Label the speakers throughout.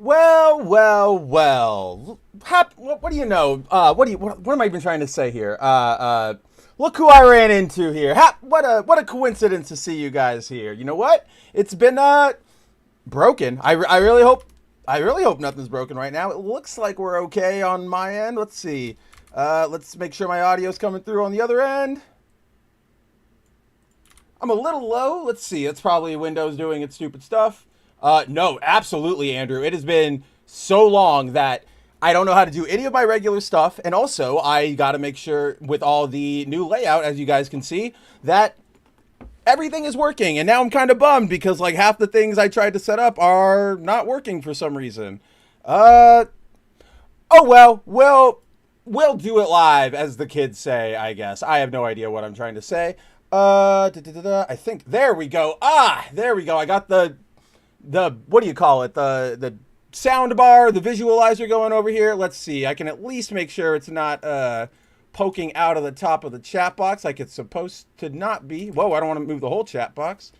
Speaker 1: Well. What do you know? What am I even trying to say here? Look who I ran into here. What a coincidence to see you guys here. You know what? It's been broken. I really hope nothing's broken right now. It looks like we're okay on my end. Let's see. Let's make sure my audio's coming through on the other end. I'm a little low. Let's see. It's probably Windows doing its stupid stuff. No, absolutely, Andrew. It has been so long that I don't know how to do any of my regular stuff. And also, I got to make sure with all the new layout, as you guys can see, that everything is working. And now I'm kind of bummed because like half the things I tried to set up are not working for some reason. Oh well, we'll do it live, as the kids say, I guess. I have no idea what I'm trying to say. I think there we go. There we go. I got the what do you call it? The sound bar, the visualizer going over here. Let's see. I can at least make sure it's not poking out of the top of the chat box like it's supposed to not be. Whoa, I don't want to move the whole chat box.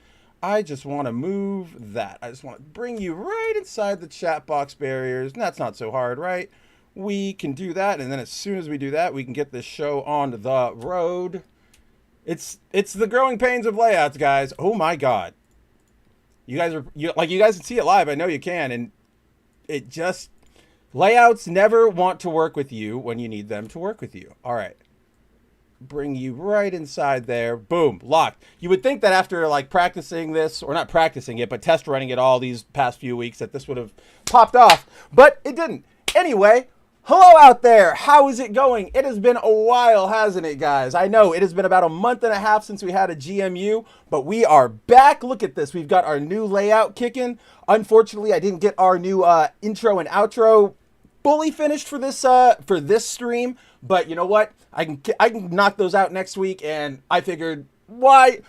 Speaker 1: I just want to move that. I just want to bring you right inside the chat box barriers. And that's not so hard, right? We can do that, and then as soon as we do that, we can get this show on the road. It's the growing pains of layouts, guys. Oh my god. You guys can see it live. I know you can, and it just layouts never want to work with you when you need them to work with you. All right. Bring you right inside there. Boom, locked. You would think that after like practicing this, or not practicing it, but test running it all these past few weeks, that this would have popped off, but it didn't. Anyway, hello out there. How is it going? It has been a while, hasn't it, guys? I know it has been about a month and a half since we had a GMU, but we are back. Look at this. We've got our new layout kicking. Unfortunately, I didn't get our new intro and outro fully finished for this stream, but you know what? I can knock those out next week, and I figured why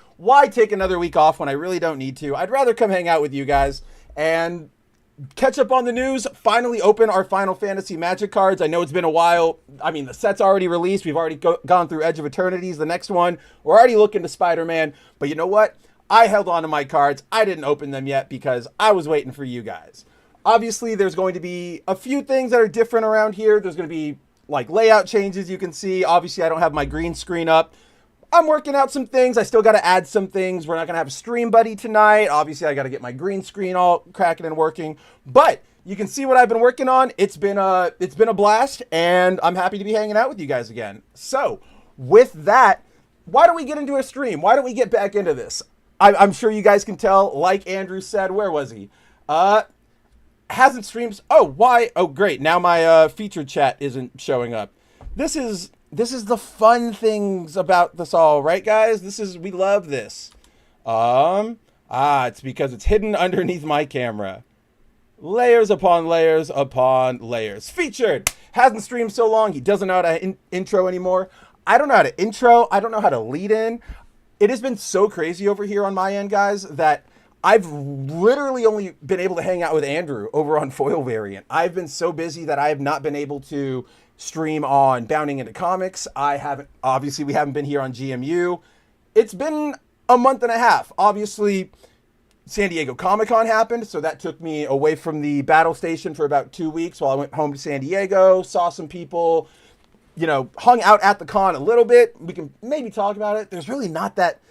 Speaker 1: take another week off when I really don't need to? I'd rather come hang out with you guys and catch up on the news, finally open our Final Fantasy Magic cards. I know it's been a while. I mean, the set's already released. We've already gone through Edge of Eternities, the next one. We're already looking to Spider-Man. But you know what? I held on to my cards. I didn't open them yet because I was waiting for you guys. Obviously, there's going to be a few things that are different around here. There's going to be like layout changes you can see. Obviously, I don't have my green screen up. I'm working out some things. I still got to add some things. We're not going to have a stream buddy tonight. Obviously, I got to get my green screen all cracking and working. But you can see what I've been working on. It's been a blast, and I'm happy to be hanging out with you guys again. So, with that, why don't we get into a stream? Why don't we get back into this? I'm sure you guys can tell, like Andrew said, where was he? Hasn't streams. Oh, why? Oh, great. Now my featured chat isn't showing up. This is the fun things about this all, right, guys? We love this. It's because it's hidden underneath my camera. Layers upon layers upon layers. Featured. Hasn't streamed so long. He doesn't know how to intro anymore. I don't know how to intro. I don't know how to lead in. It has been so crazy over here on my end, guys, that I've literally only been able to hang out with Andrew over on Foil Variant. I've been so busy that I have not been able to stream on Bounding into Comics. Obviously, we haven't been here on GMU. It's been a month and a half. Obviously, San Diego Comic-Con happened, so that took me away from the battle station for about 2 weeks while I went home to San Diego, saw some people, hung out at the con a little bit. We can maybe talk about it. There's really not that,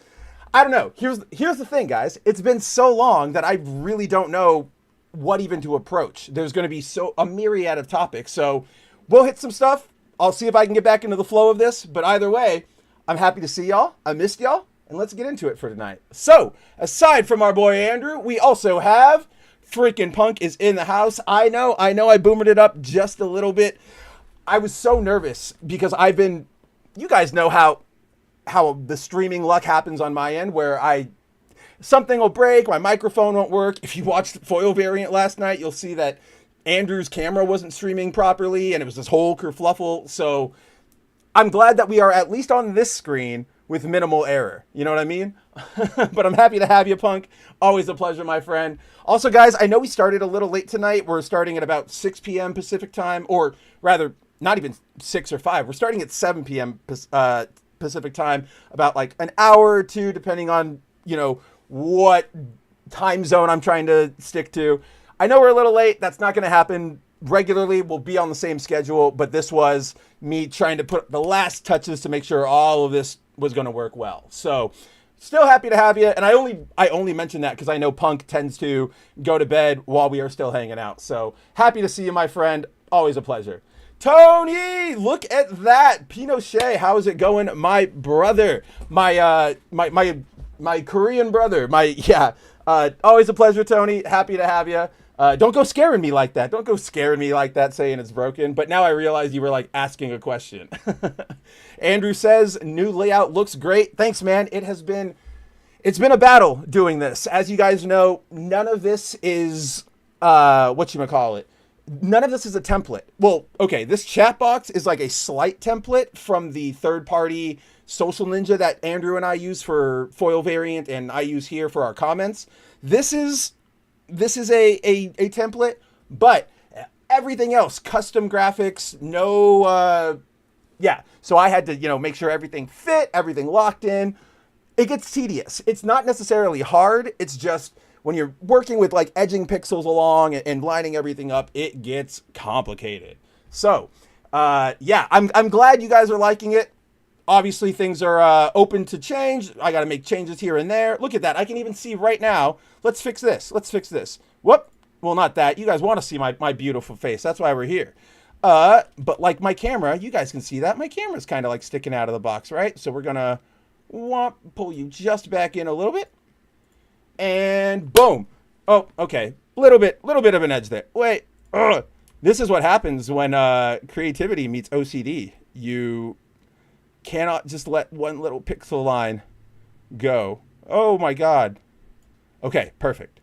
Speaker 1: I don't know. Here's the thing, guys. It's been so long that I really don't know what even to approach. There's going to be a myriad of topics, so we'll hit some stuff. I'll see if I can get back into the flow of this. But either way, I'm happy to see y'all. I missed y'all. And let's get into it for tonight. So, aside from our boy Andrew, we also have freaking Punk is in the house. I know I boomered it up just a little bit. I was so nervous because you guys know how the streaming luck happens on my end where something will break, my microphone won't work. If you watched Foil Variant last night, you'll see that Andrew's camera wasn't streaming properly, and it was this whole kerfluffle. So I'm glad that we are at least on this screen with minimal error. You know what I mean? But I'm happy to have you, Punk. Always a pleasure, my friend. Also, guys, I know we started a little late tonight. We're starting at about 6 p.m. Pacific time, or rather, not even 6 or 5. We're starting at 7 p.m. Pacific time, about like an hour or two, depending on, what time zone I'm trying to stick to. I know we're a little late. That's not going to happen regularly. We'll be on the same schedule, but this was me trying to put the last touches to make sure all of this was going to work well. So still happy to have you. And I only mention that because I know Punk tends to go to bed while we are still hanging out. So happy to see you, my friend. Always a pleasure. Tony, look at that. Pinochet, how's it going? My brother, my Korean brother, always a pleasure, Tony. Happy to have you. Don't go scaring me like that. Don't go scaring me like that saying it's broken. But now I realize you were like asking a question. Andrew says, new layout looks great. Thanks, man. It's been a battle doing this. As you guys know, none of this is, whatchamacallit. None of this is a template. Well, okay, this chat box is like a slight template from the third-party Social Ninja that Andrew and I use for foil variant and I use here for our comments. This is a template, but everything else, custom graphics, no, So I had to, make sure everything fit, everything locked in. It gets tedious. It's not necessarily hard. It's just when you're working with like edging pixels along and lining everything up, it gets complicated. So, I'm glad you guys are liking it. Obviously, things are open to change. I got to make changes here and there. Look at that. I can even see right now. Let's fix this. Whoop. Well, not that. You guys want to see my beautiful face. That's why we're here. But like my camera, you guys can see that. My camera's kind of like sticking out of the box, right? So we're going to pull you just back in a little bit. And boom. Oh, okay. Little bit of an edge there. Wait. Ugh. This is what happens when creativity meets OCD. You cannot just let one little pixel line go. Oh my God. Okay, perfect.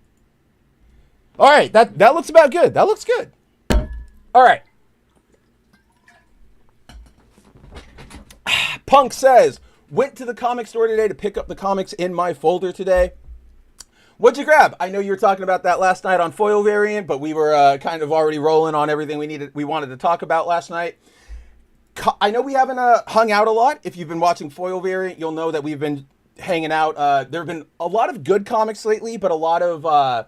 Speaker 1: All right, that looks about good. That looks good. All right. Punk says, went to the comic store today to pick up the comics in my folder today. What'd you grab? I know you were talking about that last night on foil variant, but we were kind of already rolling on everything we wanted to talk about last night. I know we haven't hung out a lot. If you've been watching foil variant, you'll know that we've been hanging out. There have been a lot of good comics lately, but a lot of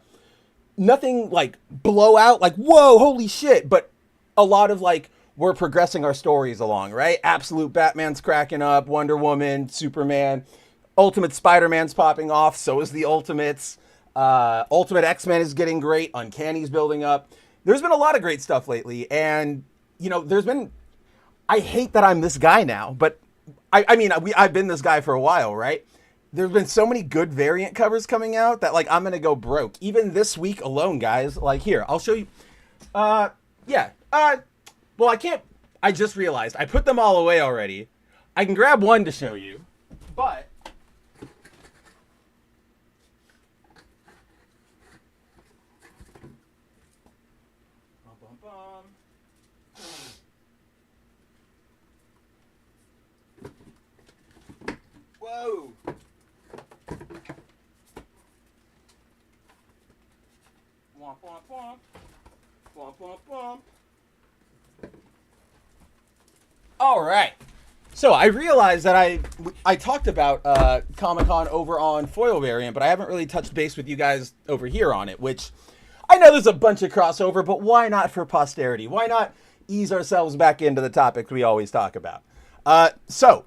Speaker 1: nothing like blowout, like whoa, holy shit. But a lot of like we're progressing our stories along, right? Absolute Batman's cracking up, Wonder Woman, Superman, Ultimate Spider-Man's popping off. So is the Ultimates. Ultimate X-Men is getting great. Uncanny's building up. There's been a lot of great stuff lately, and I hate that I'm this guy now, but I've been this guy for a while, right? There's been so many good variant covers coming out that like I'm gonna go broke. Even this week alone, guys. Like here, I'll show you. Well, I can't. I just realized I put them all away already. I can grab one to show you, but whoa. Womp, womp, womp. Womp, womp, womp. All right. So I realized that I talked about Comic-Con over on foil variant, but I haven't really touched base with you guys over here on it, which I know there's a bunch of crossover, but why not for posterity? Why not ease ourselves back into the topics we always talk about? So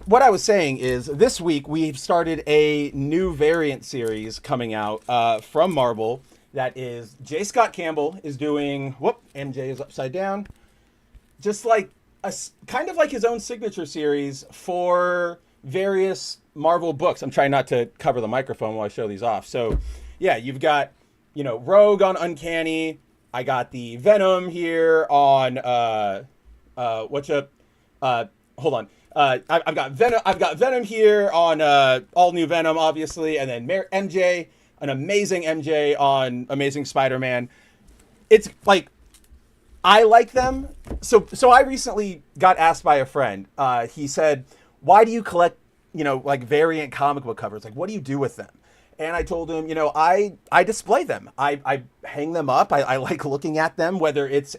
Speaker 1: what I was saying is this week we've started a new variant series coming out from Marvel that is J. Scott Campbell is doing, MJ is upside down, just like kind of like his own signature series for various Marvel books. I'm trying not to cover the microphone while I show these off. So yeah, you've got, Rogue on Uncanny. I got the Venom here on, hold on. I've got Venom here on all new Venom, obviously, and then MJ, an amazing MJ on Amazing Spider-Man. It's like I like them. So I recently got asked by a friend. He said, "Why do you collect, like variant comic book covers? Like, what do you do with them?" And I told him, I display them. I hang them up. I like looking at them. Whether it's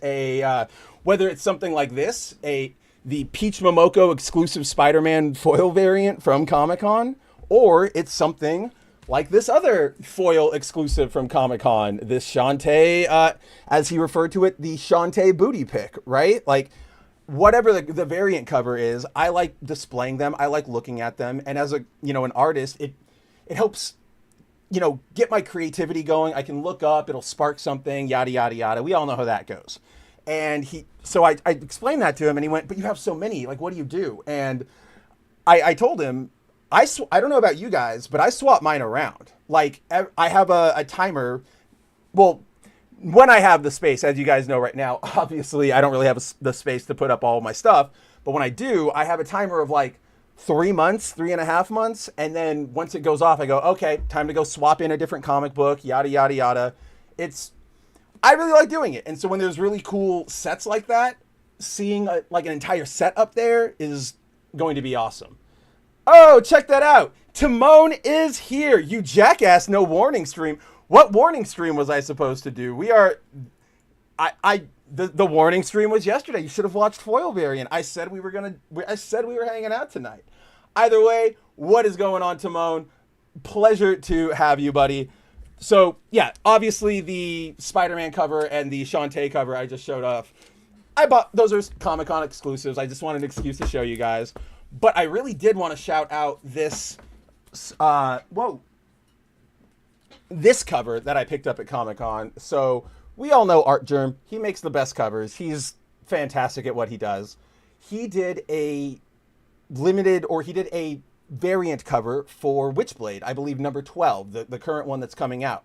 Speaker 1: something like this, the Peach Momoko exclusive Spider-Man foil variant from Comic-Con, or it's something like this other foil exclusive from Comic-Con, this Shantae, as he referred to it, the Shantae booty pick, right? Like, whatever the variant cover is, I like displaying them. I like looking at them. And as a, an artist, it helps, get my creativity going. I can look up, it'll spark something, yada, yada, yada. We all know how that goes. And so I explained that to him, and he went, but you have so many, like, what do you do? And I told him, I don't know about you guys, but I swap mine around. Like, I have a timer. Well, when I have the space, as you guys know right now, obviously I don't really have the space to put up all of my stuff. But when I do, I have a timer of like 3 months, 3.5 months. And then once it goes off, I go, okay, time to go swap in a different comic book, yada, yada, yada. I really like doing it. And so when there's really cool sets like that, seeing like an entire set up there is going to be awesome. Oh, check that out. Timon is here. You jackass, no warning stream. What warning stream was I supposed to do? The warning stream was yesterday. You should have watched Foil Variant. I said we were hanging out tonight. Either way, what is going on, Timon? Pleasure to have you, buddy. So, yeah, obviously the Spider-Man cover and the Shantae cover I just showed off. Those are Comic-Con exclusives. I just wanted an excuse to show you guys. But I really did want to shout out this, this cover that I picked up at Comic-Con. So we all know Art Germ. He makes the best covers. He's fantastic at what he does. He did a variant cover for Witchblade, I believe number 12, the current one that's coming out.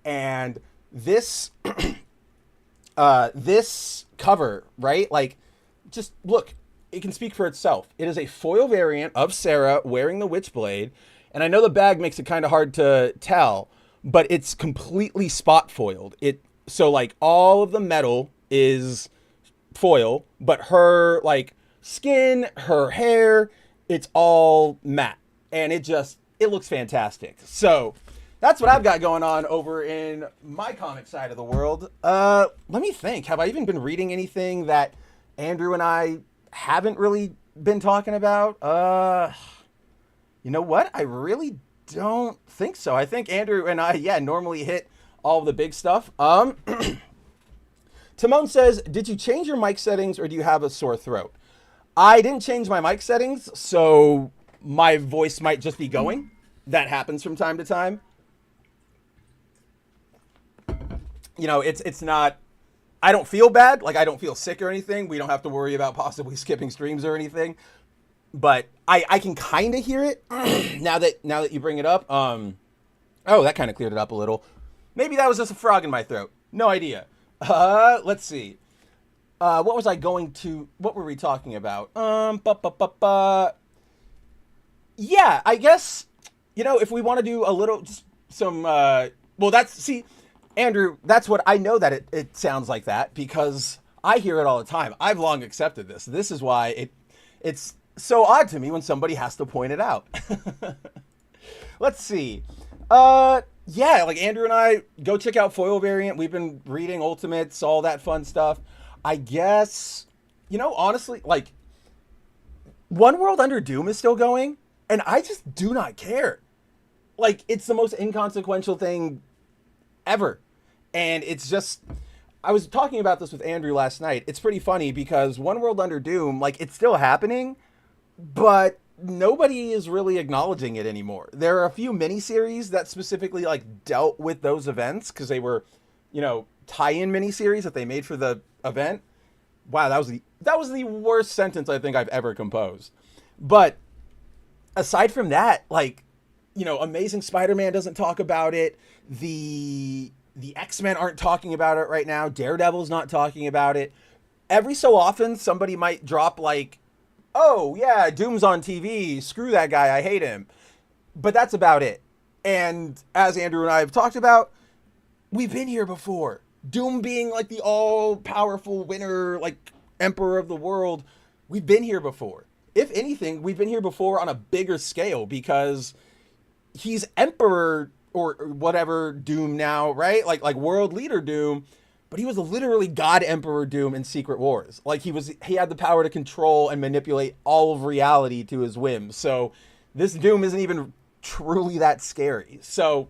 Speaker 1: And this, this cover, right? Like, just look. It can speak for itself. It is a foil variant of Sarah wearing the Witchblade. And I know the bag makes it kind of hard to tell, but it's completely spot foiled. So like all of the metal is foil, but her like skin, her hair, it's all matte. And it looks fantastic. So that's what I've got going on over in my comic side of the world. Let me think. Have I even been reading anything that Andrew and I haven't really been talking about? You know what? I really don't think so. I think Andrew and I, normally hit all the big stuff. Timon says, did you change your mic settings or do you have a sore throat? I didn't change my mic settings, so my voice might just be going. That happens from time to time. It's not, I don't feel bad. Like, I don't feel sick or anything. We don't have to worry about possibly skipping streams or anything. But I can kind of hear it now that you bring it up. Oh, that kind of cleared it up a little. Maybe that was just a frog in my throat. No idea. Let's see. What were we talking about? Yeah, I guess, if we want to do a little, Andrew, that's what I know, that it sounds like that because I hear it all the time. I've long accepted this. This is why it's so odd to me when somebody has to point it out. Let's see. Yeah, like Andrew and I, go check out Foil Variant. We've been reading Ultimates, all that fun stuff. I guess, honestly, like, One World Under Doom is still going, and I just do not care. Like, it's the most inconsequential thing ever. And it's just, I was talking about this with Andrew last night. It's pretty funny because One World Under Doom, like, it's still happening, but nobody is really acknowledging it anymore. There are a few miniseries that specifically, like, dealt with those events because they were, tie-in miniseries that they made for the event. Wow, that was the worst sentence I think I've ever composed. But aside from that, like, Amazing Spider-Man doesn't talk about it. The X-Men aren't talking about it right now. Daredevil's not talking about it. Every so often, somebody might drop like, oh, yeah, Doom's on TV. Screw that guy. I hate him. But that's about it. And as Andrew and I have talked about, we've been here before. Doom being like the all-powerful winner, like emperor of the world. We've been here before. If anything, we've been here before on a bigger scale because he's emperor or whatever Doom now, right? Like world leader Doom, but he was literally God Emperor Doom in Secret Wars. Like he had the power to control and manipulate all of reality to his whims. So this Doom isn't even truly that scary. So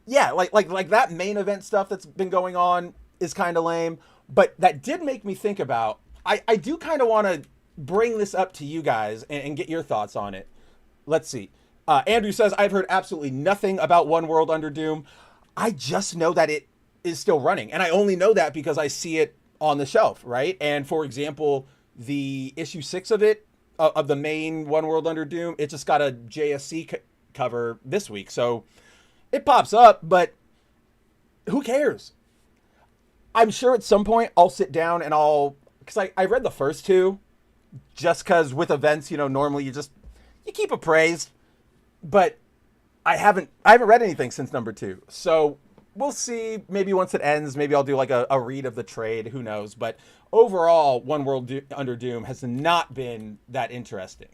Speaker 1: yeah, like that main event stuff that's been going on is kind of lame, but that did make me think about. I do kind of want to bring this up to you guys and get your thoughts on it. Let's see. Andrew says, I've heard absolutely nothing about One World Under Doom. I just know that it is still running. And I only know that because I see it on the shelf, right? And for example, the issue 6 of it, of the main One World Under Doom, it just got a JSC cover this week. So it pops up, but who cares? I'm sure at some point I'll sit down and because I read the first 2, just because with events, normally you keep appraised, but I haven't read anything since number 2. So we'll see. Maybe once it ends, maybe I'll do like a read of the trade. Who knows? But overall, One World Under Doom has not been that interesting.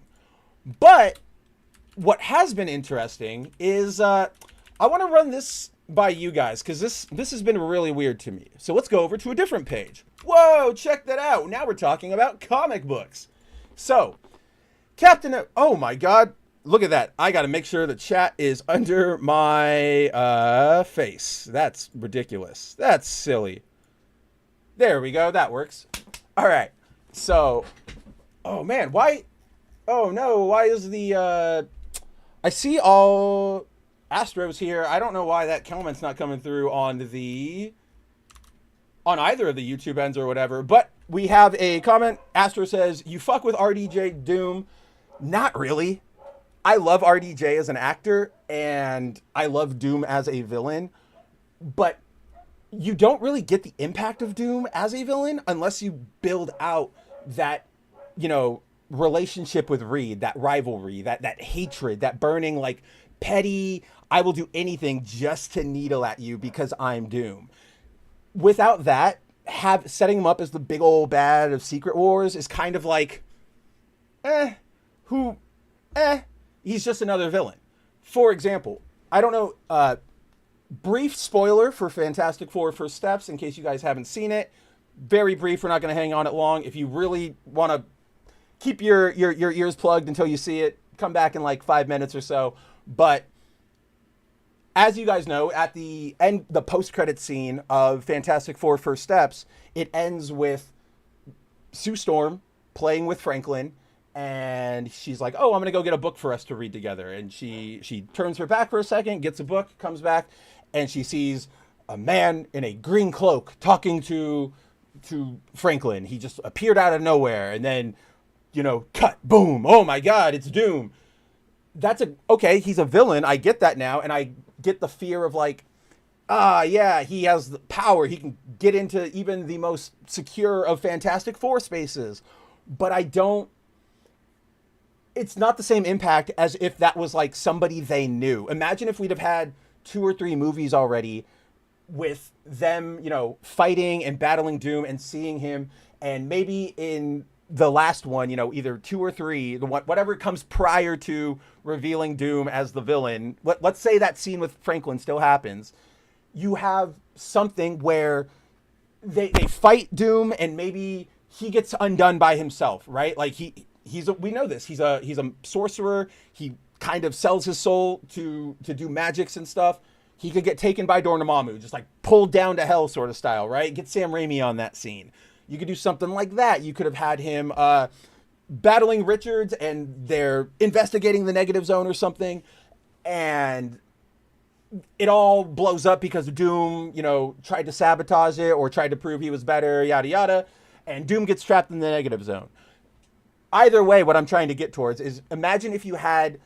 Speaker 1: But what has been interesting is I want to run this by you guys because this has been really weird to me. So let's go over to a different page. Whoa, check that out. Now we're talking about comic books. So oh my God. Look at that. I got to make sure the chat is under my face. That's ridiculous. That's silly. There we go. That works. All right. So, oh man, why? Oh no, why is I see all Astros here. I don't know why that comment's not coming through on either of the YouTube ends or whatever, but we have a comment. Astro says, you fuck with RDJ Doom. Not really. I love RDJ as an actor, and I love Doom as a villain, but you don't really get the impact of Doom as a villain unless you build out that, relationship with Reed, that rivalry, that hatred, that burning, like, petty, I will do anything just to needle at you because I'm Doom. Without that, setting him up as the big old bad of Secret Wars is kind of like, he's just another villain. For example, I don't know, brief spoiler for Fantastic Four First Steps, in case you guys haven't seen it. Very brief, we're not going to hang on it long. If you really want to keep your ears plugged until you see it, come back in like 5 minutes or so. But as you guys know, at the end, the post-credit scene of Fantastic Four First Steps, it ends with Sue Storm playing with Franklin, and she's like, oh, I'm going to go get a book for us to read together. And she turns her back for a second, gets a book, comes back, and she sees a man in a green cloak talking to Franklin. He just appeared out of nowhere, and then, cut, boom, oh my God, it's Doom. Okay, he's a villain, I get that now, and I get the fear of like, yeah, he has the power, he can get into even the most secure of Fantastic Four spaces, but it's not the same impact as if that was like somebody they knew. Imagine if we'd have had 2 or 3 movies already with them, fighting and battling Doom and seeing him, and maybe in the last one, either 2 or 3, whatever comes prior to revealing Doom as the villain. Let's say that scene with Franklin still happens. You have something where they fight Doom, and maybe he gets undone by himself, right? Like we know this. He's a sorcerer. He kind of sells his soul to do magics and stuff. He could get taken by Dormammu, just like pulled down to hell sort of style, right? Get Sam Raimi on that scene. You could do something like that. You could have had him battling Richards, and they're investigating the negative zone or something, and it all blows up because Doom, tried to sabotage it or tried to prove he was better, yada yada, and Doom gets trapped in the negative zone. Either way, what I'm trying to get towards is, imagine if you had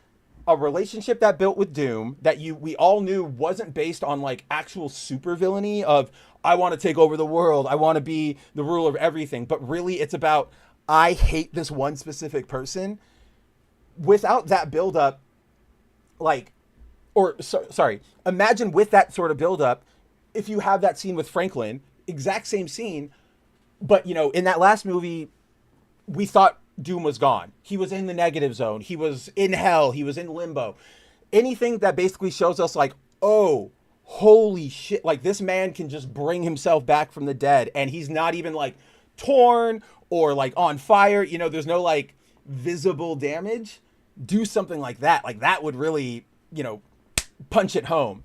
Speaker 1: a relationship that built with Doom that we all knew wasn't based on like actual super villainy of, I want to take over the world, I want to be the ruler of everything, but really it's about, I hate this one specific person. Without that buildup, imagine with that sort of buildup, if you have that scene with Franklin, exact same scene, but in that last movie, we thought Doom was gone. He was in the negative zone. He was in hell. He was in limbo. Anything that basically shows us like, oh, holy shit, like this man can just bring himself back from the dead, and he's not even like torn or like on fire. There's no like visible damage. do something like that. Like that would really, you know, punch it home.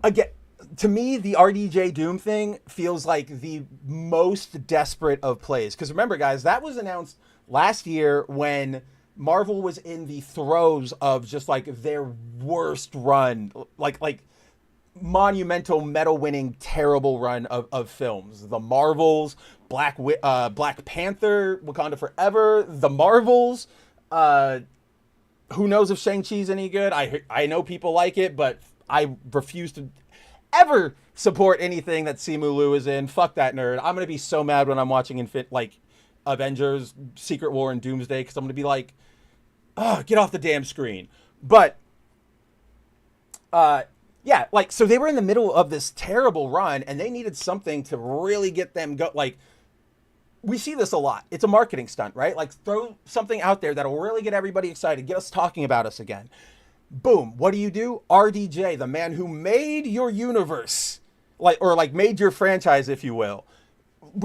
Speaker 1: Again, to me, the RDJ Doom thing feels like the most desperate of plays. Because remember, guys, that was announced last year when Marvel was in the throes of just like their worst run, like monumental medal winning terrible run of films. The Marvels, Black Panther, Wakanda Forever, The Marvels. Who knows if Shang-Chi's any good? I know people like it, but I refuse to ever support anything that Simu Liu is in. Fuck that nerd. I'm gonna be so mad when I'm watching Avengers, Secret War, and Doomsday, because I'm gonna be like, oh, get off the damn screen. But yeah, like, so they were in the middle of this terrible run, and they needed something to really get them go. Like, we see this a lot. It's a marketing stunt, right? Like, throw something out there that'll really get everybody excited, get us talking about us again. Boom. What do? RDJ, the man who made your universe, like made your franchise, if you will.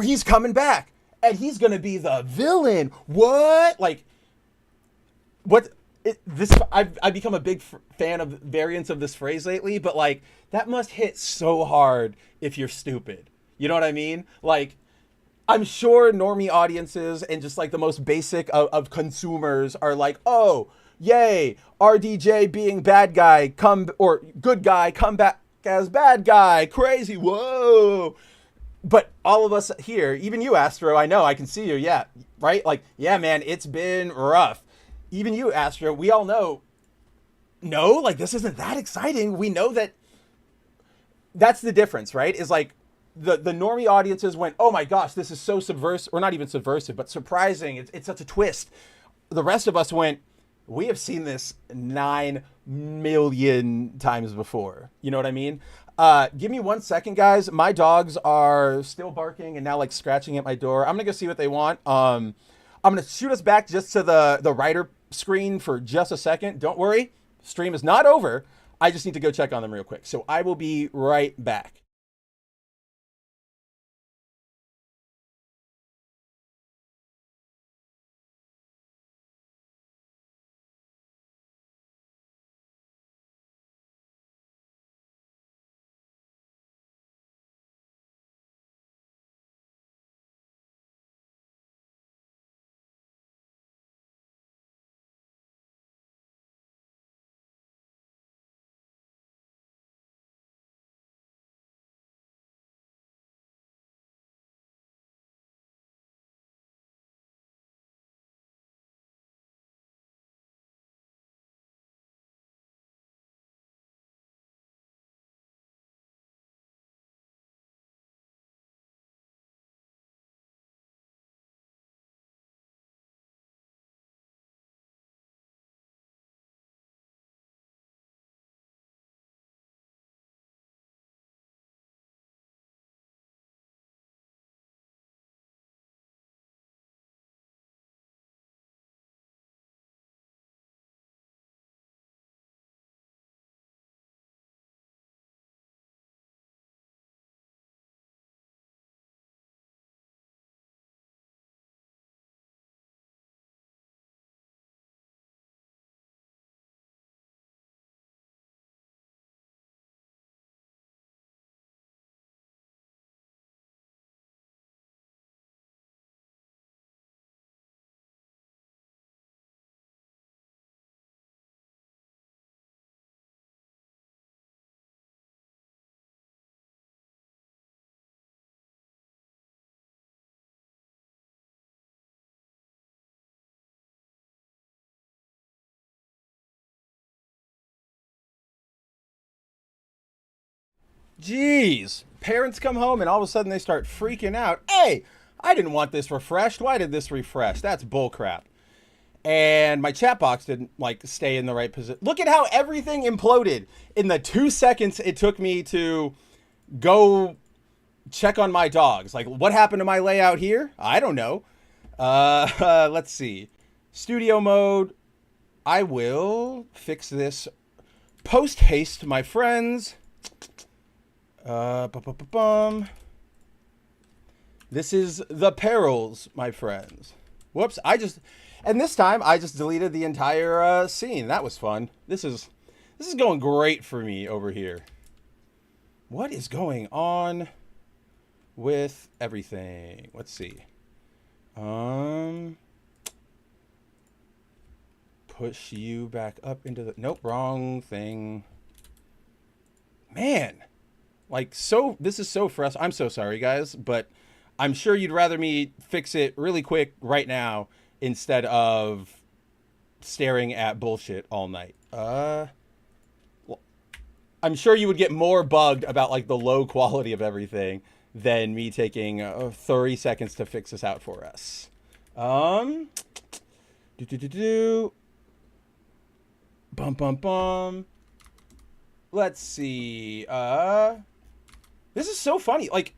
Speaker 1: He's coming back, and he's gonna be the villain. What? Like, what? I've become a big fan of variants of this phrase lately, but like that must hit so hard if you're stupid. You know what I mean? Like, I'm sure normie audiences and just like the most basic of consumers are like, oh, yay, RDJ being bad guy, or good guy, come back as bad guy, crazy, whoa. But all of us here, even you, Astro, I know, I can see you, yeah, right? Like, yeah, man, it's been rough. Even you, Astro, we all know, no, like, this isn't that exciting. We know that that's the difference, right? Is like, the normie audiences went, oh my gosh, this is so subversive, or not even subversive, but surprising. It's such a twist. The rest of us went, we have seen this 9 million times before. You know what I mean? Give me 1 second, guys. My dogs are still barking and now like scratching at my door. I'm gonna go see what they want. I'm gonna shoot us back just to the writer screen for just a second. Don't worry, stream is not over. I just need to go check on them real quick. So I will be right back. Jeez, parents come home and all of a sudden they start freaking out. Hey, I didn't want this refreshed. Why did this refresh? That's bullcrap. And my chat box didn't like stay in the right position. Look at how everything imploded in the 2 seconds it took me to go check on my dogs. Like, what happened to my layout here? I don't know. Let's see. Studio mode. I will fix this post haste, my friends. This is the perils, my friends. Whoops. And this time I just deleted the entire scene. That was fun. This is going great for me over here. What is going on with everything? Let's see. Push you back up into the... Nope, wrong thing. Man. Like, this is so frustrating. I'm so sorry, guys, but I'm sure you'd rather me fix it really quick right now instead of staring at bullshit all night. Well, I'm sure you would get more bugged about, like, the low quality of everything than me taking 30 seconds to fix this out for us. Bum, bum, bum. Let's see. This is so funny. Like,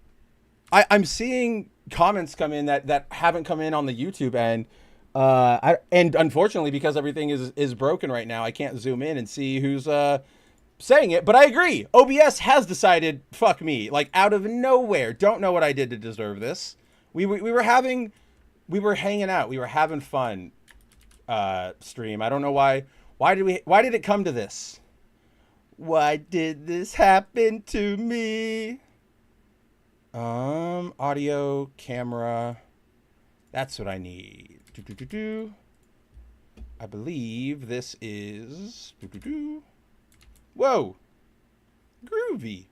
Speaker 1: I'm seeing comments come in that haven't come in on the YouTube end. And unfortunately, because everything is broken right now, I can't zoom in and see who's saying it. But I agree. OBS has decided, fuck me. Like, out of nowhere. Don't know what I did to deserve this. We were hanging out. We were having fun. Stream. I don't know why. Why did it come to this? Why did this happen to me? Audio, camera. That's what I need. I believe this is... Whoa. Groovy.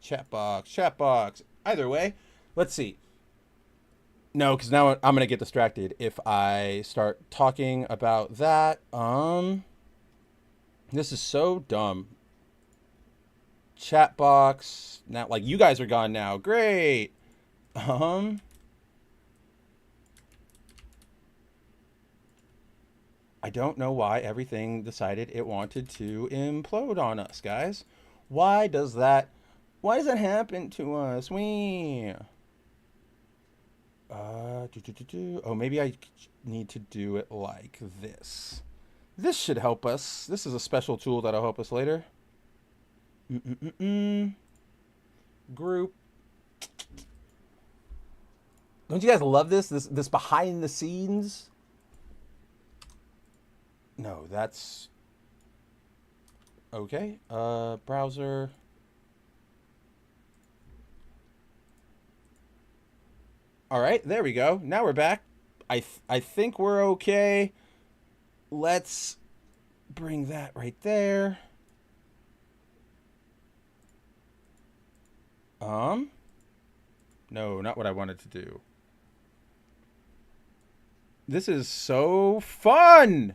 Speaker 1: Chat box. Either way, let's see. No, because now I'm going to get distracted if I start talking about that. This is so dumb. Chat box. Now, like, you guys are gone now. Great. I don't know why everything decided it wanted to implode on us, guys. Why does that happen to us? Oh, maybe I need to do it like this. This should help us. This is a special tool that'll help us later. Group. Don't you guys love this? This behind the scenes? No, that's... Okay. Browser. All right, there we go. Now we're back. I think we're okay. Let's bring that right there. No, not what I wanted to do. This is so fun.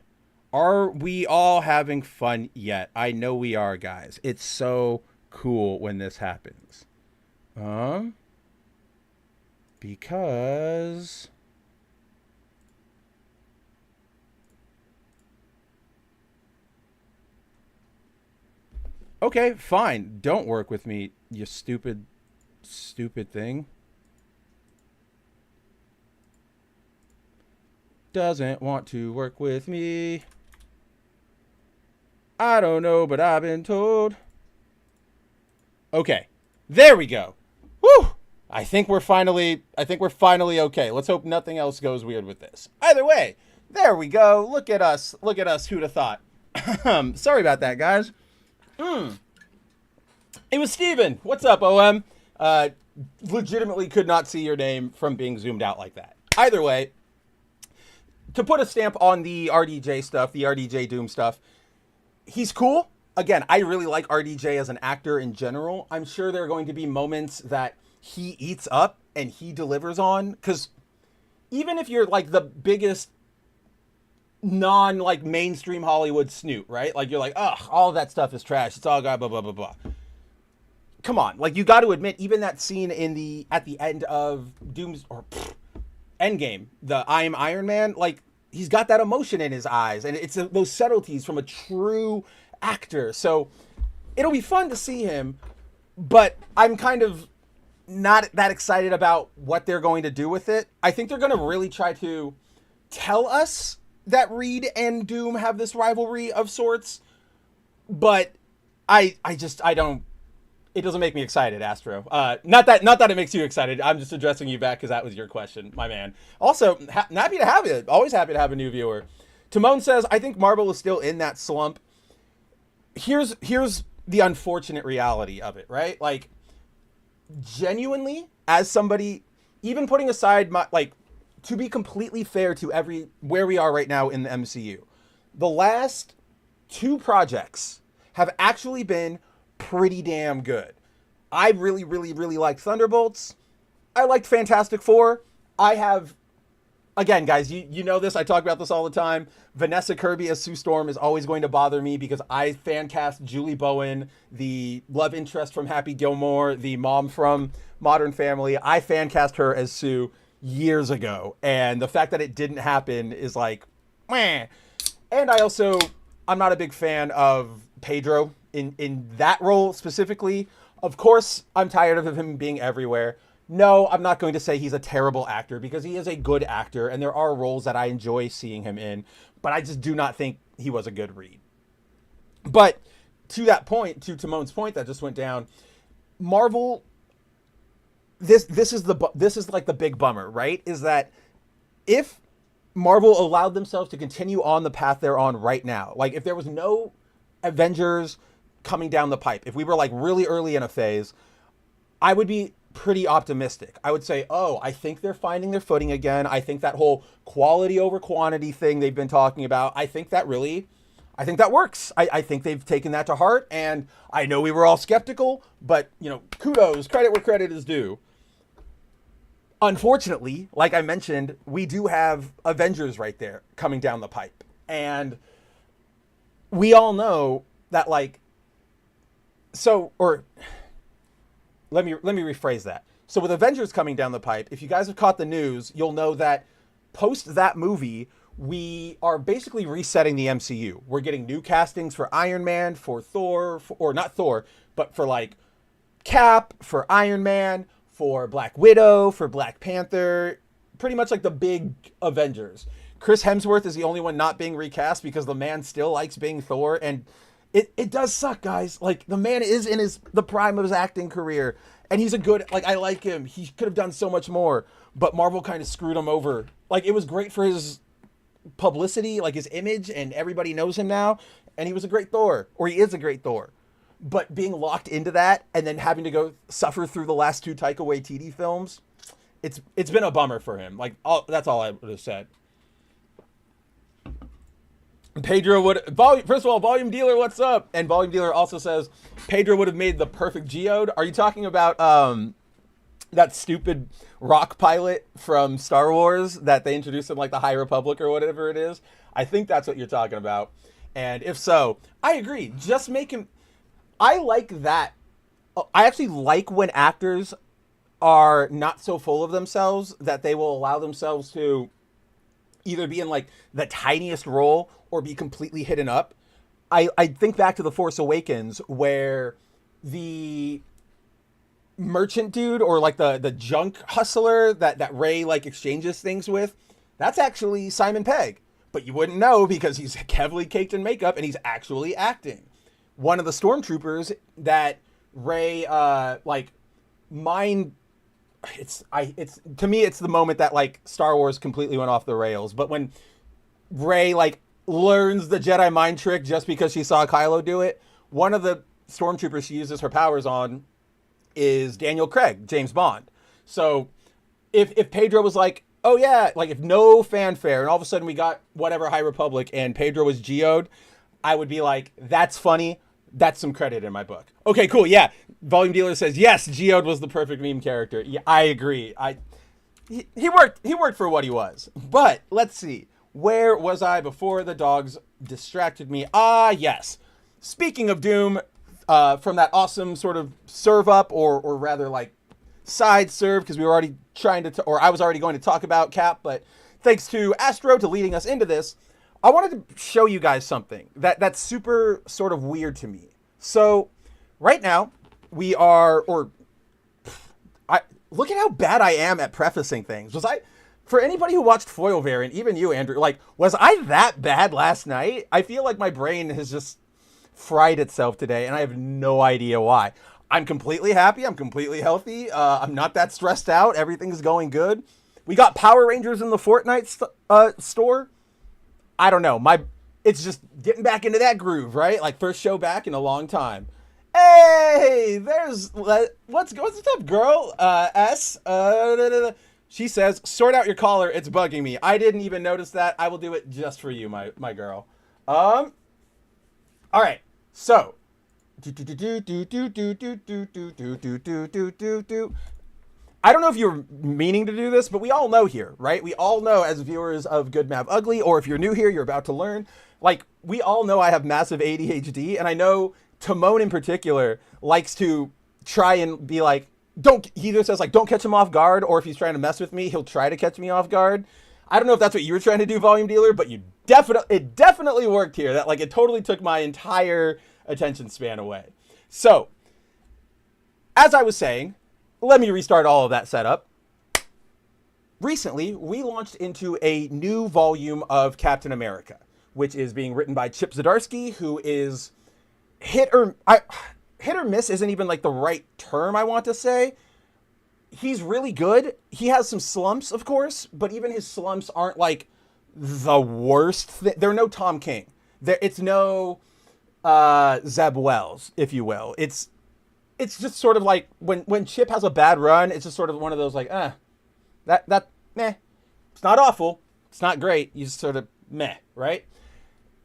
Speaker 1: Are we all having fun yet? I know we are, guys. It's so cool when this happens. Because... Okay, fine. Don't work with me, you stupid thing. Doesn't want to work with me. I don't know, but I've been told. Okay, there we go. Woo! I think we're finally okay. Let's hope nothing else goes weird with this. Either way, there we go. Look at us. Who'd have thought? Sorry about that, guys. It was Steven. What's up, OM? Legitimately could not see your name from being zoomed out like that. Either way, to put a stamp on the RDJ stuff, the RDJ Doom stuff, he's cool. Again, I really like RDJ as an actor in general. I'm sure there are going to be moments that he eats up and he delivers on, because even if you're like the biggest like mainstream Hollywood snoot, right? Like, you're like, ugh, all of that stuff is trash. It's all got blah, blah, blah, blah. Come on. Like, you got to admit, even that scene at the end of Doom's, or Endgame, the I Am Iron Man, like, he's got that emotion in his eyes, and it's those subtleties from a true actor. So it'll be fun to see him, but I'm kind of not that excited about what they're going to do with it. I think they're going to really try to tell us that Reed and Doom have this rivalry of sorts, but I It doesn't make me excited, Astro. Not that it makes you excited. I'm just addressing you back because that was your question, my man. Also, happy to have it. Always happy to have a new viewer. Timon says, I think Marvel is still in that slump. Here's the unfortunate reality of it, right? Like, genuinely, as somebody, even putting aside my, like, to be completely fair to where we are right now in the MCU, the last 2 projects have actually been pretty damn good. I really, really, really liked Thunderbolts. I liked Fantastic Four. I have, again, guys, you know this. I talk about this all the time. Vanessa Kirby as Sue Storm is always going to bother me because I fan cast Julie Bowen, the love interest from Happy Gilmore, the mom from Modern Family. I fan cast her as Sue years ago, and the fact that it didn't happen is like, meh. And I'm not a big fan of Pedro in that role specifically. Of course, I'm tired of him being everywhere. No, I'm not going to say he's a terrible actor because he is a good actor and there are roles that I enjoy seeing him in, but I just do not think he was a good read. But to that point, to Timon's point that just went down, Marvel, this is like the big bummer, right? Is that if Marvel allowed themselves to continue on the path they're on right now, like if there was no Avengers coming down the pipe, if we were like really early in a phase, I would be pretty optimistic. I would say, oh, I think they're finding their footing again. I think that whole quality over quantity thing they've been talking about, I think that works. I think they've taken that to heart, and I know we were all skeptical, but, kudos, credit where credit is due. Unfortunately, like I mentioned, we do have Avengers right there coming down the pipe, and we all know that, let me rephrase that. So with Avengers coming down the pipe, if you guys have caught the news, you'll know that post that movie, we are basically resetting the MCU. We're getting new castings for Iron Man, for Thor, or not Thor, but for Cap, for Iron Man, for Black Widow, for Black Panther, pretty much like the big Avengers. Chris Hemsworth is the only one not being recast because the man still likes being Thor, and it does suck, guys. Like, the man is in the prime of his acting career, and he's I like him. He could have done so much more, but Marvel kind of screwed him over. Like, it was great for his publicity, like his image, and everybody knows him now, and he was a great Thor, or he is a great Thor. But being locked into that and then having to go suffer through the last 2 Taika Waititi films, it's been a bummer for him. That's all I would have said. Pedro first of all, Volume Dealer, what's up? And Volume Dealer also says Pedro would have made the perfect Geode. Are you talking about that stupid rock pilot from Star Wars that they introduced in the High Republic or whatever it is? I think that's what you're talking about. And if so, I agree. Just make him. I like that. I actually like when actors are not so full of themselves that they will allow themselves to either be in the tiniest role or be completely hidden up. I think back to The Force Awakens where the merchant dude or the junk hustler that Rey exchanges things with, that's actually Simon Pegg. But you wouldn't know because he's heavily caked in makeup and he's actually acting. One of the stormtroopers that Rey to me it's the moment that Star Wars completely went off the rails. But when Rey learns the Jedi mind trick just because she saw Kylo do it, one of the stormtroopers she uses her powers on is Daniel Craig, James Bond. So if Pedro was oh yeah, if no fanfare and all of a sudden we got whatever High Republic and Pedro was Geode, I would be that's funny. That's some credit in my book. Okay, cool. Yeah. Volume Dealer says, yes, Geode was the perfect meme character. Yeah, I agree. He worked for what he was. But let's see. Where was I before the dogs distracted me? Ah, yes. Speaking of Doom, from that awesome sort of serve up or rather side serve, because we were already I was already going to talk about Cap, but thanks to Astro to leading us into this, I wanted to show you guys something that's super sort of weird to me. So right now we are, look at how bad I am at prefacing things. For anybody who watched Foil Variant, even you, Andrew, was I that bad last night? I feel like my brain has just fried itself today and I have no idea why. I'm completely happy. I'm completely healthy. I'm not that stressed out. Everything's going good. We got Power Rangers in the Fortnite store. I don't know. It's just getting back into that groove, right? Like first show back in a long time. Hey, what's up, girl? She says, sort out your collar. It's bugging me. I didn't even notice that. I will do it just for you, my girl. All right. So, I don't know if you're meaning to do this, but we all know here, right? We all know as viewers of Good Mav Ugly, or if you're new here, you're about to learn. Like, we all know I have massive ADHD, and I know Timon in particular likes to try and be like, he either says like, don't catch him off guard, or if he's trying to mess with me, he'll try to catch me off guard. I don't know if that's what you were trying to do, Volume Dealer, but it definitely worked here. That like, it totally took my entire attention span away. So, as I was saying, let me restart all of that setup. Recently, we launched into a new volume of Captain America, which is being written by Chip Zdarsky, who is hit or miss isn't even like the right term I want to say. He's really good. He has some slumps, of course, but even his slumps aren't like the worst thing. They're no Tom King. It's no Zeb Wells, if you will. It's just sort of like when Chip has a bad run, it's just sort of one of those like, meh. It's not awful. It's not great. You just sort of meh, right?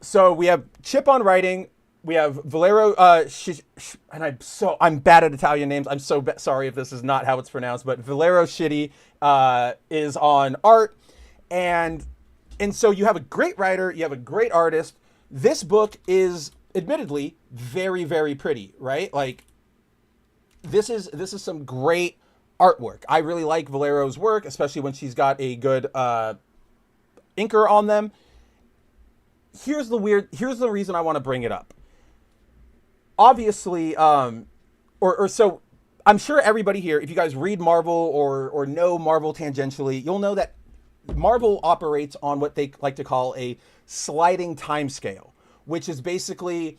Speaker 1: So we have Chip on writing. We have Valero, and I'm bad at Italian names. I'm so sorry if this is not how it's pronounced, but Valero Shitty is on art. And so you have a great writer, you have a great artist. This book is admittedly very, very pretty, right? Like, this is some great artwork. I really like Valero's work, especially when she's got a good inker on them. Here's the reason I want to bring it up. Obviously, so I'm sure everybody here, if you guys read Marvel or know Marvel tangentially, you'll know that Marvel operates on what they like to call a sliding time scale, which is basically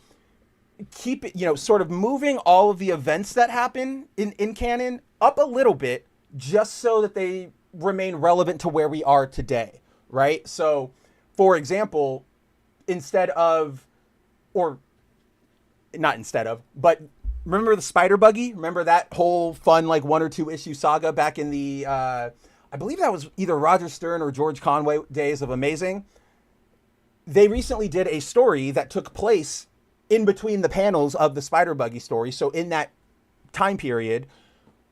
Speaker 1: sort of moving all of the events that happen in canon up a little bit just so that they remain relevant to where we are today, right? So, for example, but remember the Spider Buggy? Remember that whole fun, like 1 or 2 issue saga back in the, I believe that was either Roger Stern or George Conway days of Amazing? They recently did a story that took place in between the panels of the Spider Buggy story. So in that time period,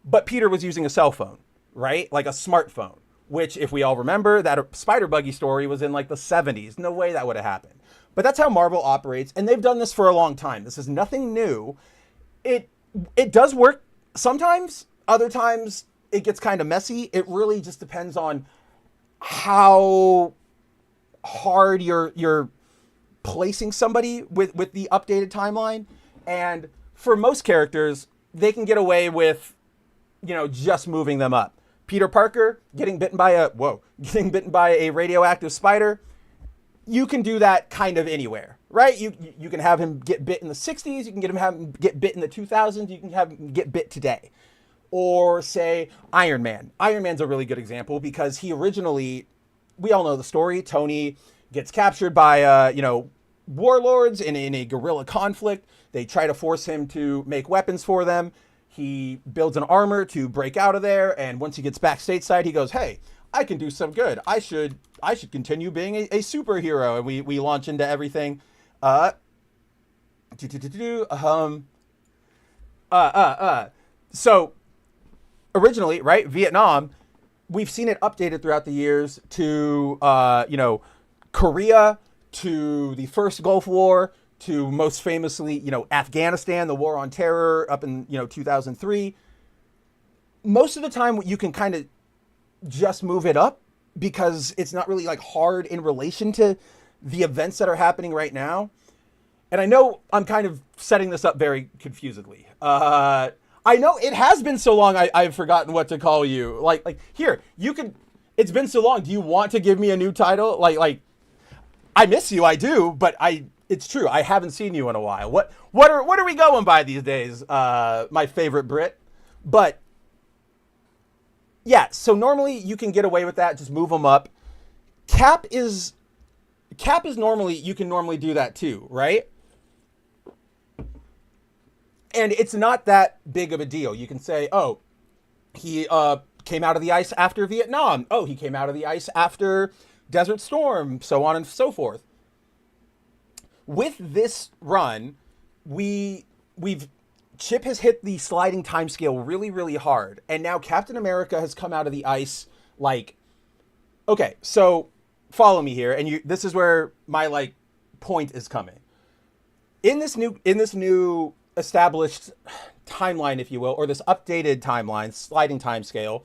Speaker 1: but Peter was using a cell phone, right? Like a smartphone, which if we all remember, that Spider Buggy story was in like the 70s. No way that would have happened. But that's how Marvel operates, and they've done this for a long time. This is nothing new. It does work sometimes. Other times, it gets kind of messy. It really just depends on how hard you're placing somebody with the updated timeline. And for most characters, they can get away with, just moving them up. Peter Parker getting bitten by a radioactive spider. You can do that kind of anywhere, right? You can have him get bit in the 60s. You can have him get bit in the 2000s. You can have him get bit today. Or say Iron Man. Iron Man's a really good example because he originally, we all know the story. Tony gets captured by, warlords in a guerrilla conflict. They try to force him to make weapons for them. He builds an armor to break out of there. And once he gets back stateside, he goes, hey, I can do some good. I should continue being a superhero. And we launch into everything. So originally, right, Vietnam, we've seen it updated throughout the years to, Korea, to the first Gulf War, to most famously, Afghanistan, the war on terror up in, 2003. Most of the time you can kind of just move it up because it's not really like hard in relation to the events that are happening right now. And I know I'm kind of setting this up very confusedly. I know it has been so long I've forgotten what to call you. Like here, it's been so long. Do you want to give me a new title? Like I miss you, I do, but It's true. I haven't seen you in a while. What are we going by these days? My favorite Brit. But yeah, so normally you can get away with that. Just move them up. Cap is normally, you can normally do that too, right? And it's not that big of a deal. You can say, oh, he came out of the ice after Vietnam. Oh, he came out of the ice after Desert Storm, so on and so forth. With this run, we've Chip has hit the sliding timescale really, really hard, and now Captain America has come out of the ice. Like, okay, so follow me here, and this is where my like point is coming. In this new established timeline, if you will, or this updated timeline, sliding timescale,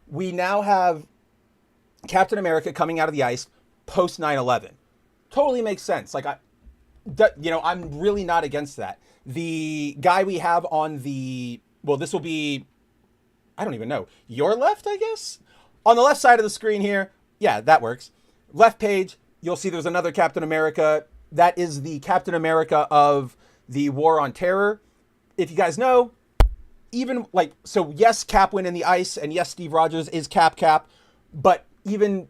Speaker 1: we now have Captain America coming out of the ice post 9/11. Totally makes sense. Like I'm really not against that. The guy we have on this will be, I don't even know, your left, I guess? On the left side of the screen here, yeah, that works. Left page, you'll see there's another Captain America. That is the Captain America of the War on Terror. If you guys know, even like, so yes, Cap went in the ice, and yes, Steve Rogers is Cap, but even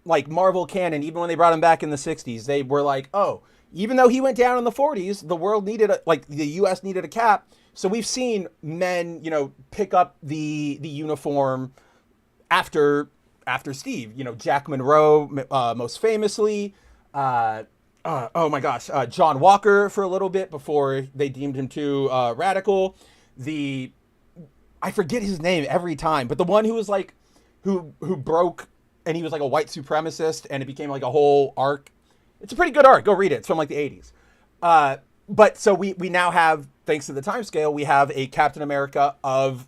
Speaker 1: like Marvel canon, even when they brought him back in the 60s, they were like, oh, even though he went down in the 40s, the world needed the US needed a Cap. So we've seen men, pick up the uniform after Steve. Jack Monroe, most famously. Oh my gosh, John Walker for a little bit before they deemed him too radical. I forget his name every time, but the one who was like, who broke, and he was like a white supremacist, and it became like a whole arc. It's a pretty good arc. Go read it. It's from like the 80s. But so we now have, thanks to the time scale, we have a Captain America of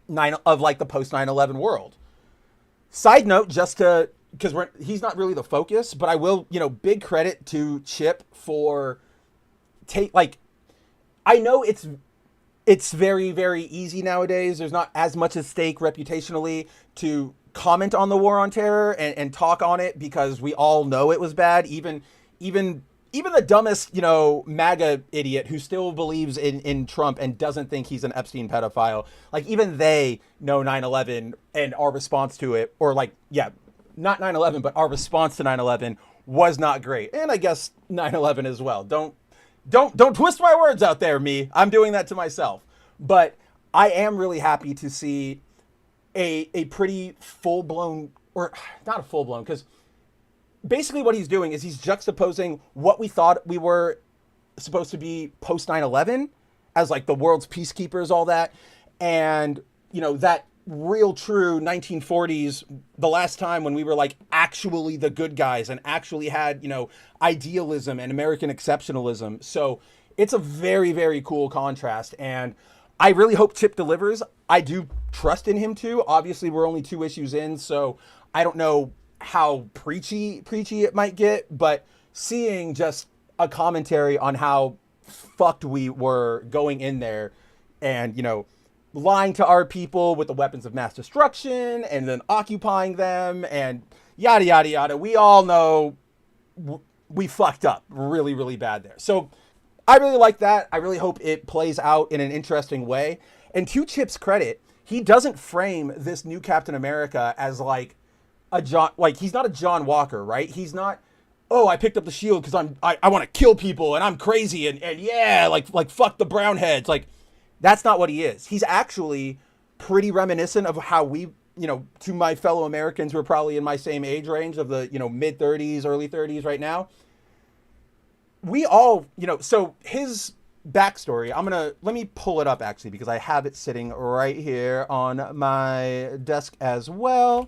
Speaker 1: like the post 9/11 world. Side note, just to, because he's not really the focus, but I will, big credit to Chip for I know it's very, very easy nowadays. There's not as much at stake reputationally to comment on the War on Terror and talk on it, because we all know it was bad. Even the dumbest, MAGA idiot who still believes in Trump and doesn't think he's an Epstein pedophile, like even they know 9/11 and our response to it, or like, yeah, not 9/11, but our response to 9/11 was not great. And I guess 9/11 as well. Don't twist my words out there, me. I'm doing that to myself. But I am really happy to see a pretty full-blown, or not a full-blown, because basically what he's doing is he's juxtaposing what we thought we were supposed to be post 9/11 as like the world's peacekeepers, all that, and that real true 1940s, the last time when we were like actually the good guys and actually had idealism and American exceptionalism. So it's a very, very cool contrast, and I really hope Chip delivers. I do trust in him too. Obviously, we're only 2 issues in, so I don't know how preachy it might get, but seeing just a commentary on how fucked we were going in there, and lying to our people with the weapons of mass destruction, and then occupying them, and yada yada yada. We all know we fucked up really, really bad there. So I really like that. I really hope it plays out in an interesting way. And to Chip's credit, he doesn't frame this new Captain America as like he's not a John Walker, right? He's not, oh, I picked up the shield because I want to kill people and I'm crazy and yeah, like fuck the brown heads. Like, that's not what he is. He's actually pretty reminiscent of how we, to my fellow Americans who are probably in my same age range of the, mid 30s, early 30s right now. We all, so his backstory, let me pull it up actually, because I have it sitting right here on my desk as well.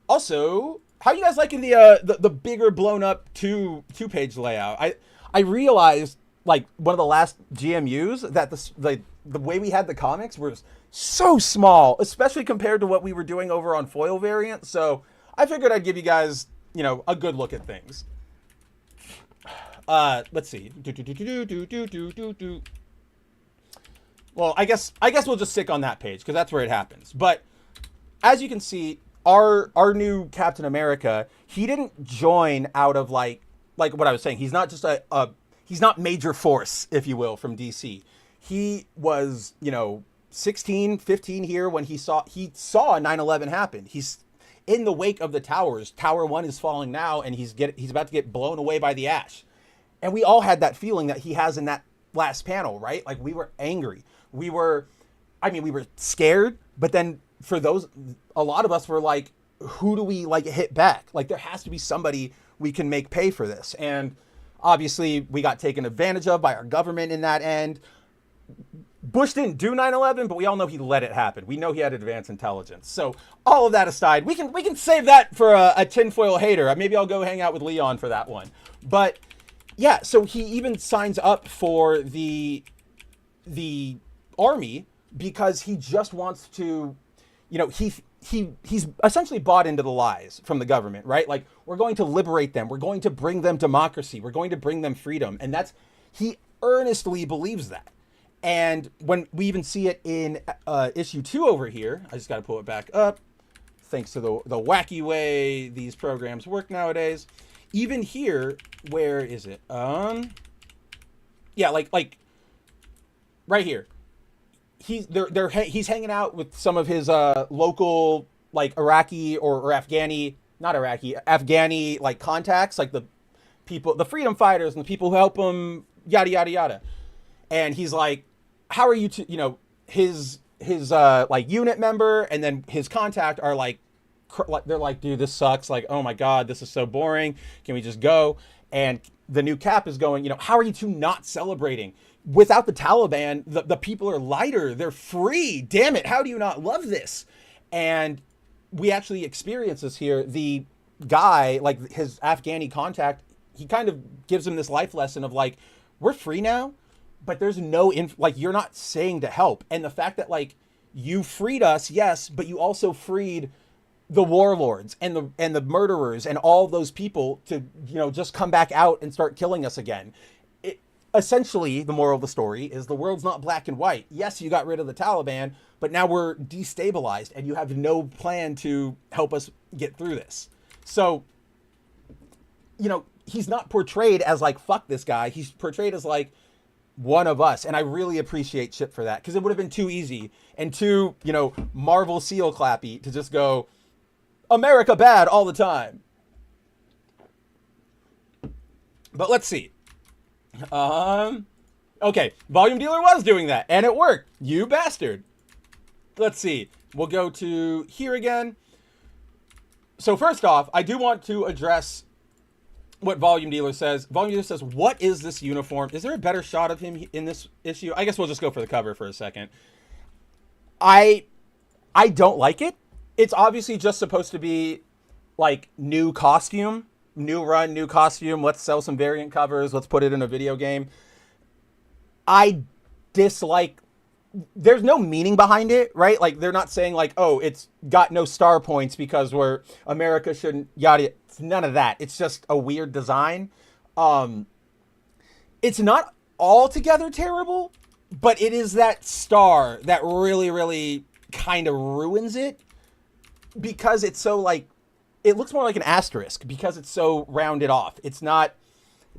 Speaker 1: Also, how are you guys liking the bigger blown up two-page layout? I realized, like, one of the last GMUs that the way we had the comics was so small, especially compared to what we were doing over on foil variant. So I figured I'd give you guys, a good look at things. Let's see. Well, I guess we'll just stick on that page because that's where it happens. But as you can see, our new Captain America, he didn't join out of like what I was saying. He's not just he's not Major Force, if you will, from DC. He was, 16, 15 here when he saw 9/11 happen. He's in the wake of the towers. Tower 1 is falling now, and he's about to get blown away by the ash. And we all had that feeling that he has in that last panel, right? Like, we were angry. We were scared, but then a lot of us were like, who do we like hit back? Like, there has to be somebody we can make pay for this. And obviously we got taken advantage of by our government in that end. Bush didn't do 9/11, but we all know he let it happen. We know he had advanced intelligence. So all of that aside, we can save that for a tinfoil hater. Maybe I'll go hang out with Leon for that one. But yeah, so he even signs up for the army because he just wants to, he's essentially bought into the lies from the government, right? Like, we're going to liberate them. We're going to bring them democracy. We're going to bring them freedom. And he earnestly believes that. And when we even see it in issue 2 over here, I just got to pull it back up. Thanks to the wacky way these programs work nowadays. Even here, where is it? Yeah, like right here. He's hanging out with some of his local like Iraqi or Afghani like contacts, like the people, the freedom fighters and the people who help him, yada yada yada. And he's like, how are you his like unit member and then his contact are like, they're like, dude, this sucks. Like, oh my God, this is so boring. Can we just go? And the new Cap is going, how are you two not celebrating? Without the Taliban, the people are lighter. They're free. Damn it. How do you not love this? And we actually experience this here. The guy, like his Afghani contact, he kind of gives him this life lesson of like, we're free now, but there's no, you're not saying to help. And the fact that like you freed us, yes, but you also freed the warlords and the murderers and all those people to, just come back out and start killing us again. Essentially, the moral of the story is the world's not black and white. Yes, you got rid of the Taliban, but now we're destabilized and you have no plan to help us get through this. So, he's not portrayed as like, fuck this guy. He's portrayed as like one of us. And I really appreciate Chip for that, because it would have been too easy and too, Marvel seal clappy to just go, America bad all the time. But let's see. Okay, Volume Dealer was doing that, and it worked. You bastard. Let's see. We'll go to here again. So first off, I do want to address what Volume Dealer says. Volume Dealer says, what is this uniform? Is there a better shot of him in this issue? I guess we'll just go for the cover for a second. I don't like it. It's obviously just supposed to be like new costume. New run, new costume. Let's sell some variant covers. Let's put it in a video game. I dislike. There's no meaning behind it, right? Like, they're not saying like, oh, it's got no star points because America shouldn't yada. It's none of that. It's just a weird design. It's not altogether terrible, but it is that star that really, really kind of ruins it, because it's so like. It looks more like an asterisk because it's so rounded off. It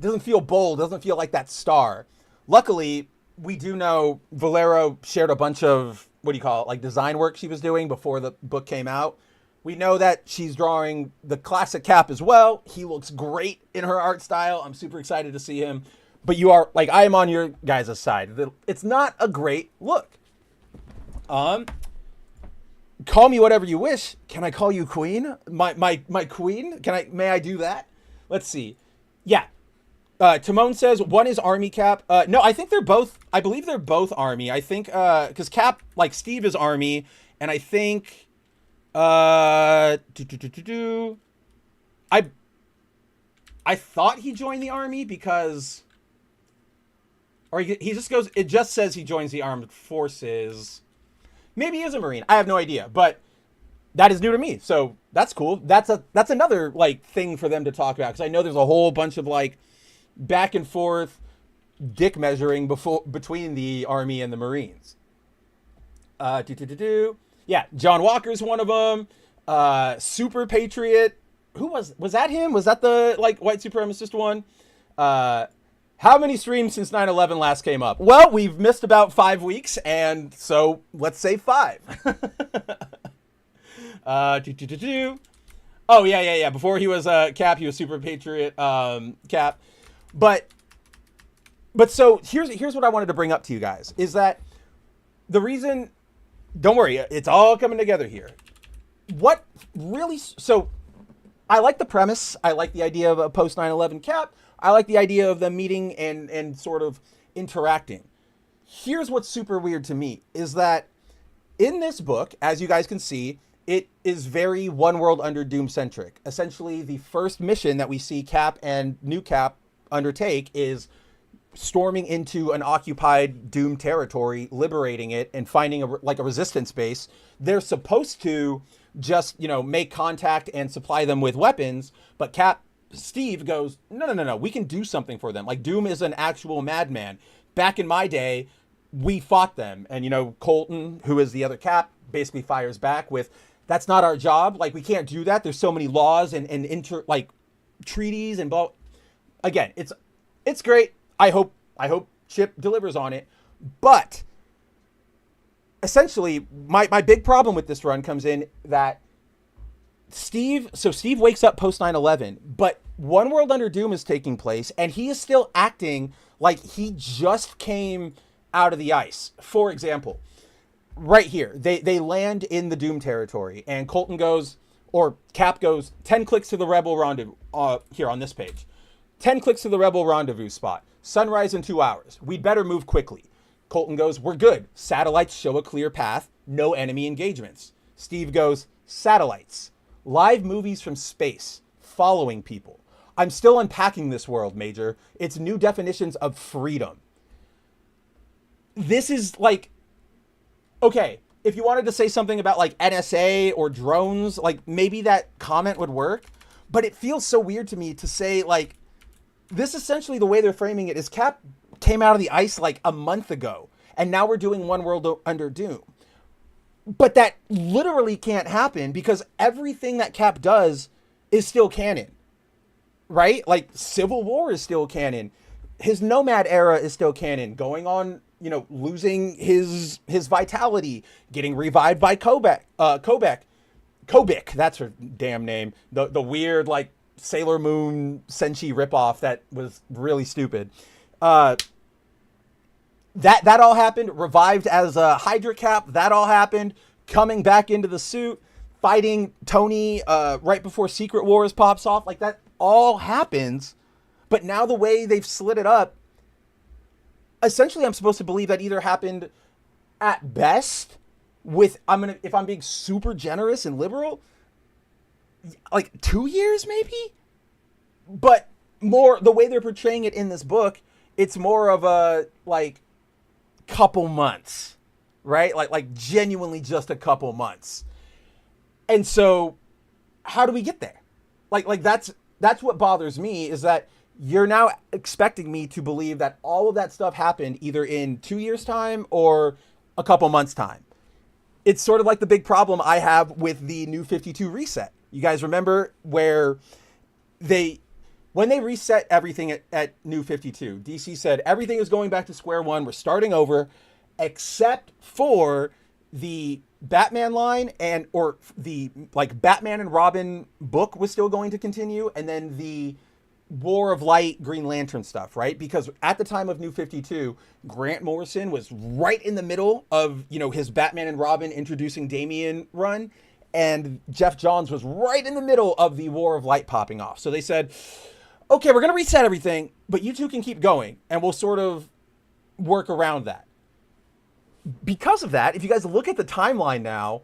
Speaker 1: doesn't feel bold. It doesn't feel like that star. Luckily, we do know Valero shared a bunch of, like design work she was doing before the book came out. We know that she's drawing the classic Cap as well. He looks great in her art style. I'm super excited to see him. But I am on your guys' side. It's not a great look. Call me whatever you wish. Can I call you queen? My queen? May I do that? Let's see. Yeah. Timon says one is army Cap. No, I think I believe they're both army. I think, cause Cap, like Steve is army. And I think, I thought he joined the army because, or he just goes, it just says he joins the armed forces. Maybe he is a Marine. I have no idea, but that is new to me. So that's cool. That's another like thing for them to talk about, because I know there's a whole bunch of like back and forth dick measuring between the Army and the Marines. Yeah, John Walker's one of them. Super Patriot. Who was that him? Was that the like white supremacist one? Uh, how many streams since 9/11 last came up? Well, we've missed about 5 weeks, and so let's say 5. Oh yeah. Before he was Cap, he was Super Patriot Cap. But so here's what I wanted to bring up to you guys is that the reason. Don't worry, it's all coming together here. What really? So I like the premise. I like the idea of a post 9/11 Cap. I like the idea of them meeting and sort of interacting. Here's what's super weird to me is that in this book, as you guys can see, it is very One World Under Doom centric. Essentially, the first mission that we see Cap and New Cap undertake is storming into an occupied Doom territory, liberating it, and finding a resistance base. They're supposed to just, make contact and supply them with weapons, but Steve goes, no, we can do something for them. Like, Doom is an actual madman. Back in my day, we fought them. And, Colton, who is the other Cap, basically fires back with, that's not our job. Like, we can't do that. There's so many laws and treaties and blah. Again, it's great. I hope Chip delivers on it. But essentially, my big problem with this run comes in that Steve wakes up post 9/11, but One World Under Doom is taking place, and he is still acting like he just came out of the ice. For example, right here, they land in the Doom territory, and Colton goes, or Cap goes, 10 clicks to the Rebel rendezvous, here on this page. 10 clicks to the Rebel rendezvous spot. Sunrise in 2 hours. We'd better move quickly. Colton goes, we're good. Satellites show a clear path. No enemy engagements. Steve goes, satellites. Live movies from space. Following people. I'm still unpacking this world, Major. It's new definitions of freedom. This is like, okay, if you wanted to say something about like NSA or drones, like maybe that comment would work. But it feels so weird to me to say like, this essentially the way they're framing it is Cap came out of the ice like a month ago, and now we're doing One World Under Doom. But that literally can't happen because everything that Cap does is still canon, right? Like Civil War is still canon. His Nomad era is still canon. Going on, losing his vitality, getting revived by Kobik, that's her damn name. The weird like Sailor Moon Senshi ripoff that was really stupid. That all happened. Revived as a Hydra Cap. That all happened. Coming back into the suit, fighting Tony right before Secret Wars pops off. Like that all happens. But now the way they've slid it up, essentially, I'm supposed to believe that either happened at best with if I'm being super generous and liberal, like 2 years maybe, but more the way they're portraying it in this book, it's more of a like couple months, right? Like genuinely just a couple months. And so how do we get there? Like that's what bothers me is that you're now expecting me to believe that all of that stuff happened either in 2 years time or a couple months time. It's sort of like the big problem I have with the New 52 reset. You guys remember where when they reset everything at New 52, DC said everything is going back to square one. We're starting over, except for the Batman line or the like Batman and Robin book was still going to continue, and then the War of Light Green Lantern stuff, right? Because at the time of New 52, Grant Morrison was right in the middle of, his Batman and Robin introducing Damian run, and Jeff Johns was right in the middle of the War of Light popping off. So they said, okay, we're going to reset everything, but you two can keep going, and we'll sort of work around that. Because of that, if you guys look at the timeline now,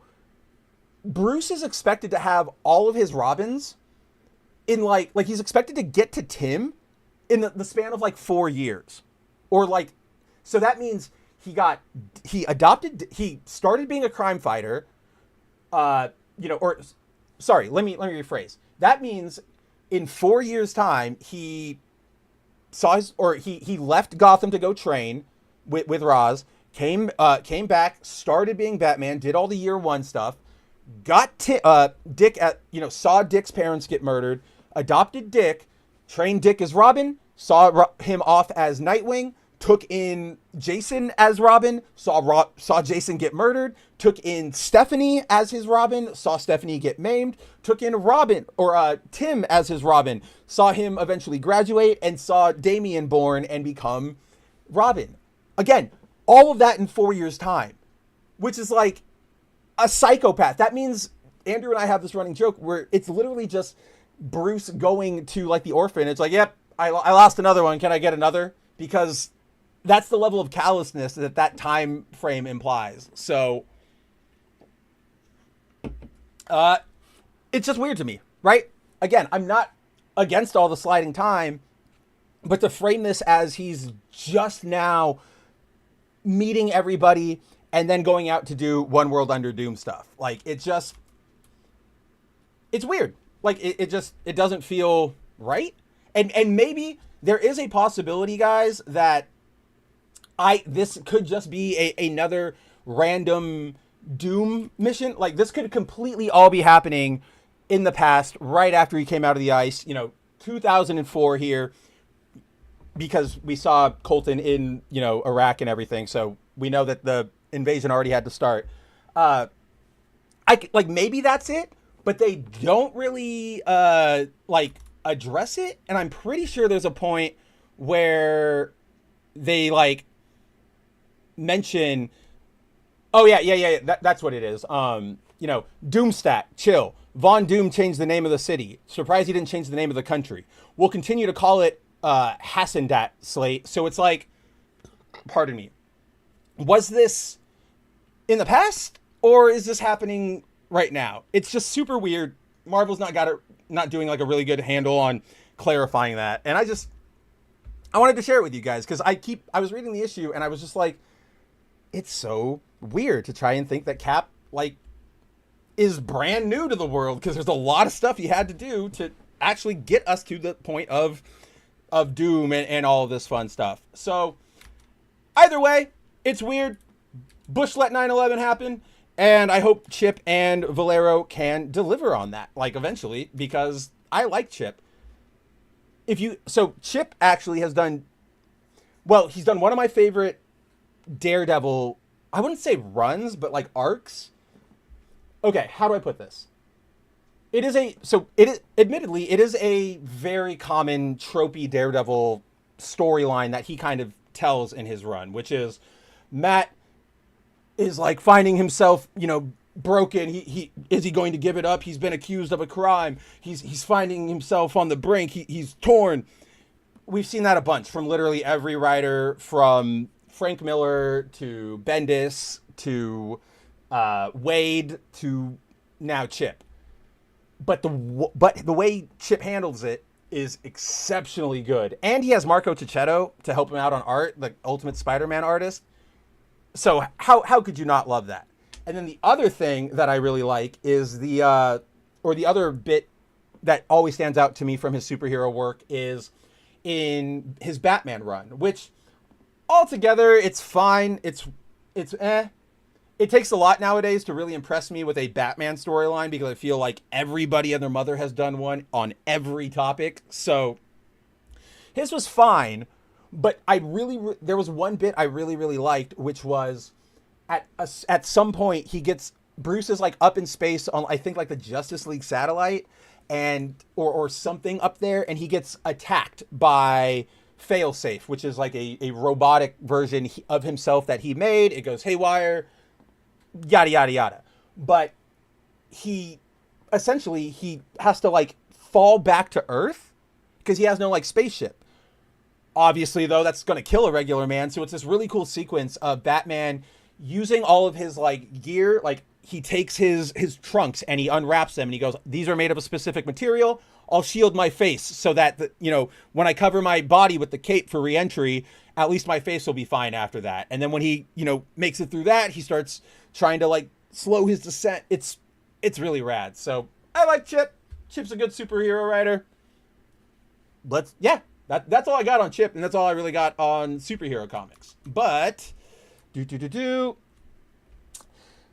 Speaker 1: Bruce is expected to have all of his Robins in like he's expected to get to Tim in the span of like 4 years. Or like, so that means he started being a crime fighter, let me rephrase. That means in 4 years time, he left Gotham to go train with Ra's, came back, started being Batman, did all the year one stuff, got Dick at, saw Dick's parents get murdered, adopted Dick, trained Dick as Robin, saw him off as Nightwing, took in Jason as Robin, saw Jason get murdered, took in Stephanie as his Robin, saw Stephanie get maimed, took in Tim as his Robin, saw him eventually graduate, and saw Damian born and become Robin. Again, all of that in 4 years' time, which is like a psychopath. That means Andrew and I have this running joke where it's literally just Bruce going to like the orphan. It's like, yep, I lost another one. Can I get another? Because that's the level of callousness that time frame implies. So, it's just weird to me, right? Again, I'm not against all the sliding time, but to frame this as he's just now meeting everybody and then going out to do One World Under Doom stuff. Like, it's weird. Like, it doesn't feel right. And maybe there is a possibility, guys, that this could just be another random Doom mission. Like, this could completely all be happening in the past, right after he came out of the ice, 2004 here, because we saw Colton in, Iraq and everything. So we know that the invasion already had to start. Maybe that's it, but they don't really, address it. And I'm pretty sure there's a point where they, mention, that's what it is. Doomstat, chill. Von Doom changed the name of the city. Surprised he didn't change the name of the country. We'll continue to call it Hassandat Slate. So it's like, pardon me, was this in the past or is this happening right now? It's just super weird. Marvel's not doing like a really good handle on clarifying that. And I wanted to share it with you guys because I was reading the issue and I was just like, it's so weird to try and think that Cap is brand new to the world, because there's a lot of stuff he had to do to actually get us to the point of Doom and all of this fun stuff. So either way, it's weird. Bush let 9/11 happen, and I hope Chip and Valero can deliver on that, eventually, because I like Chip. Chip actually has done, he's done one of my favorite Daredevil, I wouldn't say runs, but arcs. Okay, how do I put this? Admittedly, it is a very common tropey Daredevil storyline that he kind of tells in his run, which is Matt is finding himself, broken. Is he going to give it up? He's been accused of a crime. He's finding himself on the brink. He's torn. We've seen that a bunch from literally every writer, from Frank Miller to Bendis to Wade to now Chip. But the way Chip handles it is exceptionally good. And he has Marco Cicchetto to help him out on art, the Ultimate Spider-Man artist. So how could you not love that? And then the other thing that I really like is the other bit that always stands out to me from his superhero work is in his Batman run, which altogether it's fine. It's eh. It takes a lot nowadays to really impress me with a Batman storyline, because I feel like everybody and their mother has done one on every topic. So his was fine, but there was one bit I really, really liked, which was at some point Bruce is up in space on, I think, the Justice League satellite or something up there, and he gets attacked by Failsafe, which is a robotic version of himself that he made. It goes haywire, yada yada yada, but he has to fall back to Earth because he has no spaceship. Obviously, though, that's going to kill a regular man. So it's this really cool sequence of Batman using all of his gear. He takes his trunks and he unwraps them and he goes, these are made of a specific material. I'll shield my face so that when I cover my body with the cape for re-entry, at least my face will be fine after that. And then when he makes it through that, he starts trying to slow his descent. It's really rad. So I like Chip. Chip's a good superhero writer. That's all I got on Chip, and that's all I really got on superhero comics. But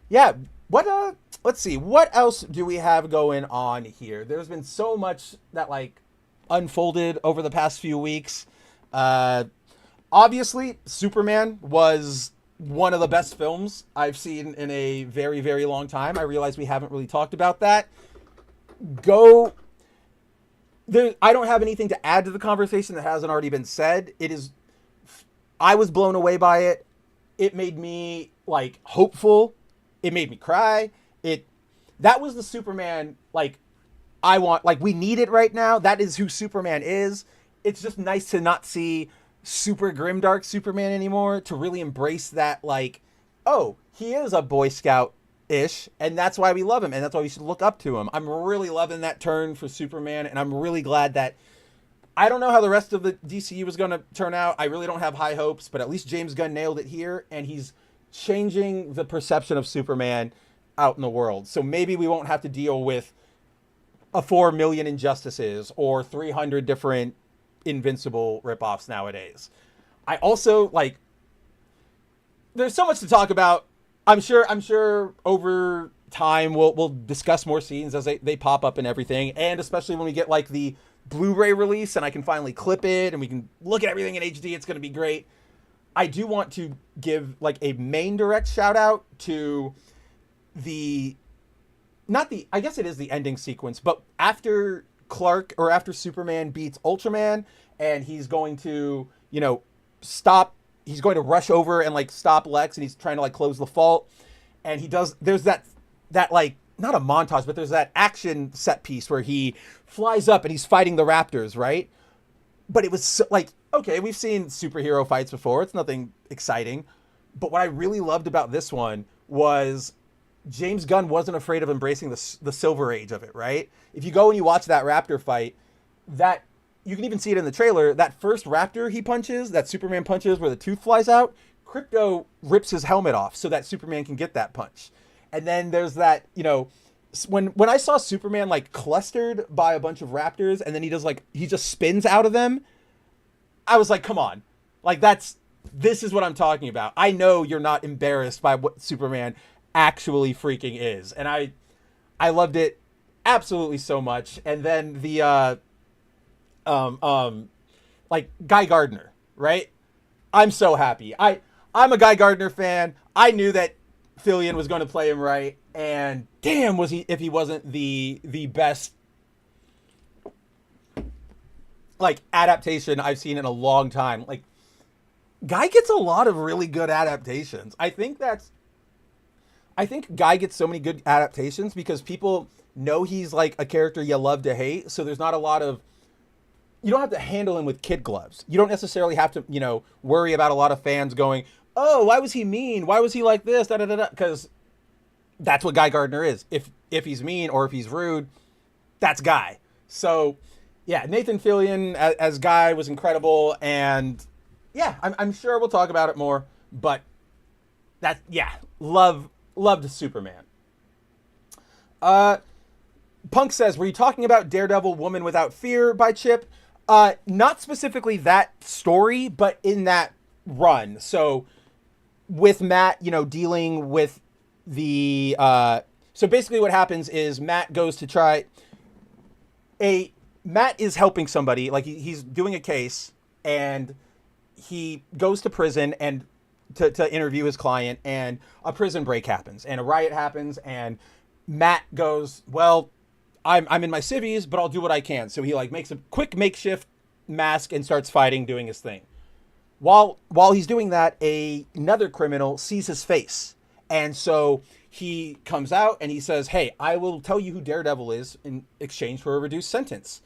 Speaker 1: yeah, what let's see, what else do we have going on here? There's been so much that like unfolded over the past few weeks. Uh, Obviously, Superman was one of the best films I've seen in a very, very long time. I realize we haven't really talked about that. Go there. I don't have anything to add to the conversation that hasn't already been said. It is. I was blown away by it. It made me like hopeful. It made me cry. It. That was the Superman like I want. Like we need it right now. That is who Superman is. It's just nice to not see super grimdark Superman anymore, to really embrace that like, oh, he is a Boy Scout ish, and that's why we love him, and that's why we should look up to him. I'm really loving that turn for Superman, and I'm really glad that I don't know how the rest of the DCU is going to turn out. I really don't have high hopes, but at least James Gunn nailed it here, and he's changing the perception of Superman out in the world. So maybe we won't have to deal with a 4 million injustices or 300 different Invincible ripoffs nowadays. I also like there's so much to talk about. I'm sure over time we'll discuss more scenes as they pop up and everything, and especially when we get like the Blu-ray release and I can finally clip it and we can look at everything in HD. It's going to be great. I do want to give like a main direct shout out to the not the I guess it is the ending sequence, but after Clark or after Superman beats Ultraman and he's going to, you know, he's going to rush over and like stop Lex and he's trying to like close the fault. And he does, there's that like, not a montage, but there's that action set piece where he flies up and he's fighting the Raptors, right? But it was so, like, okay, we've seen superhero fights before. It's nothing exciting. But what I really loved about this one was James Gunn wasn't afraid of embracing the Silver Age of it, right? If you go and you watch that Raptor fight, that you can even see it in the trailer, that first Raptor he punches, that Superman punches where the tooth flies out, Krypto rips his helmet off so that Superman can get that punch. And then there's that, you know, when I saw Superman like clustered by a bunch of Raptors and then he just spins out of them, I was like, come on. Like this is what I'm talking about. I know you're not embarrassed by what Superman actually freaking is. And I loved it absolutely so much. And then the like Guy Gardner, right? I'm so happy. I'm a Guy Gardner fan. I knew that Fillion was going to play him right, and damn was he if he wasn't the best like adaptation I've seen in a long time. Like Guy gets a lot of really good adaptations. I think Guy gets so many good adaptations because people know he's like a character you love to hate. So there's not a lot of, you don't have to handle him with kid gloves. You don't necessarily have to, you know, worry about a lot of fans going, oh, why was he mean? Why was he like this? Da, da, da, da. Because that's what Guy Gardner is. If he's mean or if he's rude, that's Guy. So yeah, Nathan Fillion as Guy was incredible. And yeah, I'm sure we'll talk about it more, but loved Superman. Punk says, were you talking about Daredevil Woman Without Fear by Chip? Not specifically that story, but in that run. So with Matt, you know, dealing with the, so basically what happens is Matt goes to try Matt is helping somebody, like he's doing a case and he goes to prison and to interview his client, and a prison break happens and a riot happens, and Matt goes, well, I'm in my civvies, but I'll do what I can. So he like makes a quick makeshift mask and starts fighting, doing his thing. While he's doing that, another criminal sees his face. And so he comes out and he says, hey, I will tell you who Daredevil is in exchange for a reduced sentence.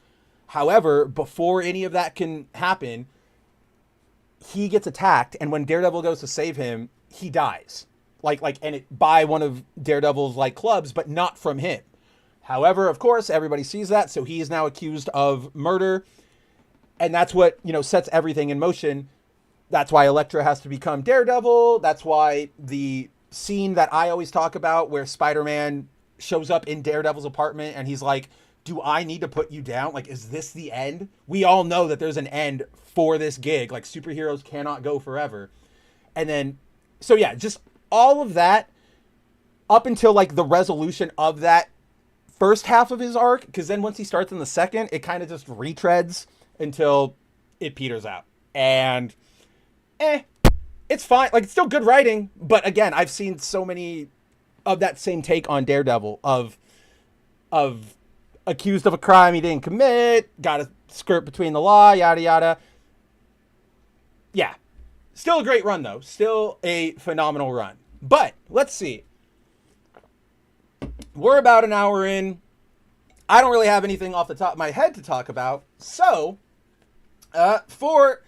Speaker 1: However, before any of that can happen, he gets attacked, and when Daredevil goes to save him, he dies. By one of Daredevil's like clubs, but not from him. However, of course, everybody sees that, so he is now accused of murder, and that's what, you know, sets everything in motion. That's why Elektra has to become Daredevil. That's why the scene that I always talk about where Spider-Man shows up in Daredevil's apartment and he's like, do I need to put you down? Like, is this the end? We all know that there's an end for this gig. Like, superheroes cannot go forever. And then, so yeah, just all of that up until like the resolution of that first half of his arc, because then once he starts in the second, it kind of just retreads until it peters out. And it's fine. Like, it's still good writing, but again, I've seen so many of that same take on Daredevil of accused of a crime he didn't commit, got to skirt between the law, yada yada. Yeah. Still a great run though. Still a phenomenal run. But let's see. We're about an hour in. I don't really have anything off the top of my head to talk about. So, for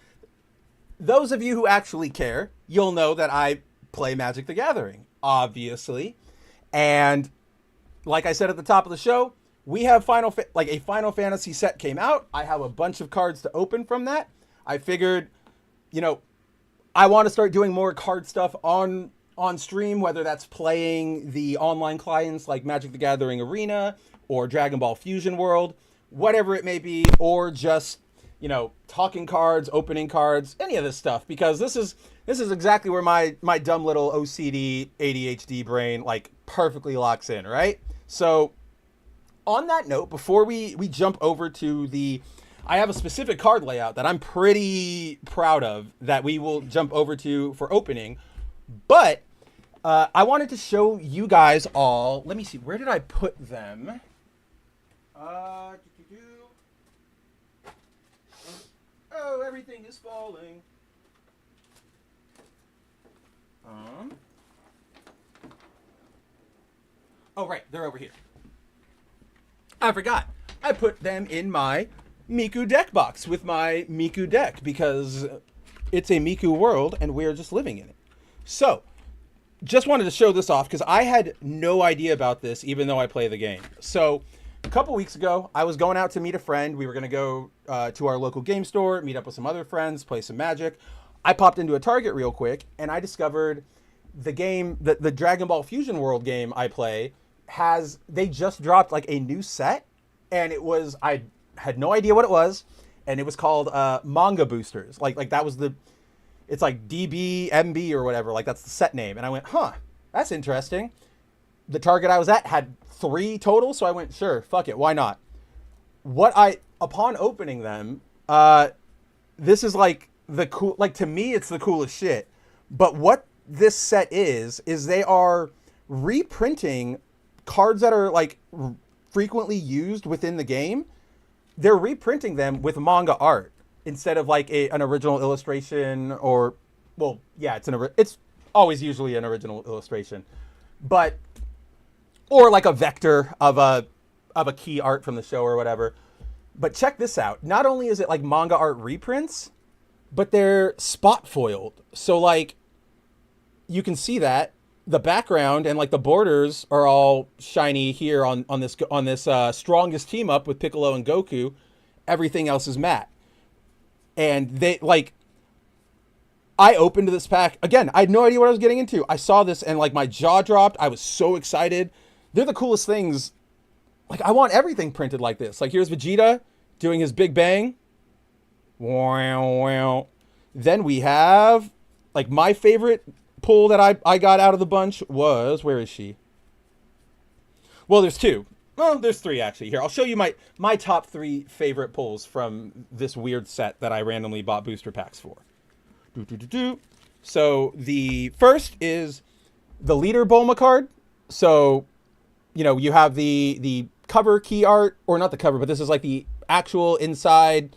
Speaker 1: those of you who actually care, you'll know that I play Magic the Gathering, obviously. And like I said at the top of the show, we have a Final Fantasy set came out. I have a bunch of cards to open from that. I figured, I want to start doing more card stuff on stream, whether that's playing the online clients like Magic the Gathering Arena or Dragon Ball Fusion World, whatever it may be, or just, talking cards, opening cards, any of this stuff, because this is exactly where my dumb little OCD ADHD brain perfectly locks in, right? So on that note, before we jump over to I have a specific card layout that I'm pretty proud of that we will jump over to for opening. But I wanted to show you guys all. Let me see. Where did I put them? Oh, everything is falling. Oh, right. They're over here. I forgot. I put them in my Miku deck box with my Miku deck because it's a Miku world and we're just living in it. So, just wanted to show this off because I had no idea about this even though I play the game. So, a couple weeks ago, I was going out to meet a friend. We were going to go to our local game store, meet up with some other friends, play some Magic. I popped into a Target real quick and I discovered the game, the Dragon Ball Fusion World game I play they just dropped a new set, and I had no idea what it was, and it was called Manga Boosters. That was it's like DB, MB or whatever, that's the set name. And I went, that's interesting. The Target I was at had 3 total, so I went, sure, fuck it, why not? Upon opening them, this is the cool, to me, it's the coolest shit. But what this set is they are reprinting cards that are frequently used within the game. They're reprinting them with manga art instead of an original illustration, or, well, yeah, it's always usually an original illustration, but, or a vector of a key art from the show or whatever. But check this out. Not only is it manga art reprints, but they're spot foiled. So you can see that the background and the borders are all shiny here on this strongest team up with Piccolo and Goku. Everything else is matte. And they I opened this pack again. I had no idea what I was getting into. I saw this and my jaw dropped. I was so excited. They're the coolest things. I want everything printed like this. Here's Vegeta doing his Big Bang. Wow, wow. Then we have my favorite pull that I got out of the bunch was, where is she? Well, there's 2. Well, there's 3 actually. Here, I'll show you my top 3 favorite pulls from this weird set that I randomly bought booster packs for. So the first is the Leader Bulma card. So, you have the cover key art, or not the cover, but this is the actual inside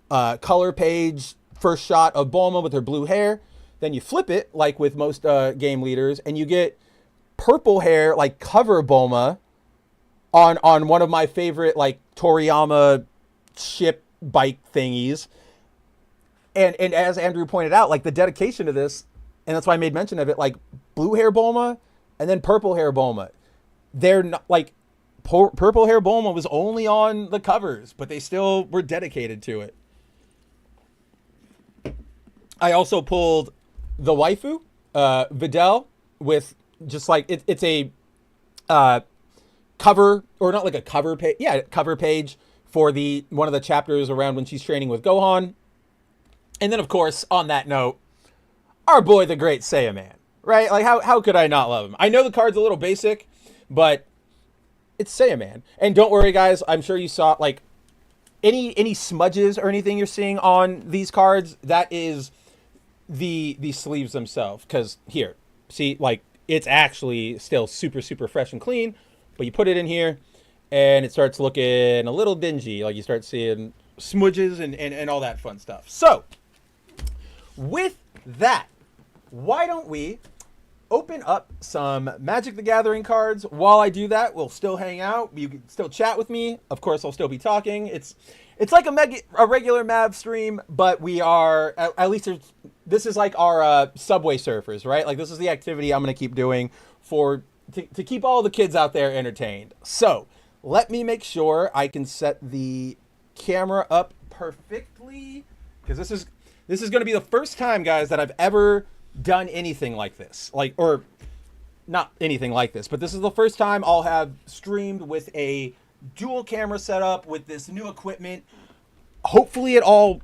Speaker 1: color page first shot of Bulma with her blue hair. Then you flip it, with most game leaders, and you get purple hair, cover Bulma on one of my favorite, Toriyama ship bike thingies. And as Andrew pointed out, the dedication to this, and that's why I made mention of it, blue hair Bulma and then purple hair Bulma. They're not, purple hair Bulma was only on the covers, but they still were dedicated to it. I also pulled the waifu, Videl, with just it's a cover, or not a cover page, cover page for one of the chapters around when she's training with Gohan. And then, of course, on that note, our boy, the great Saiyaman, right? Like how could I not love him? I know the card's a little basic, but it's Saiyaman. And don't worry, guys. I'm sure you saw like any smudges or anything you're seeing on these cards. That is the sleeves themselves. Because here, see, like it's actually still super fresh and clean. But you put it in here, and it starts looking a little dingy. Like you start seeing smudges and all that fun stuff. So with that, why don't we open up some Magic the Gathering cards? While I do that, we'll still hang out. You can still chat with me. Of course, I'll still be talking. It's like a regular Mav stream, but we are at least this is like our Subway Surfers, right? Like this is the activity I'm going to keep doing to keep all the kids out there entertained. So let me make sure I can set the camera up perfectly, because this is going to be the first time, guys, that I've ever done anything like this, like, or not anything like this, but this is the first time I'll have streamed with a dual camera setup with this new equipment. Hopefully it all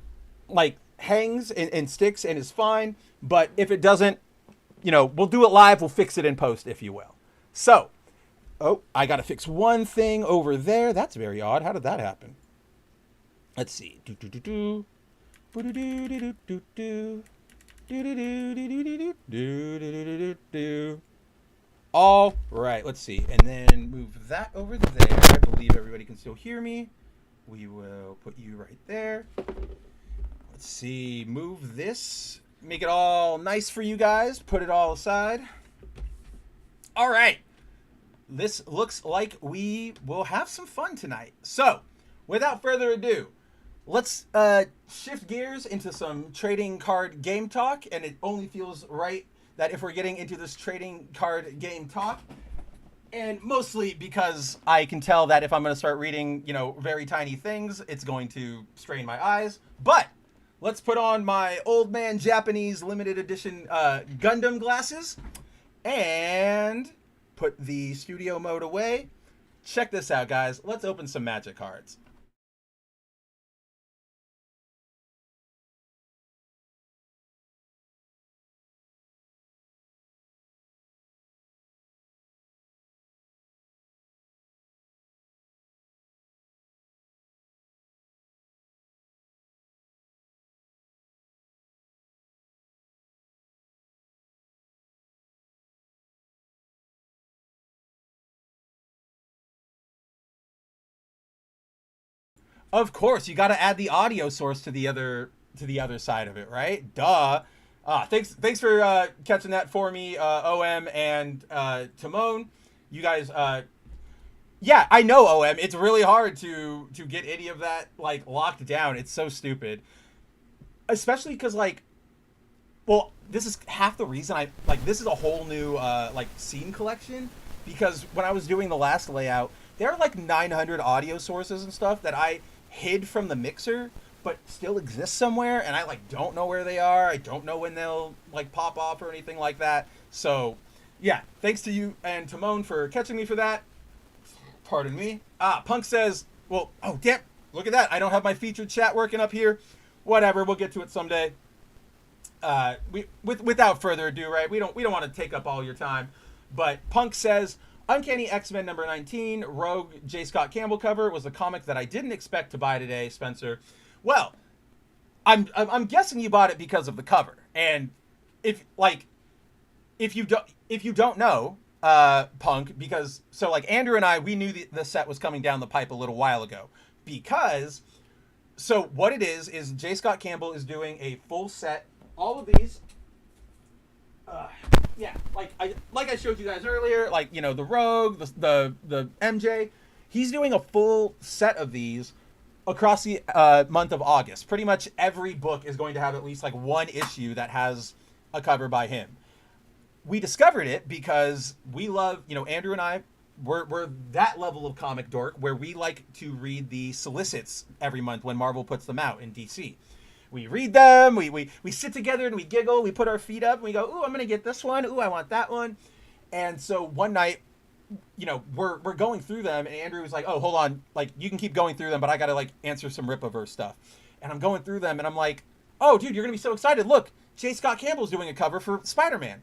Speaker 1: like hangs and sticks and is fine, but if it doesn't, we'll do it live. We'll fix it in post, if you will. So, I got to fix one thing over there. That's very odd. How did that happen? Let's see. All right, let's see. And then move that over there. I believe everybody can still hear me. We will put you right there. Let's see. Move this. Make it all nice for you guys. Put it all aside. All right. This looks like we will have some fun tonight. So, without further ado, let's shift gears into some trading card game talk. And it only feels right that if we're getting into this trading card game talk, and mostly because I can tell that if I'm going to start reading, very tiny things, it's going to strain my eyes. But let's put on my old man Japanese limited edition Gundam glasses and put the studio mode away. Check this out, guys. Let's open some Magic cards. Of course, you got to add the audio source to the other side of it, right? Duh. Thanks for catching that for me, OM and Timon. You guys, yeah, I know, OM. It's really hard to get any of that like locked down. It's so stupid, especially because well, this is half the reason I like. This is a whole new like scene collection, because when I was doing the last layout, there are like 900 audio sources and stuff that I hid from the mixer, but still exist somewhere, and I like don't know where they are. I don't know when they'll like pop off or anything like that. So, yeah, thanks to you and Timon for catching me for that. Pardon me. Punk says, well, oh damn, look at that. I don't have my featured chat working up here. Whatever, we'll get to it someday. Without further ado, right? We don't want to take up all your time, but Punk says, Uncanny X-Men number 19, Rogue J. Scott Campbell cover was a comic that I didn't expect to buy today, Spencer. Well, I'm guessing you bought it because of the cover. And if you don't know, Punk, because so like Andrew and I, we knew the set was coming down the pipe a little while ago, because so what it is J. Scott Campbell is doing a full set, all of these. Yeah, like I showed you guys earlier, like, the Rogue, the MJ, he's doing a full set of these across the month of August. Pretty much every book is going to have at least like one issue that has a cover by him. We discovered it because we love, Andrew and I, we're that level of comic dork where we like to read the solicits every month when Marvel puts them out in DC. We read them, we sit together and we giggle, we put our feet up and we go, ooh, I'm going to get this one, ooh, I want that one. And so one night, we're going through them, and Andrew was like, oh, hold on, like, you can keep going through them, but I got to, like, answer some Rippaverse stuff. And I'm going through them, and I'm like, oh, dude, you're going to be so excited. Look, J. Scott Campbell's doing a cover for Spider-Man.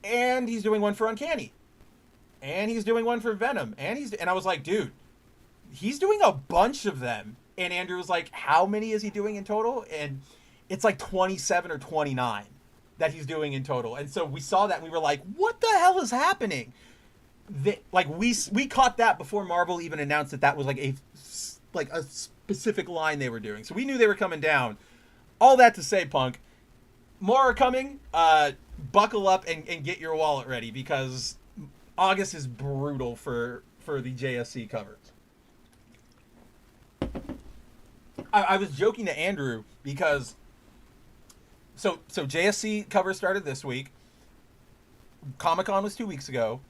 Speaker 1: and he's doing one for Uncanny, and he's doing one for Venom, and I was like, dude, he's doing a bunch of them. And Andrew was like, how many is he doing in total? And it's like 27 or 29 that he's doing in total. And so we saw that and we were like, what the hell is happening? Like we caught that before Marvel even announced that that was like a specific line they were doing. So we knew they were coming down. All that to say, Punk, more are coming. Buckle up and get your wallet ready, because August is brutal for the JSC covers. I was joking to Andrew because so JSC cover started this week. Comic-Con was 2 weeks ago.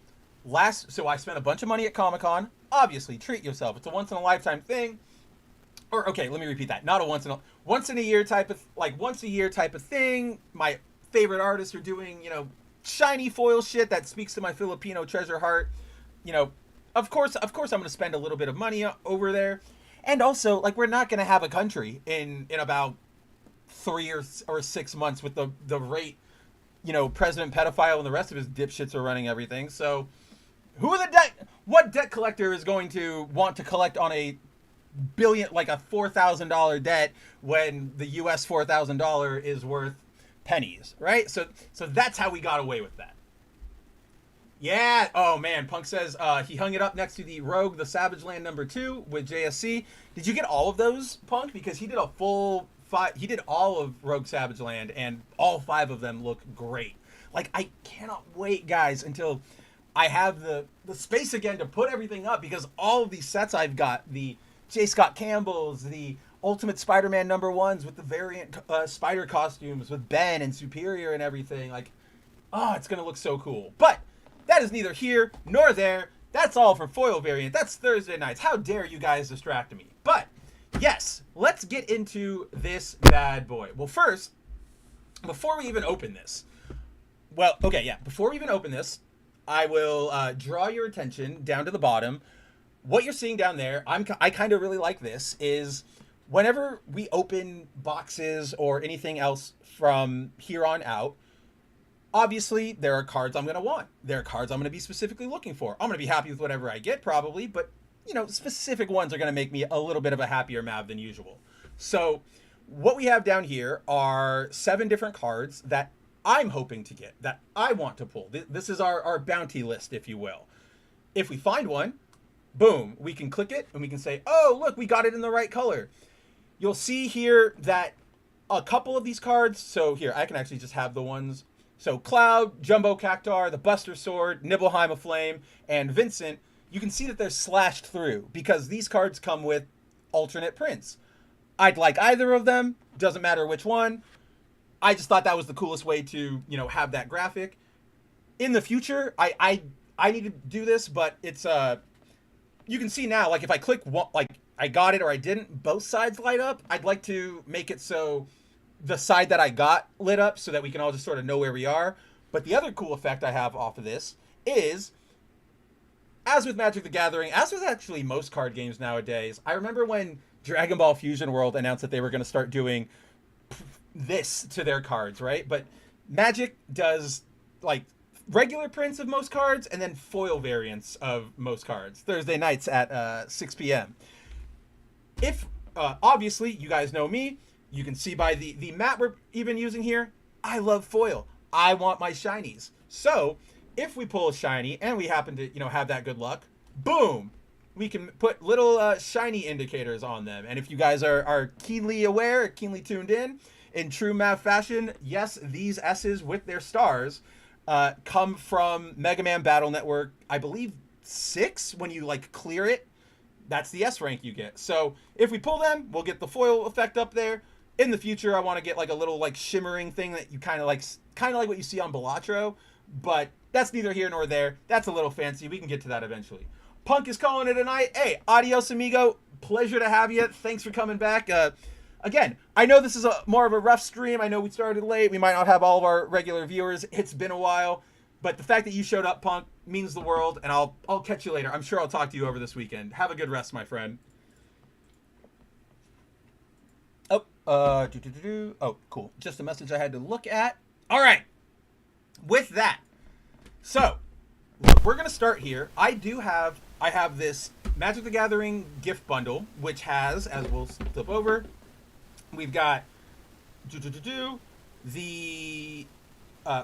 Speaker 1: So I spent a bunch of money at Comic-Con. Obviously, treat yourself. It's a once in a lifetime thing. Or okay, let me repeat that. Not a once in a year type of thing. My favorite artists are doing, shiny foil shit that speaks to my Filipino treasure heart. Of course I'm going to spend a little bit of money over there. And also, like, we're not going to have a country in about 3 or 6 months with the rate, President Pedophile and the rest of his dipshits are running everything. So what debt collector is going to want to collect on a billion, like a $4,000 debt, when the US $4,000 is worth pennies, right? So that's how we got away with that. Yeah. Oh man, Punk says he hung it up next to the Rogue the Savage Land #2 with JSC. Did you get all of those, Punk? Because he did a full he did all of Rogue Savage Land, and all 5 of them look great. Like, I cannot wait, guys, until I have the space again to put everything up, because all of these sets I've got, the J. Scott Campbell's, the Ultimate Spider-Man #1s with the variant spider costumes with Ben and Superior and everything. Like, oh, it's going to look so cool. But that is neither here nor there. That's all for foil variant. That's Thursday nights. How dare you guys distract me? But yes, let's get into this bad boy. Well, first, before we even open this, I will draw your attention down to the bottom. What you're seeing down there, I kind of really like this, is whenever we open boxes or anything else from here on out, obviously there are cards I'm going to want. There are cards I'm going to be specifically looking for. I'm going to be happy with whatever I get, probably, but specific ones are going to make me a little bit of a happier Mav than usual. So what we have down here are 7 different cards that I'm hoping to get, that I want to pull. This is our bounty list, if you will. If we find one, boom, we can click it and we can say, oh, look, we got it in the right color. You'll see here that a couple of these cards, so here, I can actually just have the ones. So Cloud, Jumbo Cactar, the Buster Sword, Nibelheim of Flame, and Vincent, you can see that they're slashed through because these cards come with alternate prints. I'd like either of them, doesn't matter which one. I just thought that was the coolest way to, have that graphic. In the future, I need to do this, but it's you can see now, like if I click one, like I got it or I didn't, both sides light up. I'd like to make it so the side that I got lit up so that we can all just sort of know where we are. But the other cool effect I have off of this is, as with Magic the Gathering, as with actually most card games nowadays, I remember when Dragon Ball Fusion World announced that they were going to start doing this to their cards, right? But Magic does like regular prints of most cards and then foil variants of most cards Thursday nights at 6 p.m. If obviously you guys know me, you can see by the map we're even using here, I love foil. I want my shinies. So if we pull a shiny and we happen to have that good luck, boom, we can put little shiny indicators on them. And if you guys are keenly aware, keenly tuned in true Mav fashion, yes, these S's with their stars come from Mega Man Battle Network, I believe 6, when you like clear it. That's the S rank you get. So if we pull them, we'll get the foil effect up there. In the future, I want to get like a little like shimmering thing that you kind of like what you see on Balatro, but that's neither here nor there. That's a little fancy. We can get to that eventually. Punk is calling it a night. Hey, adios, amigo. Pleasure to have you. Thanks for coming back. Again, I know this is more of a rough stream. I know we started late. We might not have all of our regular viewers. It's been a while. But the fact that you showed up, Punk, means the world, and I'll catch you later. I'm sure I'll talk to you over this weekend. Have a good rest, my friend. Oh, cool. Just a message I had to look at. All right. With that, So, look, we're gonna start here. I have this Magic the Gathering gift bundle, which has, as we'll flip over, we've got the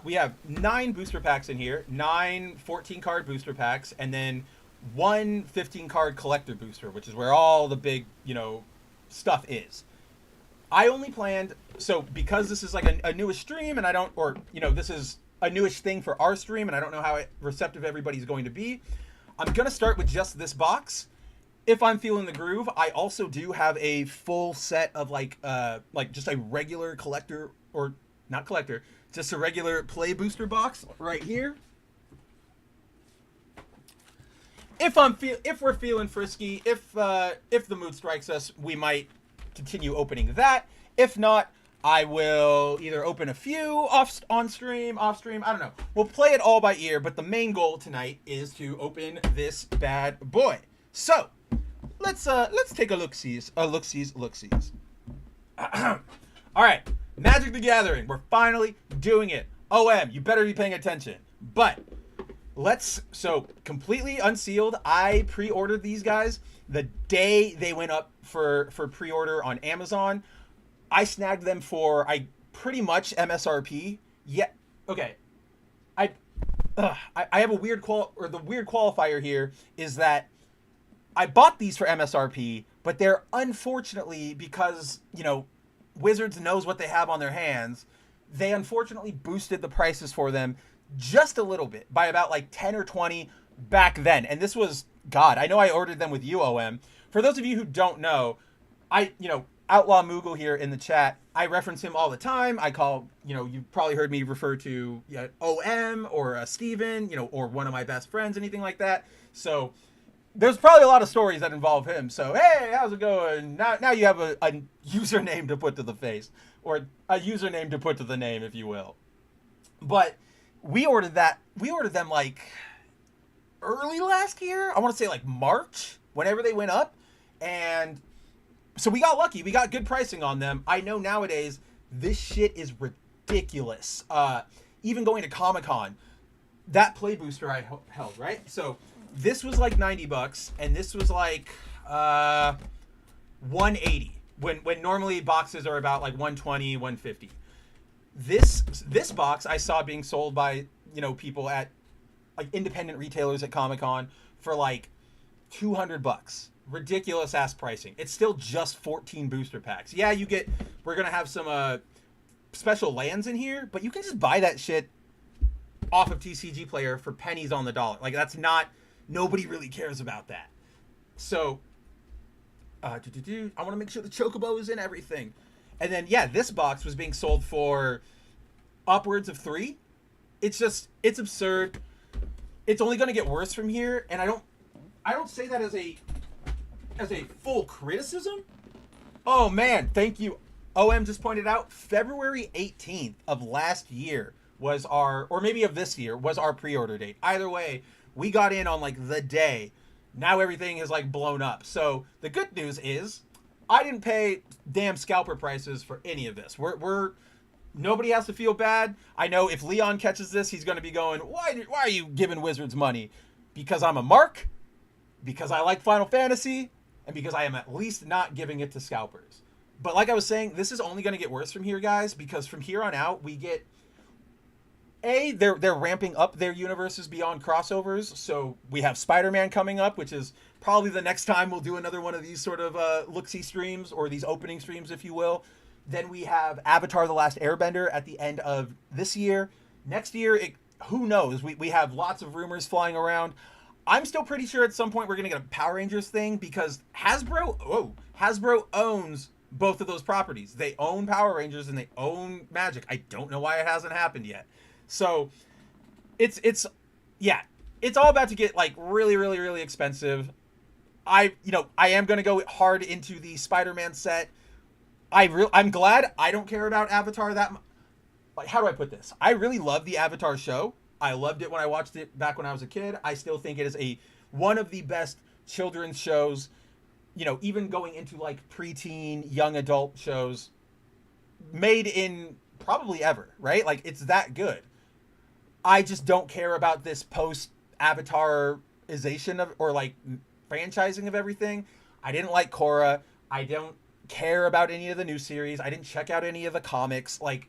Speaker 1: we have 9 booster packs in here, 9 14 card booster packs, and then one 15 card collector booster, which is where all the big, stuff is. I only planned, so because this is like a newish stream and I don't, or, this is a newish thing for our stream and I don't know how receptive everybody's going to be, I'm going to start with just this box. If I'm feeling the groove, I also do have a full set of like just a regular collector, or not collector, just a regular play booster box right here. If we're feeling frisky, if the mood strikes us, we might continue opening that. If not, I will either open a few on stream, off stream. I don't know. We'll play it all by ear, but the main goal tonight is to open this bad boy. So let's take a look-sees. All right, Magic the Gathering. We're finally doing it. OM, you better be paying attention. But so completely unsealed. I pre-ordered these guys the day they went up for pre-order on Amazon. I snagged them for pretty much MSRP. Yeah, okay. I have a weird the weird qualifier here is that I bought these for MSRP, but they're unfortunately, because, Wizards knows what they have on their hands, they unfortunately boosted the prices for them just a little bit by about 10 or 20 back then. And this was, God, I know I ordered them with you, OM. For those of you who don't know, Outlaw Moogle here in the chat, I reference him all the time. I call, you've probably heard me refer to OM or Steven, or one of my best friends, anything like that. So there's probably a lot of stories that involve him. So, hey, how's it going? Now you have a username to put to the face, or a username to put to the name, if you will. But we ordered them early last year. I want to say March, whenever they went up. And so we got lucky. We got good pricing on them. I know nowadays this shit is ridiculous. Even going to Comic-Con, that play booster I held, right? So this was $90, and this was $180 when normally boxes are about $120, $150. This box I saw being sold by people at independent retailers at Comic-Con for $200. Ridiculous ass pricing. It's still just 14 booster packs. Yeah, we're gonna have some special lands in here, but you can just buy that shit off of TCG Player for pennies on the dollar. Nobody really cares about that. So I want to make sure the Chocobo is in everything. And then this box was being sold for upwards of $3. It's absurd. It's only going to get worse from here, and I don't say that as a full criticism. Oh man, thank you. OM just pointed out February 18th of last year was or maybe of this year was our pre-order date. Either way, we got in on the day. Now everything is blown up. So the good news is I didn't pay damn scalper prices for any of this. We're nobody has to feel bad. I know if Leon catches this, he's going to be going, why are you giving Wizards money? Because I'm a mark, because I like Final Fantasy, and because I am at least not giving it to scalpers. But like I was saying, this is only going to get worse from here, guys, because from here on out, we get they're ramping up their universes beyond crossovers. So we have Spider-Man coming up, which is probably the next time we'll do another one of these sort of look-see streams, or these opening streams, if you will. Then we have Avatar: The Last Airbender at the end of this year. Next year, who knows? We have lots of rumors flying around. I'm still pretty sure at some point we're going to get a Power Rangers thing, because Hasbro owns both of those properties. They own Power Rangers and they own Magic. I don't know why it hasn't happened yet. So it's all about to get really, really, really expensive. I am going to go hard into the Spider-Man set. I'm glad I don't care about Avatar that much. How do I put this? I really love the Avatar show. I loved it when I watched it back when I was a kid. I still think it is one of the best children's shows, even going into preteen, young adult shows made in probably ever, right? It's that good. I just don't care about this post Avatarization of, or like franchising of everything. I didn't like Korra. I don't care about any of the new series. I didn't check out any of the comics. Like,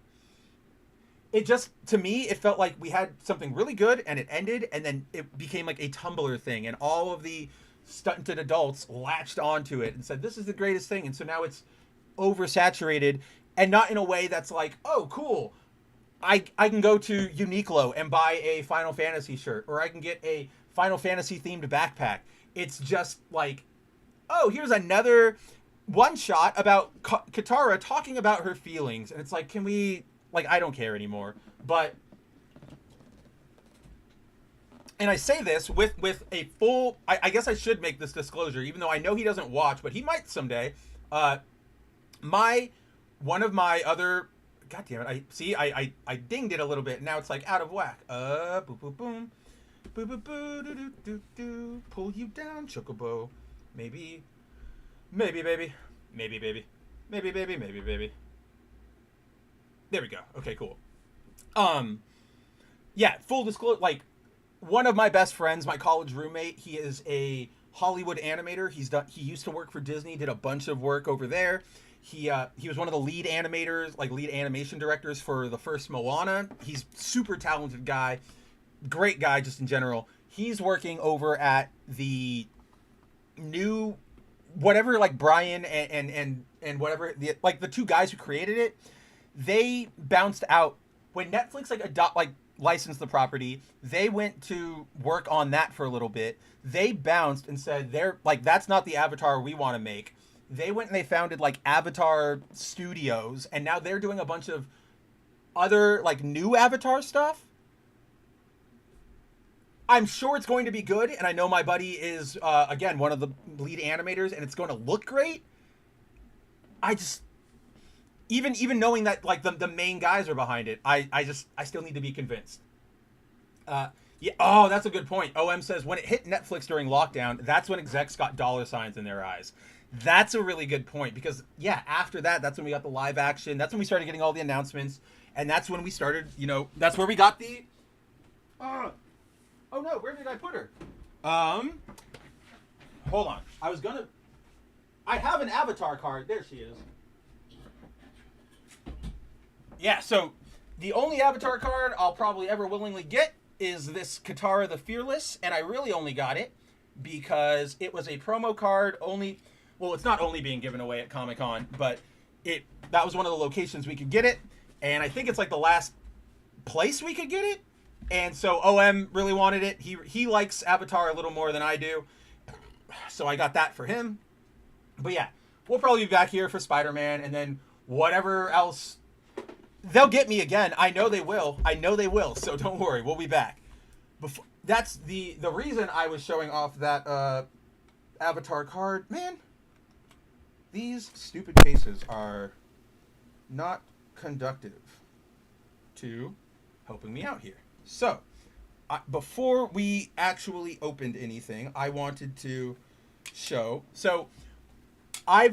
Speaker 1: it just, to me, it felt like we had something really good and it ended, and then it became like a Tumblr thing, and all of the stunted adults latched onto it and said, this is the greatest thing. And so now it's oversaturated, and not in a way that's like, oh, cool. I can go to Uniqlo and buy a Final Fantasy shirt, or I can get a Final Fantasy themed backpack. It's just like, oh, here's another one shot about Katara talking about her feelings. And it's like, can we, like, I don't care anymore. But, and I say this with a full, I guess I should make this disclosure, even though I know he doesn't watch, but he might someday. One of my other, God damn it, I dinged it a little bit. Now it's like out of whack. Boom, boom, boom. Boo, boo, boo, do, do, do, do. Pull you down, Chocobo. Maybe, baby. Maybe, baby. Maybe, baby. There we go. Okay, cool. Yeah, full disclosure, like, one of my best friends, my college roommate, he is a Hollywood animator. He used to work for Disney, did a bunch of work over there. He was one of the lead animators, like lead animation directors for the first Moana. He's super talented guy, great guy just in general. He's working over at the new whatever, like Brian and whatever, the two guys who created it, they bounced out when Netflix licensed the property. They went to work on that for a little bit. They bounced and said, they're like, that's not the Avatar we want to make. They went and they founded like Avatar Studios, and now they're doing a bunch of other like new Avatar stuff. I'm sure it's going to be good, and I know my buddy is again one of the lead animators, and it's going to look great. I just, even knowing that like the main guys are behind it, I still need to be convinced. Yeah. Oh, that's a good point. OM says when it hit Netflix during lockdown, that's when execs got dollar signs in their eyes. That's a really good point, because yeah, after that, that's when we got the live action. That's when we started getting all the announcements, and that's when we started. You know, that's where we got the. Oh no, where did I put her? Hold on. I have an Avatar card. There she is. Yeah, so the only Avatar card I'll probably ever willingly get is this Katara the Fearless, and I really only got it because it was a promo card only. Well, it's not only being given away at Comic-Con, but that was one of the locations we could get it, and I think it's like the last place we could get it. And so OM really wanted it. He likes Avatar a little more than I do, so I got that for him. But yeah, we'll probably be back here for Spider-Man, and then whatever else. They'll get me again. I know they will. So don't worry. We'll be back. That's the reason I was showing off that Avatar card. Man, these stupid cases are not conductive to helping me out here. So, before we actually opened anything, I wanted to show. So, I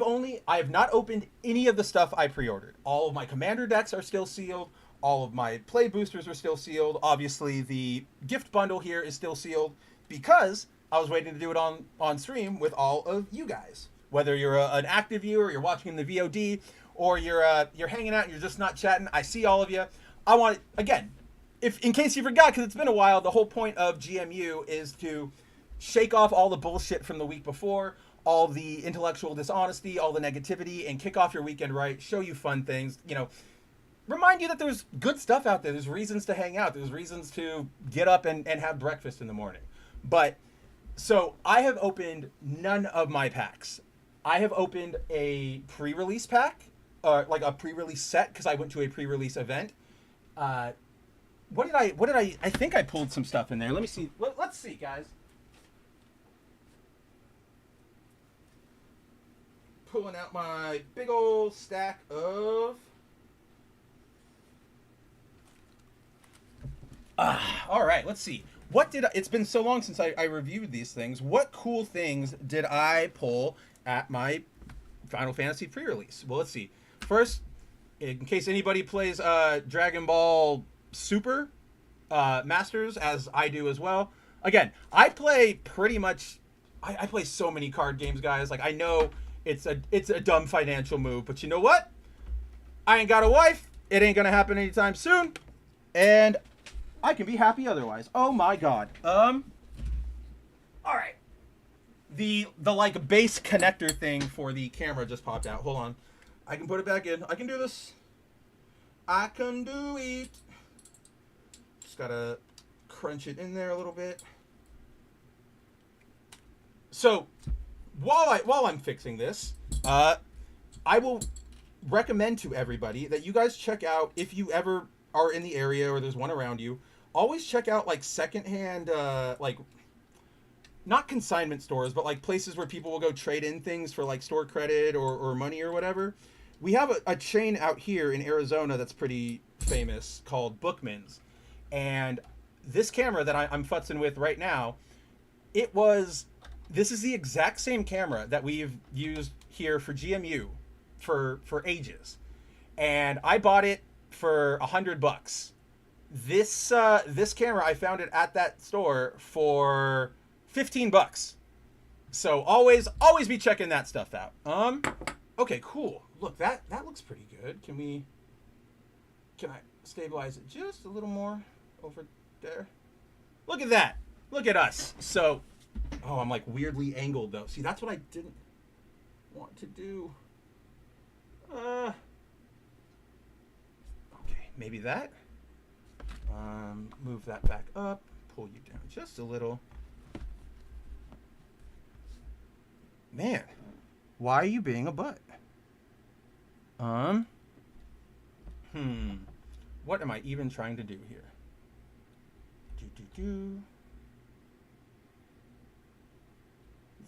Speaker 1: have not opened any of the stuff I pre-ordered. All of my commander decks are still sealed. All of my play boosters are still sealed. Obviously, the gift bundle here is still sealed because I was waiting to do it on stream with all of you guys. Whether you're an active viewer, you're watching in the VOD, or you're hanging out and you're just not chatting, I see all of you. I want, again, if in case you forgot, because it's been a while, the whole point of GMU is to shake off all the bullshit from the week before, all the intellectual dishonesty, all the negativity, and kick off your weekend right, show you fun things, remind you that there's good stuff out there. There's reasons to hang out. There's reasons to get up and have breakfast in the morning. But, so I have opened none of my packs. I have opened a pre-release pack, like a pre-release set, because I went to a pre-release event. What did I think I pulled some stuff in there. Let me see. Let's see, guys. Pulling out my big old stack of. All right, let's see. It's been so long since I reviewed these things. What cool things did I pull at my Final Fantasy pre-release? Well, let's see. First, in case anybody plays Dragon Ball Super, Masters, as I do as well. Again, I play pretty much. I play so many card games, guys. Like I know it's a dumb financial move, but you know what? I ain't got a wife. It ain't gonna happen anytime soon, and I can be happy otherwise. Oh my god. All right. The like base connector thing for the camera just popped out. Hold on. I can put it back in. I can do this. I can do it. Just gotta crunch it in there a little bit. So while I'm fixing this, I will recommend to everybody that you guys check out, if you ever are in the area or there's one around you, always check out like secondhand, like not consignment stores, but like places where people will go trade in things for like store credit or money or whatever. We have a chain out here in Arizona that's pretty famous called Bookman's. And this camera that I'm futzing with right now, this is the exact same camera that we've used here for GMU for ages. And I bought it for $100. This camera, I found it at that store for $15. So always be checking that stuff out. Okay, cool. Look, that looks pretty good. Can I stabilize it just a little more over there? Look at that. Look at us. So, oh, I'm like weirdly angled though. See, that's what I didn't want to do. Okay, maybe that. Move that back up. Pull you down just a little. Man, why are you being a butt? What am I even trying to do here?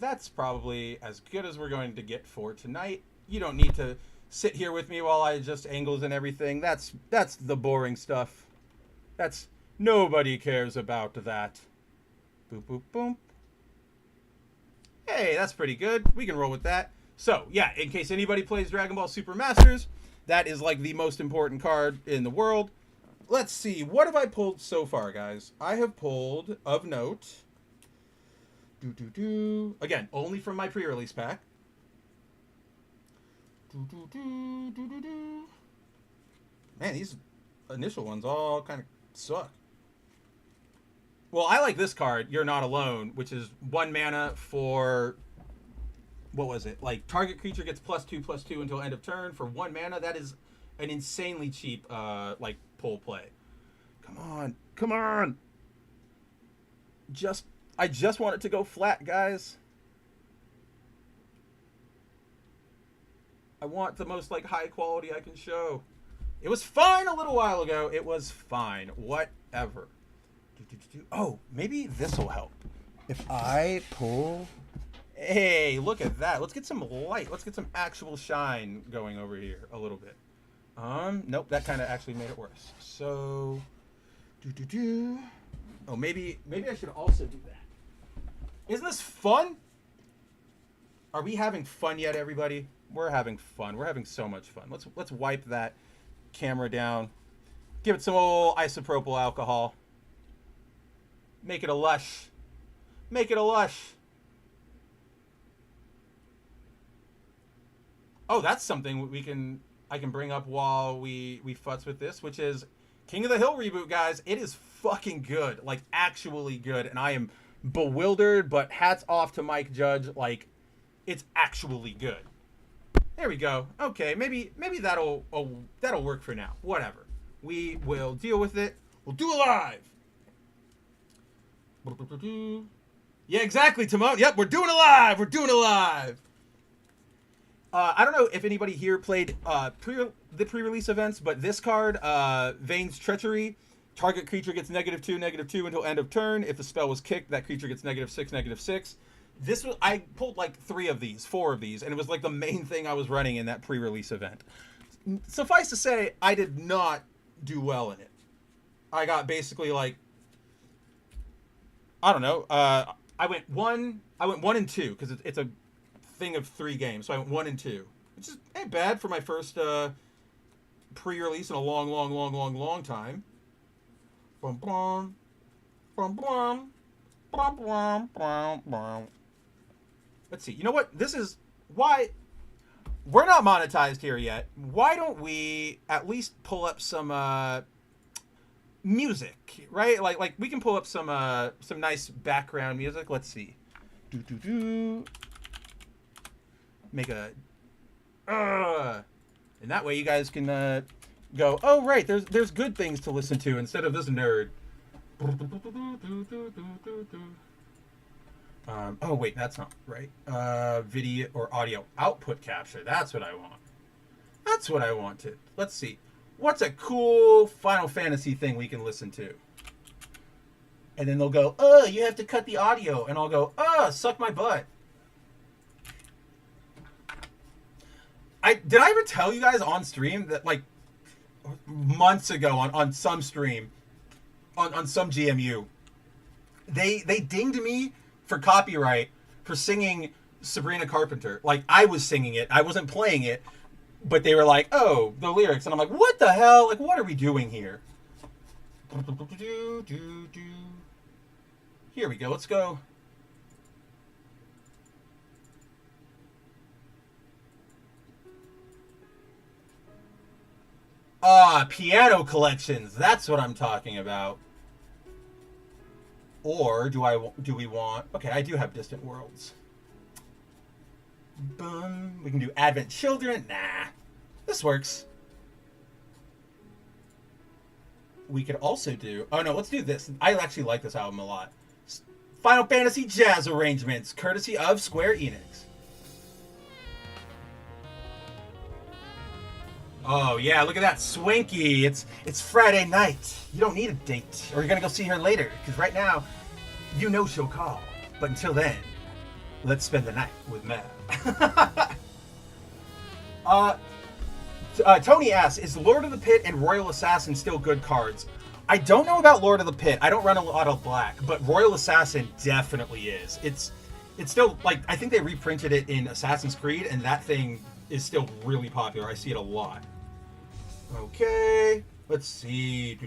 Speaker 1: That's probably as good as we're going to get for tonight. You don't need to sit here with me while I adjust angles and everything. That's the boring stuff. Nobody cares about that. Boop, boop, boom. Hey, that's pretty good. We can roll with that. So, yeah, in case anybody plays Dragon Ball Super Masters, that is like the most important card in the world. Let's see. What have I pulled so far, guys? I have pulled, of note, again, only from my pre-release pack. Man, these initial ones all kind of suck. Well, I like this card, You're Not Alone, which is 1 mana for, what was it? Like, target creature gets +2/+2 until end of turn for 1 mana. That is an insanely cheap, like, pull play. Come on. Come on. I just want it to go flat, guys. I want the most, like, high quality I can show. It was fine a little while ago. It was fine. Whatever. Oh, maybe this will help. If I pull... Hey, look at that. Let's get some light. Let's get some actual shine going over here a little bit. Nope, that kind of actually made it worse. So... Oh, maybe I should also do that. Isn't this fun? Are we having fun yet, everybody? We're having fun. We're having so much fun. Let's wipe that camera down. Give it some old isopropyl alcohol. Make it a lush. Make it a lush. Oh, that's something I can bring up while we futz with this, which is King of the Hill reboot, guys. It is fucking good. Like, actually good. And I am bewildered, but hats off to Mike Judge. Like, it's actually good. There we go. Okay, maybe that'll work for now. Whatever. We will deal with it. We'll do it live. Yeah, exactly, Timon. Yep, we're doing it live. We're doing it live. I don't know if anybody here played the pre-release events, but this card, Vane's Treachery, target creature gets -2/-2 until end of turn. If the spell was kicked, that creature gets -6/-6. I pulled like 4 of these, and it was like the main thing I was running in that pre-release event. Suffice to say, I did not do well in it. I got basically like, I don't know. I went 1 and 2 because it's a thing of 3 games. So I went 1 and 2, which is ain't bad for my first pre-release in a long time. Bum, bum, bum, bum, bum, bum, bum, bum. Let's see. You know what? This is why we're not monetized here yet. Why don't we at least pull up some music, right? Like we can pull up some nice background music. Let's see. Do do do. Make a and that way you guys can go, "Oh right, there's good things to listen to instead of this nerd." Oh wait, that's not right. Video or audio output capture. That's what I want. That's what I wanted. Let's see. What's a cool Final Fantasy thing we can listen to? And then they'll go, you have to cut the audio. And I'll go, suck my butt. Did I ever tell you guys on stream that, like, months ago on some stream, on some GMU, they dinged me for copyright for singing Sabrina Carpenter. Like, I was singing it. I wasn't playing it. But they were like, oh, the lyrics. And I'm like, what the hell? Like, what are we doing here? Here we go. Let's go. Piano collections. That's what I'm talking about. Or do we want... Okay, I do have Distant Worlds. Boom. We can do Advent Children. Nah. This works. We could also do... Oh, no. Let's do this. I actually like this album a lot. Final Fantasy Jazz Arrangements, courtesy of Square Enix. Oh, yeah. Look at that. Swanky. It's Friday night. You don't need a date. Or you're going to go see her later. Because right now, you know she'll call. But until then, let's spend the night with Mav. Tony asks, is Lord of the Pit and Royal Assassin still good cards? I don't know about Lord of the Pit. I don't run a lot of black, but Royal Assassin definitely is. It's still, like, I think they reprinted it in Assassin's Creed, and that thing is still really popular. I see it a lot. Okay, let's see.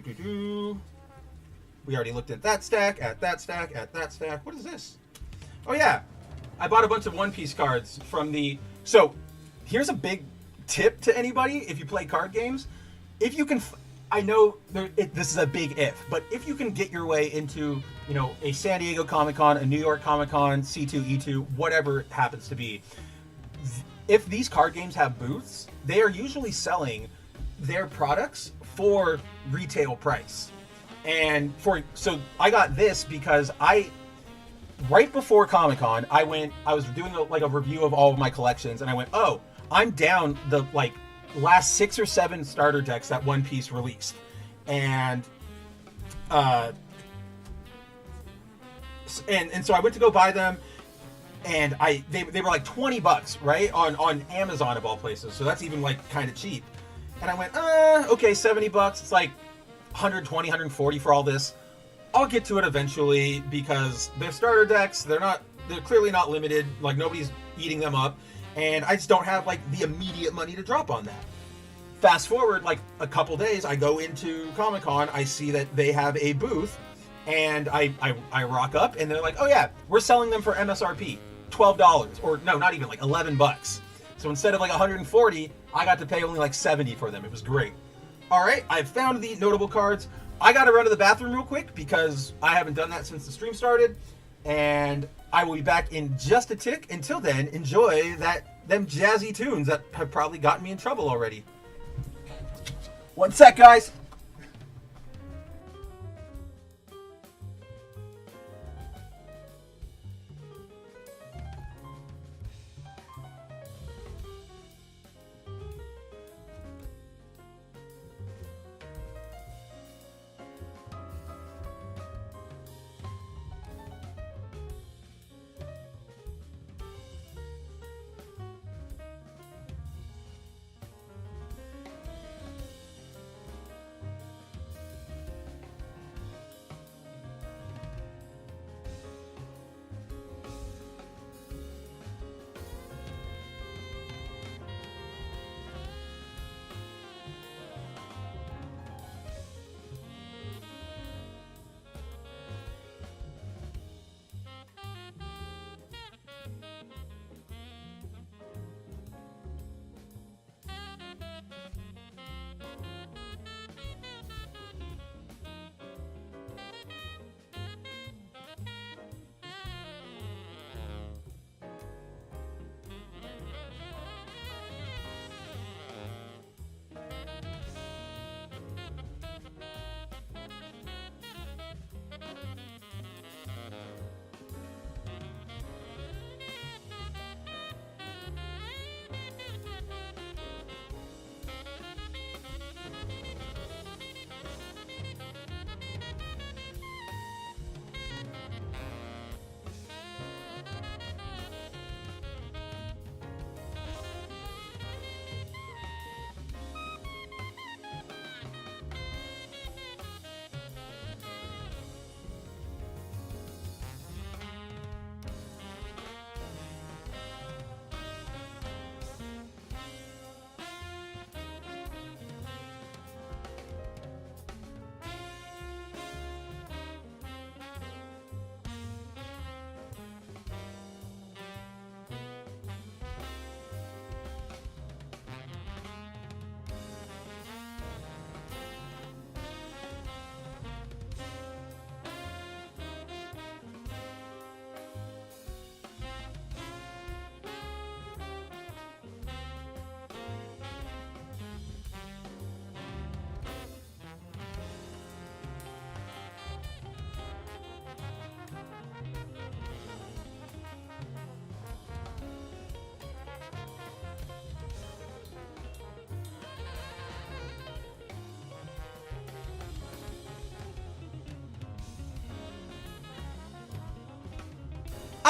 Speaker 1: We already looked at that stack, at that stack, at that stack. What is this? Oh, yeah. I bought a bunch of One Piece cards from the... So, here's a big tip to anybody if you play card games. If you can... I know this is a big if, but if you can get your way into, you know, a San Diego Comic-Con, a New York Comic-Con, C2, E2, whatever it happens to be, if these card games have booths, they are usually selling their products for retail price. And so I got this because right before Comic-Con, I was doing a review of all of my collections, and I went, oh, I'm down the, like, last 6 or 7 starter decks that One Piece released. And so I went to go buy them, and they were like $20, right? On Amazon of all places. So that's even like kind of cheap. And I went, okay, $70. It's like 120, 140 for all this. I'll get to it eventually because they're starter decks. They're clearly not limited. Like, nobody's eating them up. And I just don't have, like, the immediate money to drop on that. Fast forward, like, a couple days, I go into Comic-Con, I see that they have a booth, and I rock up, and they're like, oh yeah, we're selling them for MSRP, $12, or no, not even, like, $11. So instead of, like, 140, I got to pay only, like, 70 for them. It was great. Alright, I've found the notable cards. I gotta run to the bathroom real quick, because I haven't done that since the stream started, and I will be back in just a tick. Until then, enjoy them jazzy tunes that have probably gotten me in trouble already. One sec, guys.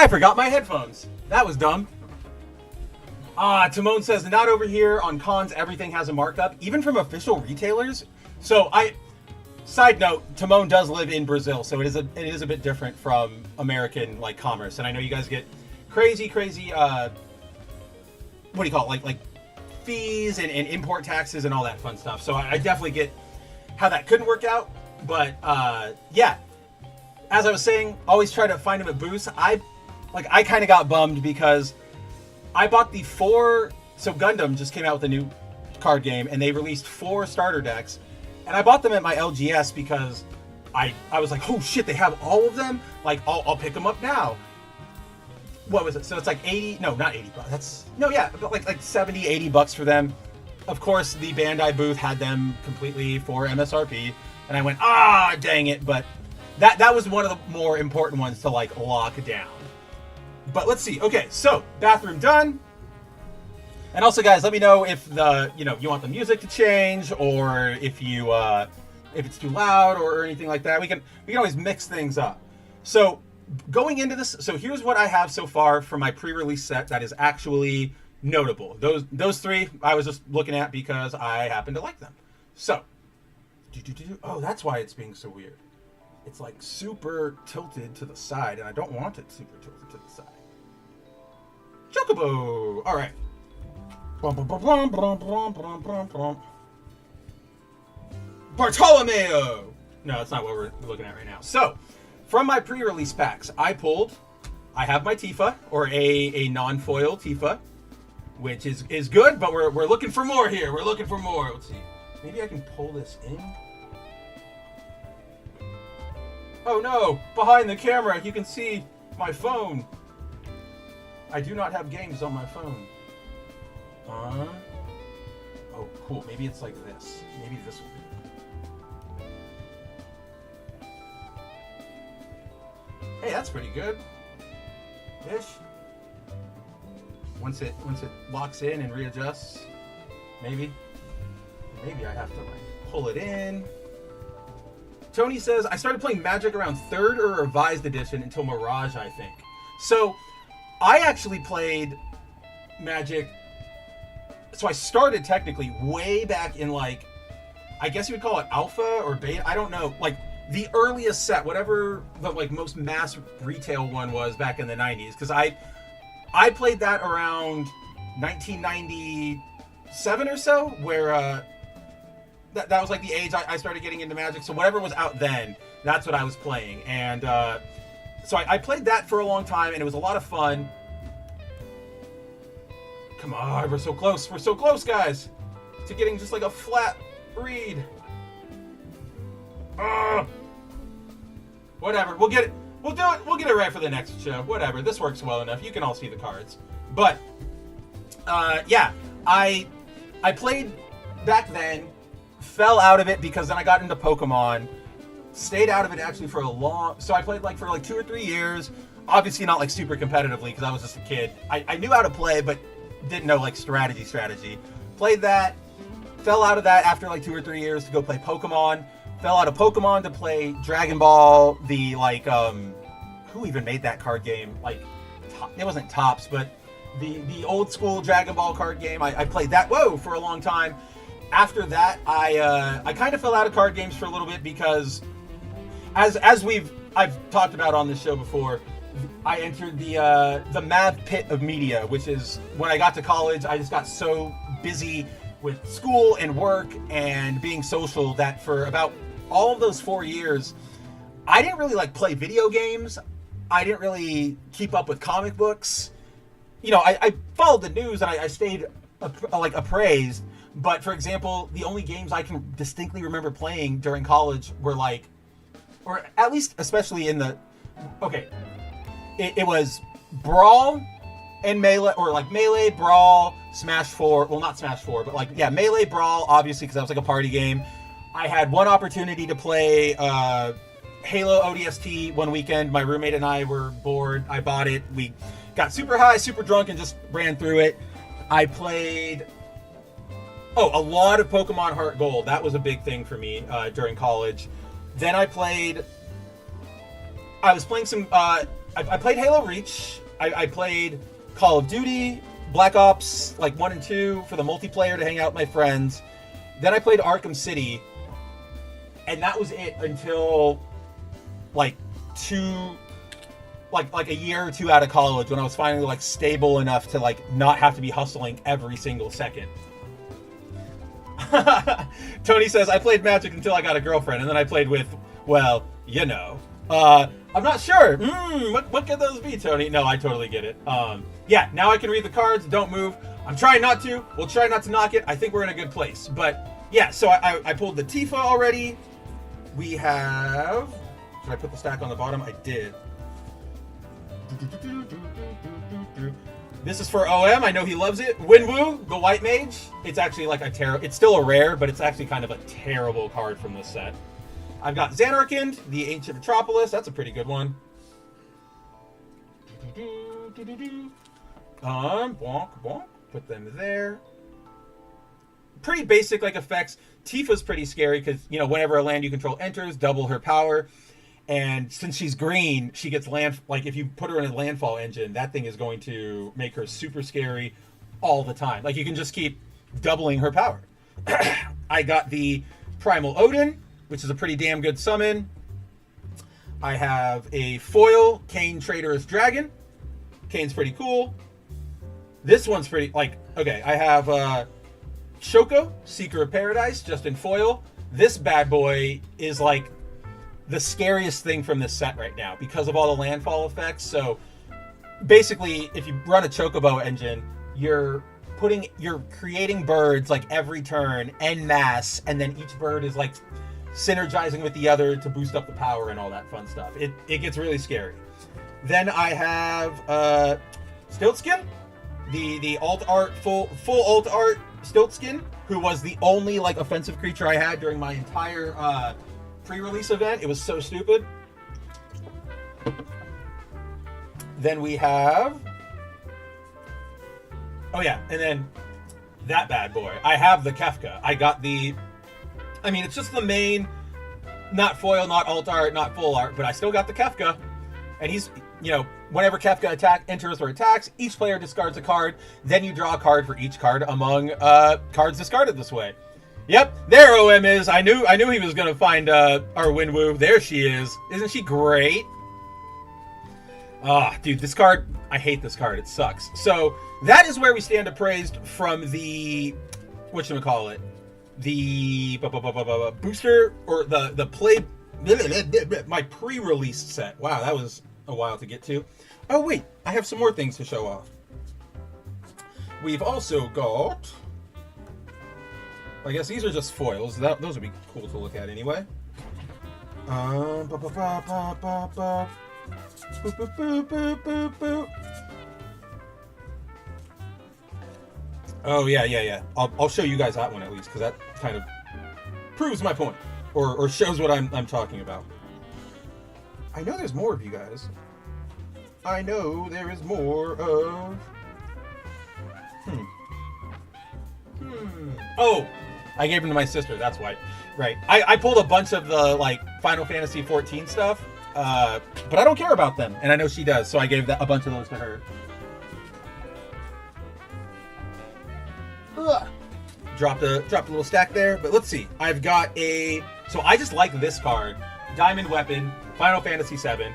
Speaker 1: I forgot my headphones. That was dumb. Timon says, not over here. On cons, everything has a markup, even from official retailers. So side note, Timon does live in Brazil, so it is a bit different from American like commerce. And I know you guys get crazy, what do you call it? Like fees and import taxes and all that fun stuff. So I definitely get how that couldn't work out. But yeah, as I was saying, always try to find them at booths. I kind of got bummed because I bought the 4. So Gundam just came out with a new card game, and they released 4 starter decks, and I bought them at my LGS because I was like, oh shit, they have all of them. Like I'll pick them up now. What was it? So it's like 80? No, not 80 bucks. That's no, yeah, but like 70, 80 bucks for them. Of course, the Bandai booth had them completely for MSRP, and I went, dang it. But that was one of the more important ones to like lock down. But let's see. Okay, so bathroom done. And also, guys, let me know if you want the music to change, or if it's too loud or anything like that. We can always mix things up. So going into this, so here's what I have so far for my pre-release set that is actually notable. Those 3 I was just looking at because I happen to like them. So, oh, that's why it's being so weird. It's like super tilted to the side, and I don't want it super tilted to the side. Chocobo! All right. Bartolomeo! No, that's not what we're looking at right now. So, from my pre-release packs, I have my Tifa, or a non-foil Tifa, which is good, but we're looking for more here. We're looking for more. Let's see. Maybe I can pull this in. Oh no! Behind the camera, you can see my phone. I do not have games on my phone. Oh, cool. Maybe it's like this. Maybe this will be. Hey, that's pretty good. Ish. Once it locks in and readjusts, maybe I have to like pull it in. Tony says, I started playing Magic around 3rd or revised edition until Mirage, I think. So, I actually played Magic. So I started technically way back in like, I guess you would call it alpha or beta. I don't know. Like the earliest set, whatever the like most mass retail one was back in the 90s. Because I played that around 1997 or so, where that was like the age I started getting into Magic. So whatever was out then, that's what I was playing. And so I played that for a long time, and it was a lot of fun. Come on, we're so close. We're so close, guys, to getting just like a flat read. Whatever. We'll get it. We'll do it. We'll get it right for the next show. Whatever. This works well enough. You can all see the cards. But yeah, I played back then, fell out of it because then I got into Pokemon. Stayed out of it actually for a long. So I played like for like 2 or 3 years. Obviously not like super competitively because I was just a kid. I knew how to play, but didn't know like strategy. Played that, fell out of that after like 2 or 3 years to go play Pokemon. Fell out of Pokemon to play Dragon Ball. The like who even made that card game? Like it wasn't Topps, but the old school Dragon Ball card game. I played that for a long time. After that, I kind of fell out of card games for a little bit because as I've talked about on this show before, I entered the mad pit of media, which is when I got to college, I just got so busy with school and work and being social that for about all of those 4 years, I didn't really like play video games. I didn't really keep up with comic books. You know, I followed the news and I stayed appraised. But for example, the only games I can distinctly remember playing during college were like, or at least especially in the, okay, it was Brawl and Melee, or like Melee, Brawl, Smash 4, well not Smash 4, but like, yeah, Melee, Brawl, obviously because that was like a party game. I had one opportunity to play Halo ODST one weekend. My roommate and I were bored. I bought it. We got super high, super drunk, and just ran through it. I played a lot of Pokemon Heart Gold. That was a big thing for me during college. Then I was playing some I played Halo Reach. I played Call of Duty, Black Ops, like 1 and 2 for the multiplayer to hang out with my friends. Then I played Arkham City, and that was it until like a year or two out of college, when I was finally like stable enough to like not have to be hustling every single second. Tony says, I played Magic until I got a girlfriend, and then I played with, well, you know. I'm not sure. What could those be, Tony? No, I totally get it. Yeah, now I can read the cards. Don't move. I'm trying not to. We'll try not to knock it. I think we're in a good place. But yeah, so I pulled the Tifa already. We have... Did I put the stack on the bottom? I did. This is for OM. I know he loves it. Winwu, the White Mage. It's actually like it's still a rare, but it's actually kind of a terrible card from this set. I've got Xanarkand, the Ancient Metropolis. That's a pretty good one. Bonk, bonk. Put them there. Pretty basic like effects. Tifa's pretty scary because, you know, whenever a land you control enters, double her power. And since she's green, she gets land. Like if you put her in a landfall engine, that thing is going to make her super scary all the time. Like you can just keep doubling her power. I got the Primal Odin, which is a pretty damn good summon. I have a foil Kane Traitorous Dragon. Kane's pretty cool. This one's pretty, like, okay, I have Shoko, Seeker of Paradise, just in foil. This bad boy is like the scariest thing from this set right now because of all the landfall effects. So basically, if you run a Chocobo engine, you're creating birds like every turn en masse, and then each bird is like synergizing with the other to boost up the power and all that fun stuff. It gets really scary. Then I have Stiltskin, the alt art full alt art Stiltskin, who was the only like offensive creature I had during my entire pre-release event. It was so stupid. Then we have, oh yeah, and then that bad boy. I have the Kefka. I got the, I mean, it's just the main, not foil, not alt art, not full art, but I still got the Kefka. And he's, you know, whenever Kefka enters or attacks, each player discards a card. Then you draw a card for each card among cards discarded this way. Yep, there OM is. I knew he was going to find our Winwu. There she is. Isn't she great? Ah, dude, this card, I hate this card. It sucks. So that is where we stand appraised from the, whatchamacallit, the booster, or the play, my pre-release set. Wow, that was a while to get to. Oh wait, I have some more things to show off. We've also got, I guess these are just foils. Those would be cool to look at anyway. Oh yeah. I'll show you guys that one at least, because that kind of proves my point, or shows what I'm talking about. I know there's more of you guys. I know there is more of. Oh, I gave them to my sister. That's why. Right. I pulled a bunch of the like Final Fantasy 14 stuff, but I don't care about them, and I know she does, so I gave a bunch of those to her. Dropped a little stack there, but let's see. I've got a. So I just like this card, Diamond Weapon, Final Fantasy 7.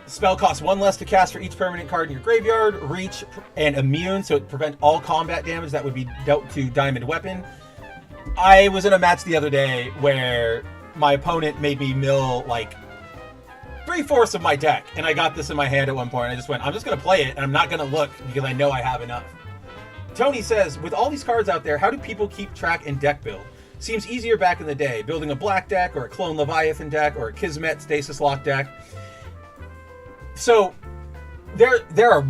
Speaker 1: Spell costs 1 less to cast for each permanent card in your graveyard. Reach and immune, so it prevents all combat damage that would be dealt to Diamond Weapon. I was in a match the other day where my opponent made me mill like 3/4 of my deck, and I got this in my hand at one point. And I just went, I'm just going to play it, and I'm not going to look because I know I have enough. Tony says, with all these cards out there, how do people keep track and deck build? Seems easier back in the day, building a black deck or a Clone Leviathan deck or a Kismet Stasis Lock deck. So there are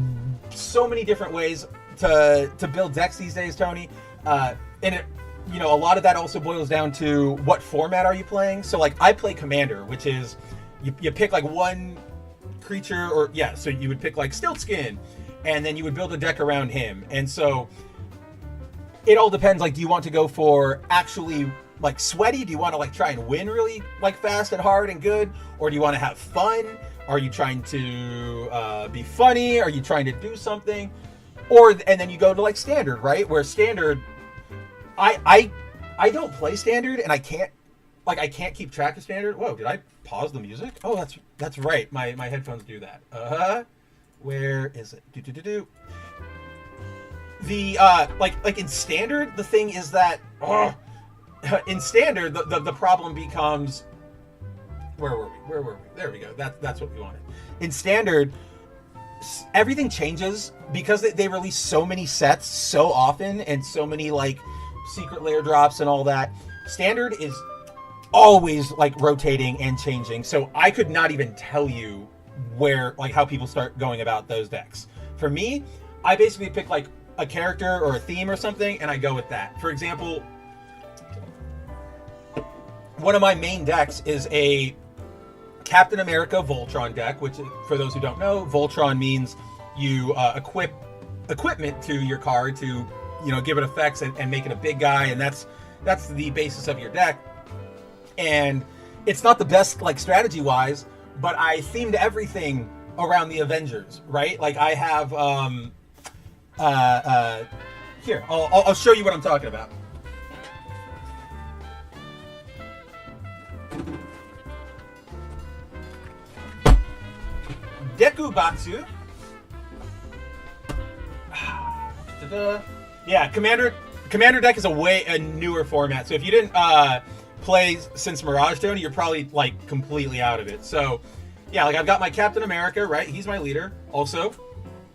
Speaker 1: so many different ways to build decks these days, Tony. And it, you know, a lot of that also boils down to what format are you playing. So like I play Commander, which is you pick like one creature, or yeah, so you would pick like Stiltskin, and then you would build a deck around him. And so it all depends, like, do you want to go for actually like sweaty? Do you want to like try and win really like fast and hard and good, or do you want to have fun? Are you trying to be funny? Are you trying to do something? And then you go to like standard, right? Where standard, I don't play standard, and I can't keep track of standard. Whoa, did I pause the music? Oh, that's right. My headphones do that. Where is it? The like in standard, the thing is that in standard the problem becomes, where were we? There we go. That's what we wanted. In standard, everything changes because they release so many sets so often and so many like secret lair drops and all that. Standard is always like rotating and changing, so I could not even tell you where, like, how people start going about those decks. For me, I basically pick like a character or a theme or something, and I go with that. For example, one of my main decks is a Captain America Voltron deck, which, for those who don't know, Voltron means you equip equipment to your card to, you know, give it effects and make it a big guy, and that's the basis of your deck. And it's not the best like strategy wise, but I themed everything around the Avengers, right? Like I have here, I'll show you what I'm talking about. Dekubatsu. Yeah, Commander deck is a newer format. So if you didn't play since Mirage, Tony, you're probably like completely out of it. So yeah, like I've got my Captain America, right? He's my leader. Also,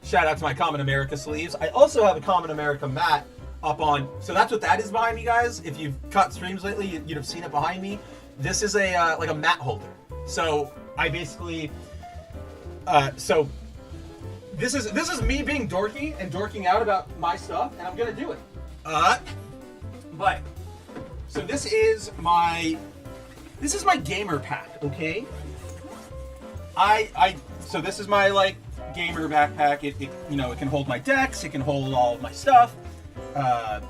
Speaker 1: shout out to my Common America sleeves. I also have a Common America mat up on. So that's what that is behind me, guys. If you've caught streams lately, you'd have seen it behind me. This is a like a mat holder. So I basically, so this is me being dorky and dorking out about my stuff, and I'm gonna do it. But so this is my gamer pack, okay? So this is my like gamer backpack. It you know, it can hold my decks, it can hold all of my stuff.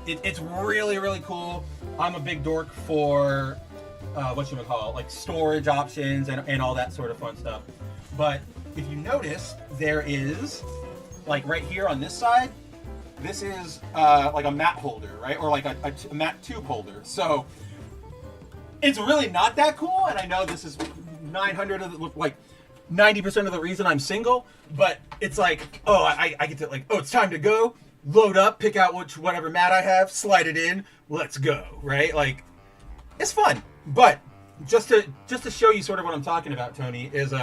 Speaker 1: It's really, really cool. I'm a big dork for whatchamacallit, like storage options and all that sort of fun stuff. But if you notice, there is like right here on this side, this is like a mat holder, right? Or like a mat tube holder. So it's really not that cool, and I know this is 900 of the, like 90% of the reason I'm single, but it's like, oh, I get to like, oh, it's time to go, load up, pick out whatever mat I have, slide it in, let's go, right? Like, it's fun. But just to show you sort of what I'm talking about, Tony, is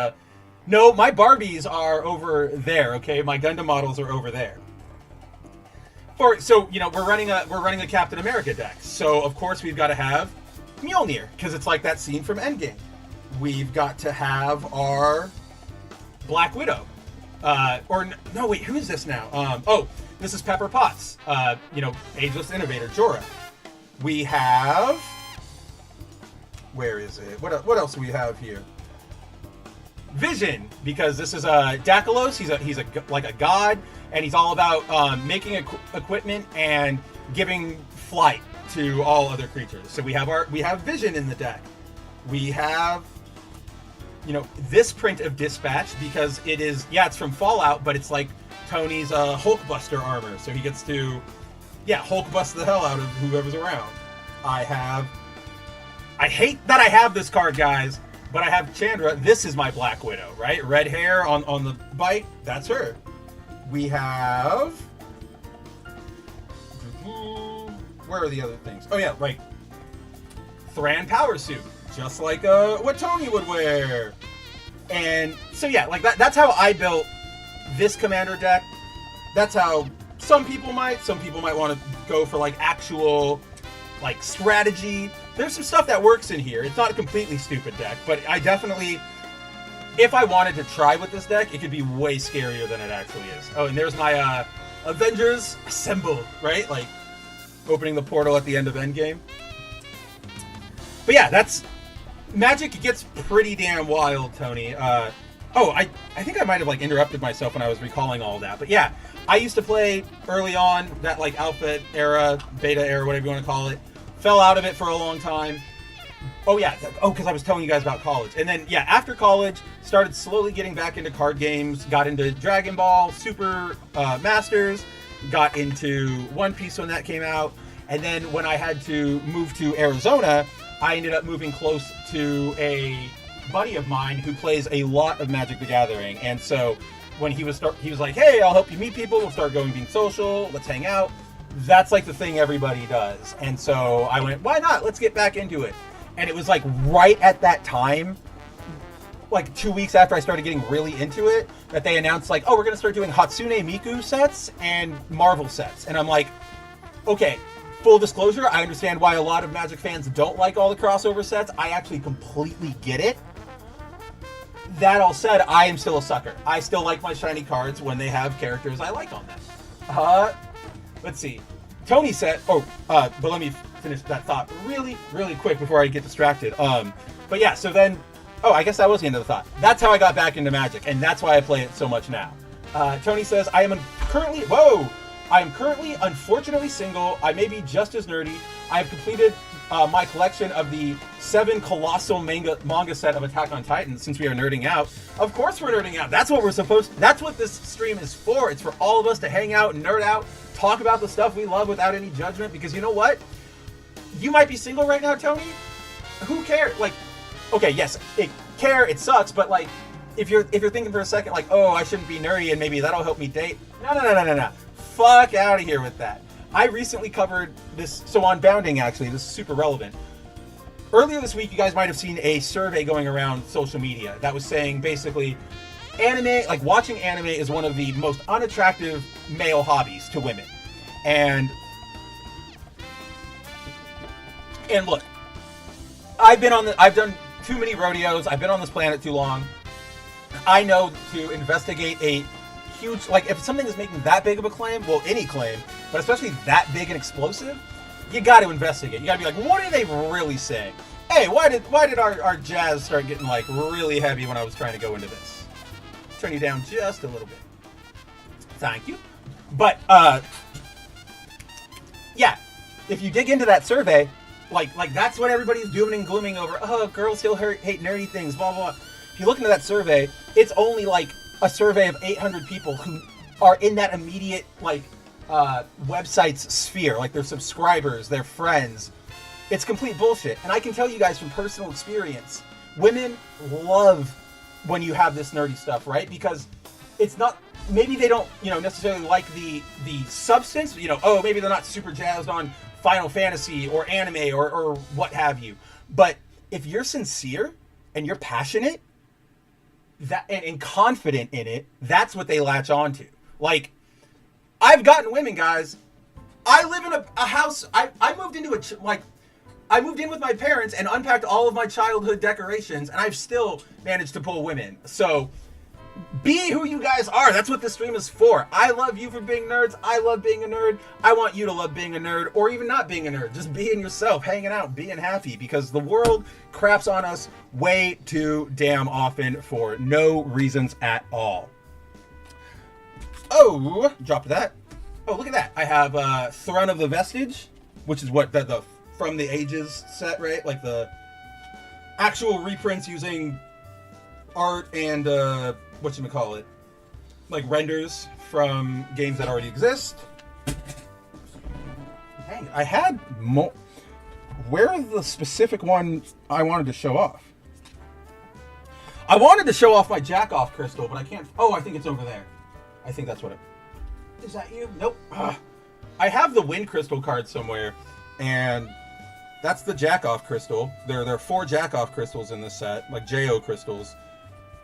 Speaker 1: no, my Barbies are over there, okay? My Gundam models are over there. So you know, we're running a Captain America deck, so of course we've got to have Mjolnir, because it's like that scene from Endgame. We've got to have our Black Widow. No, wait, who is this now? Oh, this is Pepper Potts. You know, Ageless Innovator, Jorah. We have... Where is it? What else do we have here? Vision, because this is Dactylos. He's like a god, and he's all about making equipment and giving flight to all other creatures. So we have Vision in the deck. We have, you know, this print of Dispatch, because it is, yeah, it's from Fallout, but it's like Tony's Hulkbuster armor, so he gets to, yeah, Hulk bust the hell out of whoever's around. I hate that I have this card, guys, but I have Chandra. This is my Black Widow, right? Red hair on the bike, that's her. We have... Where are the other things? Oh yeah, right. Thran Power Suit, just like what Tony would wear. And so yeah, like that's how I built this commander deck. That's how some people might want to go for like actual like strategy. There's some stuff that works in here. It's not a completely stupid deck, but I definitely, if I wanted to try with this deck, it could be way scarier than it actually is. Oh, and there's my Avengers Assemble, right? Like opening the portal at the end of Endgame. But yeah, that's... Magic gets pretty damn wild, Tony. I think I might have like interrupted myself when I was recalling all that. But yeah, I used to play early on, that like alpha era, beta era, whatever you want to call it, Fell out of it for a long time. Oh yeah, because I was telling you guys about college. And then, yeah, after college, started slowly getting back into card games, got into Dragon Ball, Super Masters, got into One Piece when that came out. And then when I had to move to Arizona, I ended up moving close to a buddy of mine who plays a lot of Magic the Gathering. And so when he was like, hey, I'll help you meet people, we'll start going being social, let's hang out. That's like the thing everybody does. And so I went, why not? Let's get back into it. And it was like right at that time, like 2 weeks after I started getting really into it, that they announced like, oh, we're going to start doing Hatsune Miku sets and Marvel sets. And I'm like, okay, full disclosure, I understand why a lot of Magic fans don't like all the crossover sets. I actually completely get it. That all said, I am still a sucker. I still like my shiny cards when they have characters I like on them. Let's see. Tony said, but let me finish that thought really, really quick before I get distracted. But yeah, so then, I guess that was the end of the thought. That's how I got back into Magic, and that's why I play it so much now. Tony says, I am currently unfortunately single. I may be just as nerdy. I have completed my collection of the 7 colossal manga set of Attack on Titan. Since we are nerding out, of course we're nerding out. That's what that's what this stream is for. It's for all of us to hang out and nerd out, talk about the stuff we love without any judgment, because you know what? You might be single right now, Tony. Who cares? Like, okay, yes, it sucks, but like, if you're thinking for a second, like, oh, I shouldn't be nerdy and maybe that'll help me date. No. Fuck out of here with that. I recently covered this, so on Bounding, actually, this is super relevant. Earlier this week, you guys might have seen a survey going around social media that was saying basically, watching anime is one of the most unattractive male hobbies to women. And look, I've done too many rodeos. I've been on this planet too long. I know to investigate a huge, like, if something is making that big of a claim, well, any claim, but especially that big and explosive, you got to investigate. You got to be like, what are they really saying? Hey, why did our jazz start getting like really heavy when I was trying to go into this? Turn you down just a little bit. Thank you. But yeah, if you dig into that survey, like that's what everybody's dooming and glooming over. Oh, girls still hate nerdy things, blah blah. If you look into that survey, it's only like a survey of 800 people who are in that immediate like website's sphere, like their subscribers, their friends. It's complete bullshit. And I can tell you guys from personal experience, women love when you have this nerdy stuff, right? Because it's not, maybe they don't, necessarily like the substance, maybe they're not super jazzed on Final Fantasy or anime or what have you. But if you're sincere and you're passionate and confident in it, that's what they latch on to. Like, I've gotten women, guys. I live in a house. I moved into I moved in with my parents and unpacked all of my childhood decorations, and I've still managed to pull women. So, be who you guys are. That's what this stream is for. I love you for being nerds. I love being a nerd. I want you to love being a nerd, or even not being a nerd. Just being yourself, hanging out, being happy, because the world craps on us way too damn often for no reasons at all. Oh, drop that. Oh, look at that. I have Throne of the Vestige, which is what the From the Ages set, right? Like the actual reprints using art and whatchamacallit, like renders from games that already exist. Dang, I had more. Where is the specific one I wanted to show off? I wanted to show off my jack-off crystal, but I can't. Oh, I think it's over there. I think that's what it is. That you? Nope. I have the Wind Crystal card somewhere, and that's the jack-off crystal. There are 4 jack-off crystals in this set, like JO crystals.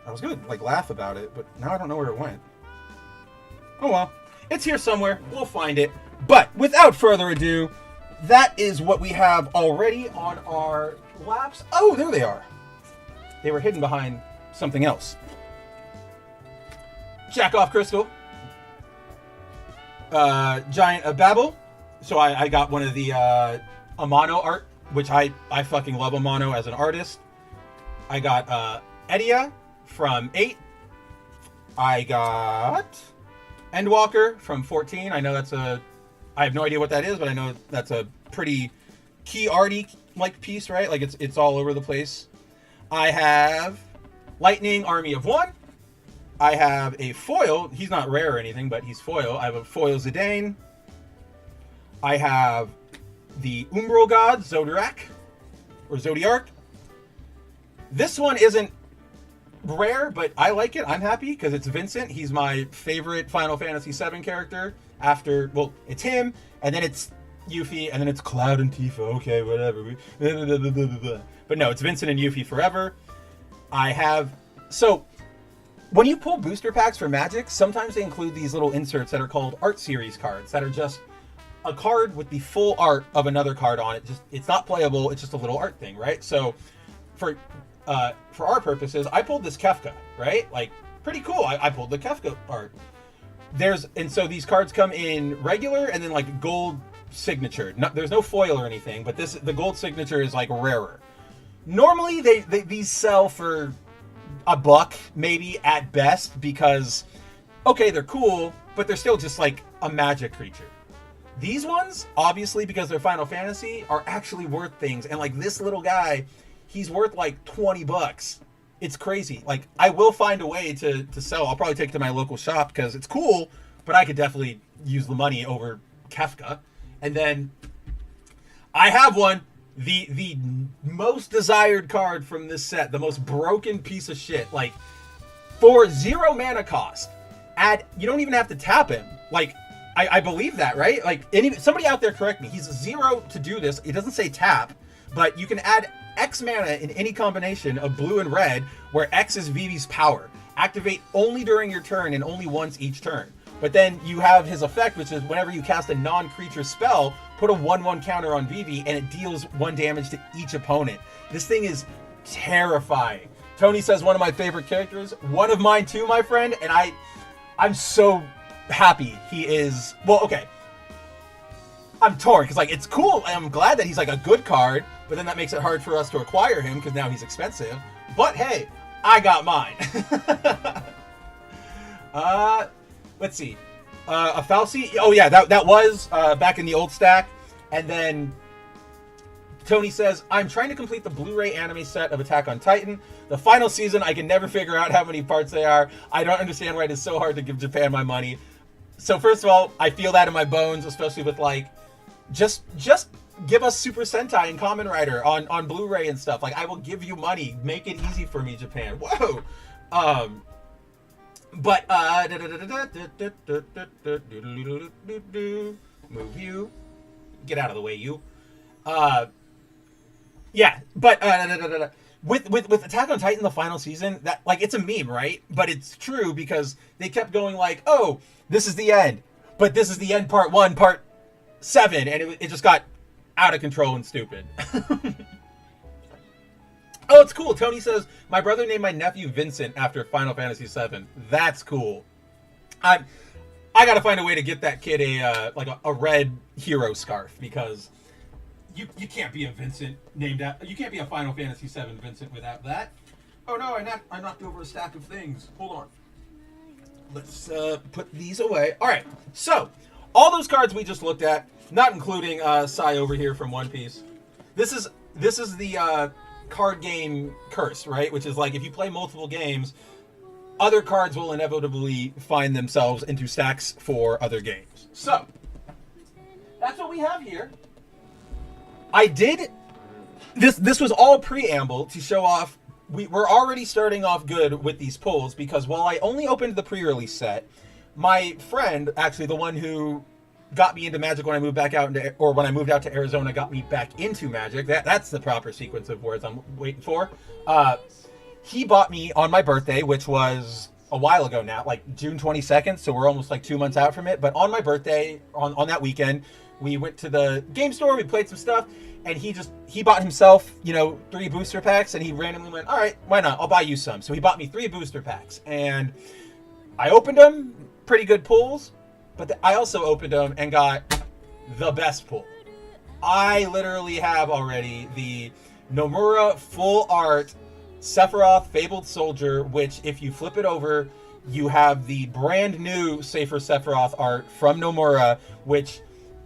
Speaker 1: I was gonna like laugh about it, but now I don't know where it went. Oh well, it's here somewhere. We'll find it. But without further ado, that is what we have already on our laps. Oh, there they are. They were hidden behind something else. Jack-off crystal. Giant of Babel. So I got one of the Amano art, which I fucking love Amano as an artist. I got Edia from 8. I got Endwalker from 14. I know I have no idea what that is, but I know that's a pretty key arty like piece, right? Like it's all over the place. I have Lightning Army of One. I have a foil. He's not rare or anything, but he's foil. I have a foil Zidane. I have the Umbral God Zodiac or Zodiark. This one isn't rare, but I like it. I'm happy because it's Vincent. He's my favorite Final Fantasy VII character. After, well, it's him, and then it's Yuffie, and then it's Cloud and Tifa. Okay, whatever. But no, it's Vincent and Yuffie forever. I have... So, when you pull booster packs for Magic, sometimes they include these little inserts that are called art series cards that are just a card with the full art of another card on it. Just it's not playable. It's just a little art thing, right? So, for our purposes, I pulled this Kefka, right? Like, pretty cool. I pulled the Kefka art. And so these cards come in regular and then like gold signature. There's no foil or anything, but the gold signature is like rarer. Normally these sell for $1 maybe at best because, okay, they're cool, but they're still just like a Magic creature. These ones, obviously because they're Final Fantasy, are actually worth things. And like this little guy, he's worth like $20. It's crazy. Like, I will find a way to sell. I'll probably take it to my local shop because it's cool, but I could definitely use the money over Kefka. And then I have one, the most desired card from this set, the most broken piece of shit. Like, for 0 mana cost, you don't even have to tap him. Like, I believe that, right? Like, somebody out there correct me. He's 0 to do this. It doesn't say tap, but you can add X mana in any combination of blue and red, where X is Vivi's power. Activate only during your turn and only once each turn. But then you have his effect, which is whenever you cast a non-creature spell, put a 1/1 counter on Vivi, and it deals 1 damage to each opponent. This thing is terrifying. Tony says one of my favorite characters. One of mine too, my friend. And I'm so happy he is... Well, okay. I'm torn, because like it's cool. I'm glad that he's like a good card, but then that makes it hard for us to acquire him because now he's expensive. But hey, I got mine. Let's see. A Falsi. Oh yeah, that was back in the old stack. And then Tony says, I'm trying to complete the Blu-ray anime set of Attack on Titan. The final season, I can never figure out how many parts they are. I don't understand why it is so hard to give Japan my money. So first of all, I feel that in my bones, especially with like, just give us Super Sentai and Kamen Rider on Blu-ray and stuff. Like, I will give you money. Make it easy for me, Japan. Whoa. But move you. Get out of the way, you. Yeah, but with Attack on Titan, the final season, that like it's a meme, right? But it's true because they kept going like, oh, this is the end, but this is the end, part 1, part 7, and it just got out of control and stupid. Oh, it's cool. Tony says, my brother named my nephew Vincent after Final Fantasy VII. That's cool. I gotta find a way to get that kid a red hero scarf, because you can't be a Vincent named after, you can't be a Final Fantasy VII Vincent without that. Oh no, I knocked over a stack of things. Hold on. Let's put these away. All right, so all those cards we just looked at, not including Sai over here from One Piece. This is the card game curse, right? Which is like if you play multiple games, other cards will inevitably find themselves into stacks for other games. So that's what we have here. I did this was all preamble to show off. We're already starting off good with these pulls, because while I only opened the pre-release set, my friend, actually the one who got me into Magic when I moved back out when I moved out to Arizona, got me back into Magic. That's the proper sequence of words I'm waiting for. He bought me on my birthday, which was a while ago now, like June 22nd. So we're almost like 2 months out from it. But on my birthday, on that weekend, we went to the game store, we played some stuff, and he bought himself, 3 booster packs, and he randomly went, all right, why not? I'll buy you some. So he bought me 3 booster packs, and I opened them, pretty good pulls. But I also opened them and got the best pull. I literally have already the Nomura full art Sephiroth Fabled Soldier, which if you flip it over, you have the brand new Safer Sephiroth art from Nomura, which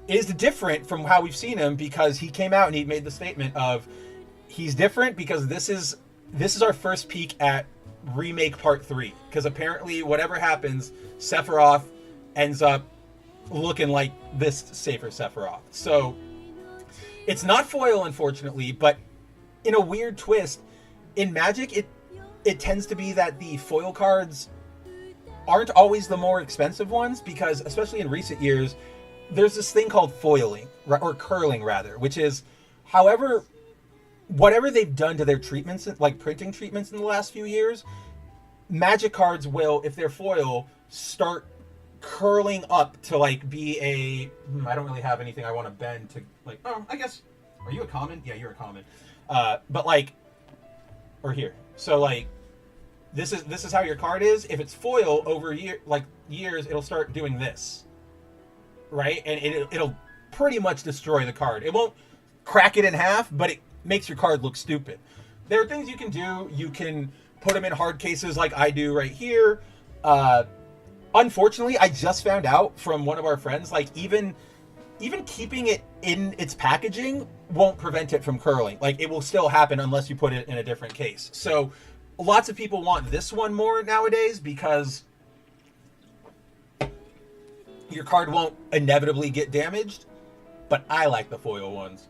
Speaker 1: is different from how we've seen him, because he came out and he made the statement of he's different because this is our first peek at remake part 3, because apparently whatever happens, Sephiroth ends up looking like this safer Sephiroth. So it's not foil, unfortunately, but in a weird twist, in Magic it tends to be that the foil cards aren't always the more expensive ones, because especially in recent years there's this thing called foiling, or curling rather, which is whatever they've done to their treatments, like printing treatments in the last few years, Magic cards will, if they're foil, start curling up to like be a I don't really have anything I want to bend to, like, oh, I guess, are you a common? Yeah, you're a common. But like, or here. So like this is how your card is. If it's foil over years, it'll start doing this. Right? And it'll pretty much destroy the card. It won't crack it in half, but it makes your card look stupid. There are things you can do. You can put them in hard cases like I do right here. Unfortunately, I just found out from one of our friends, like even keeping it in its packaging won't prevent it from curling. Like, it will still happen unless you put it in a different case. So lots of people want this one more nowadays because your card won't inevitably get damaged, but I like the foil ones.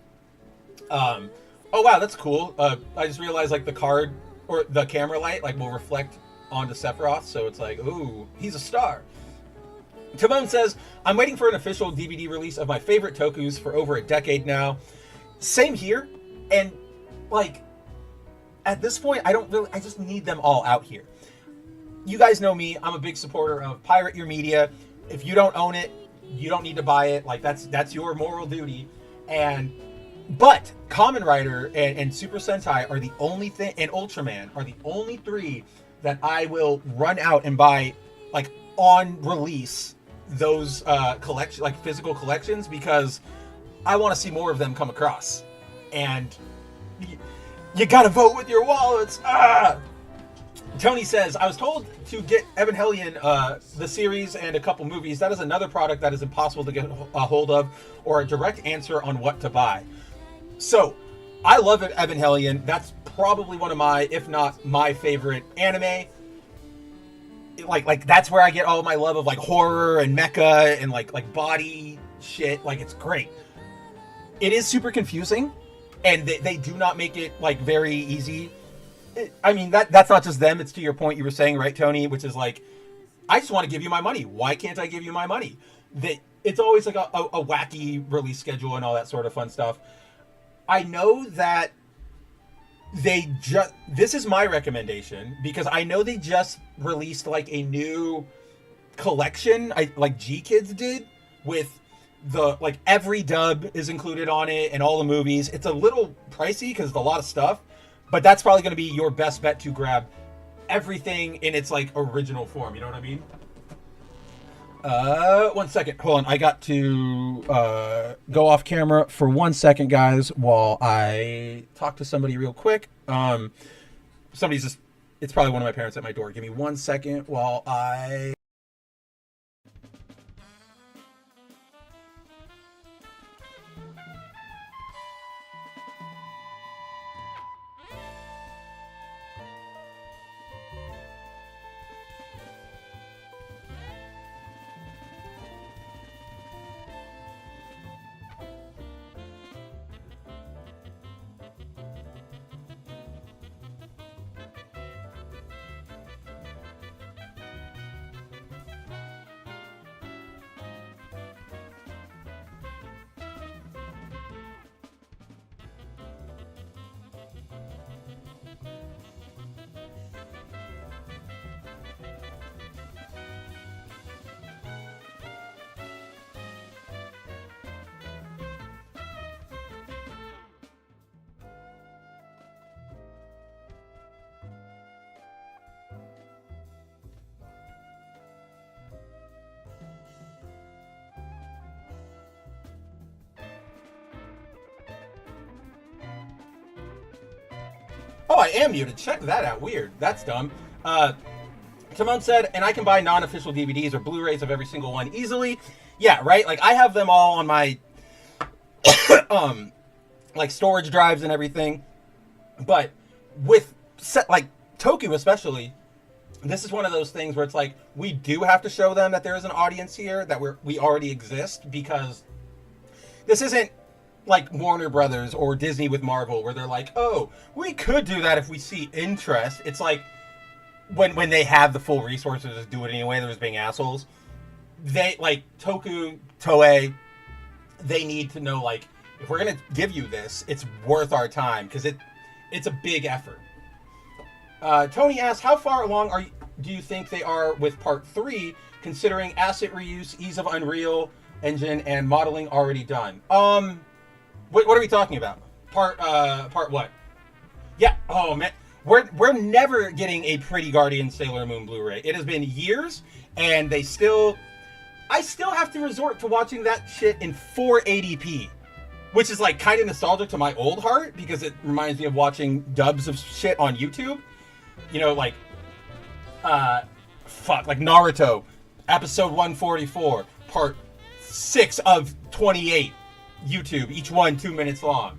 Speaker 1: Oh wow, that's cool. I just realized like the card or the camera light like will reflect onto Sephiroth, so it's like, ooh, he's a star. Timon says, I'm waiting for an official DVD release of my favorite tokus for over a decade now. Same here, and like at this point I just need them all out here. You guys know me, I'm a big supporter of pirate your media. If you don't own it, you don't need to buy it. Like, that's your moral duty. But Kamen Rider and Super Sentai are the only thing, and Ultraman are the only 3 that I will run out and buy, like, on release, those collection, like physical collections, because I want to see more of them come across. And you gotta vote with your wallets. Tony says, I was told to get Evangelion, the series, and a couple movies. That is another product that is impossible to get a hold of, or a direct answer on what to buy. So, I love Evangelion. That's probably one of my, if not my favorite anime. Like that's where I get all my love of like horror and mecha and like body shit. Like, it's great. It is super confusing, and they do not make it like very easy. I mean, that's not just them. It's to your point you were saying, right, Tony? Which is like, I just want to give you my money. Why can't I give you my money? It's always like a wacky release schedule and all that sort of fun stuff. I know that this is my recommendation, because I know they just released like a new collection, like G-Kids did, with the, like, every dub is included on it and all the movies. It's a little pricey because it's a lot of stuff, but that's probably going to be your best bet to grab everything in its like original form. You know what I mean? 1 second. Hold on. I got to go off camera for 1 second, guys, while I talk to somebody real quick. It's probably one of my parents at my door. Give me 1 second while I... Oh, I am muted. Check that out. Weird. That's dumb. Timon said, and I can buy non-official DVDs or Blu-rays of every single one easily. Yeah, right? Like, I have them all on my like storage drives and everything. But with like Toku especially, this is one of those things where it's like we do have to show them that there is an audience here, that we already exist, because this isn't like Warner Brothers or Disney with Marvel where they're like, oh, we could do that if we see interest. It's like when they have the full resources to do it anyway, they're just being assholes. They like Toku, Toei, they need to know, like, if we're gonna give you this, it's worth our time, because it's a big effort. Tony asks, how far along do you think they are with part 3, considering asset reuse, ease of Unreal Engine, and modeling already done? What are we talking about? Part what? Yeah. Oh man, we're never getting a Pretty Guardian Sailor Moon Blu-ray. It has been years, and I still have to resort to watching that shit in 480p, which is like kind of nostalgic to my old heart, because it reminds me of watching dubs of shit on YouTube. You know, like like Naruto, episode 144, part 6 of 28. YouTube, each one 2 minutes long.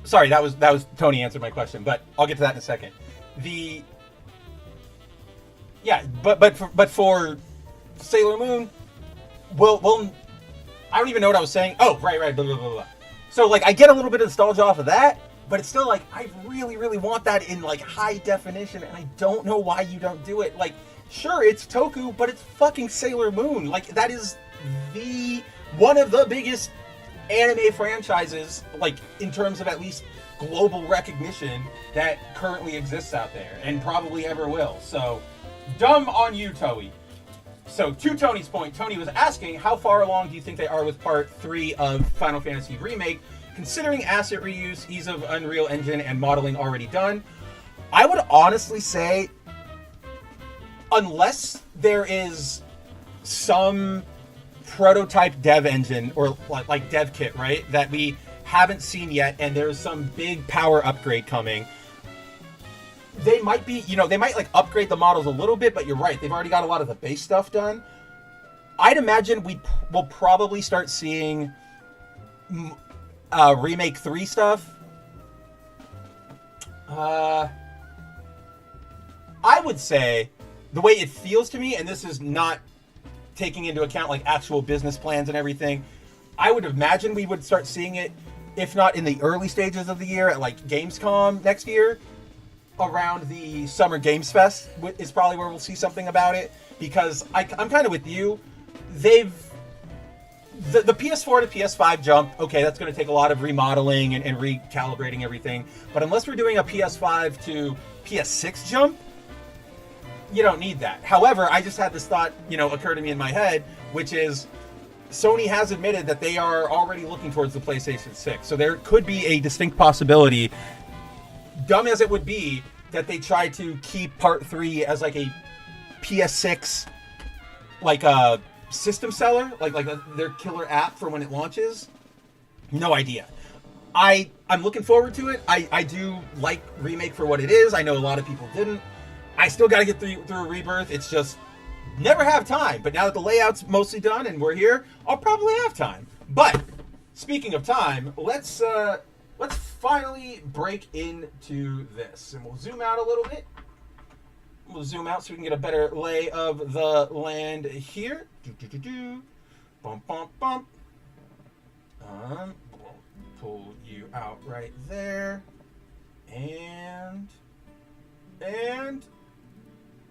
Speaker 1: Sorry, that was Tony answered my question, but I'll get to that in a second. But for Sailor Moon, we'll I don't even know what I was saying. Oh, right, blah, blah, blah, blah. So like I get a little bit of nostalgia off of that, but it's still like I really, really want that in like high definition, and I don't know why you don't do it. Like, sure, it's Toku, but it's fucking Sailor Moon. Like, that is one of the biggest anime franchises, like in terms of at least global recognition, that currently exists out there and probably ever will. So dumb on you, Toei. So to Tony's point, Tony was asking, how far along do you think they are with part 3 of Final Fantasy Remake, considering asset reuse, ease of Unreal Engine, and modeling already done? I would honestly say, unless there is some prototype dev engine or like dev kit, right, that we haven't seen yet, and there's some big power upgrade coming, they might like upgrade the models a little bit, but you're right, they've already got a lot of the base stuff done. I'd imagine we'll probably start seeing Remake 3 stuff. I would say, the way it feels to me, and this is not taking into account like actual business plans and everything, I would imagine we would start seeing it, if not in the early stages of the year, at like Gamescom next year, around the Summer Games Fest is probably where we'll see something about it, because I'm kind of with you. The PS4 to PS5 jump, okay, that's going to take a lot of remodeling and recalibrating everything, but unless we're doing a PS5 to PS6 jump, you don't need that. However, I just had this thought, occur to me in my head, which is Sony has admitted that they are already looking towards the PlayStation 6. So there could be a distinct possibility, dumb as it would be, that they try to keep part 3 as like a PS6, like a system seller, like their killer app for when it launches. No idea. I'm looking forward to it. I do like Remake for what it is. I know a lot of people didn't. I still got to get through Rebirth. It's just never have time. But now that the layout's mostly done and we're here, I'll probably have time. But speaking of time, let's finally break into this, and we'll zoom out a little bit. We'll zoom out so we can get a better lay of the land here. Bump, bump, bump. We'll pull you out right there, and.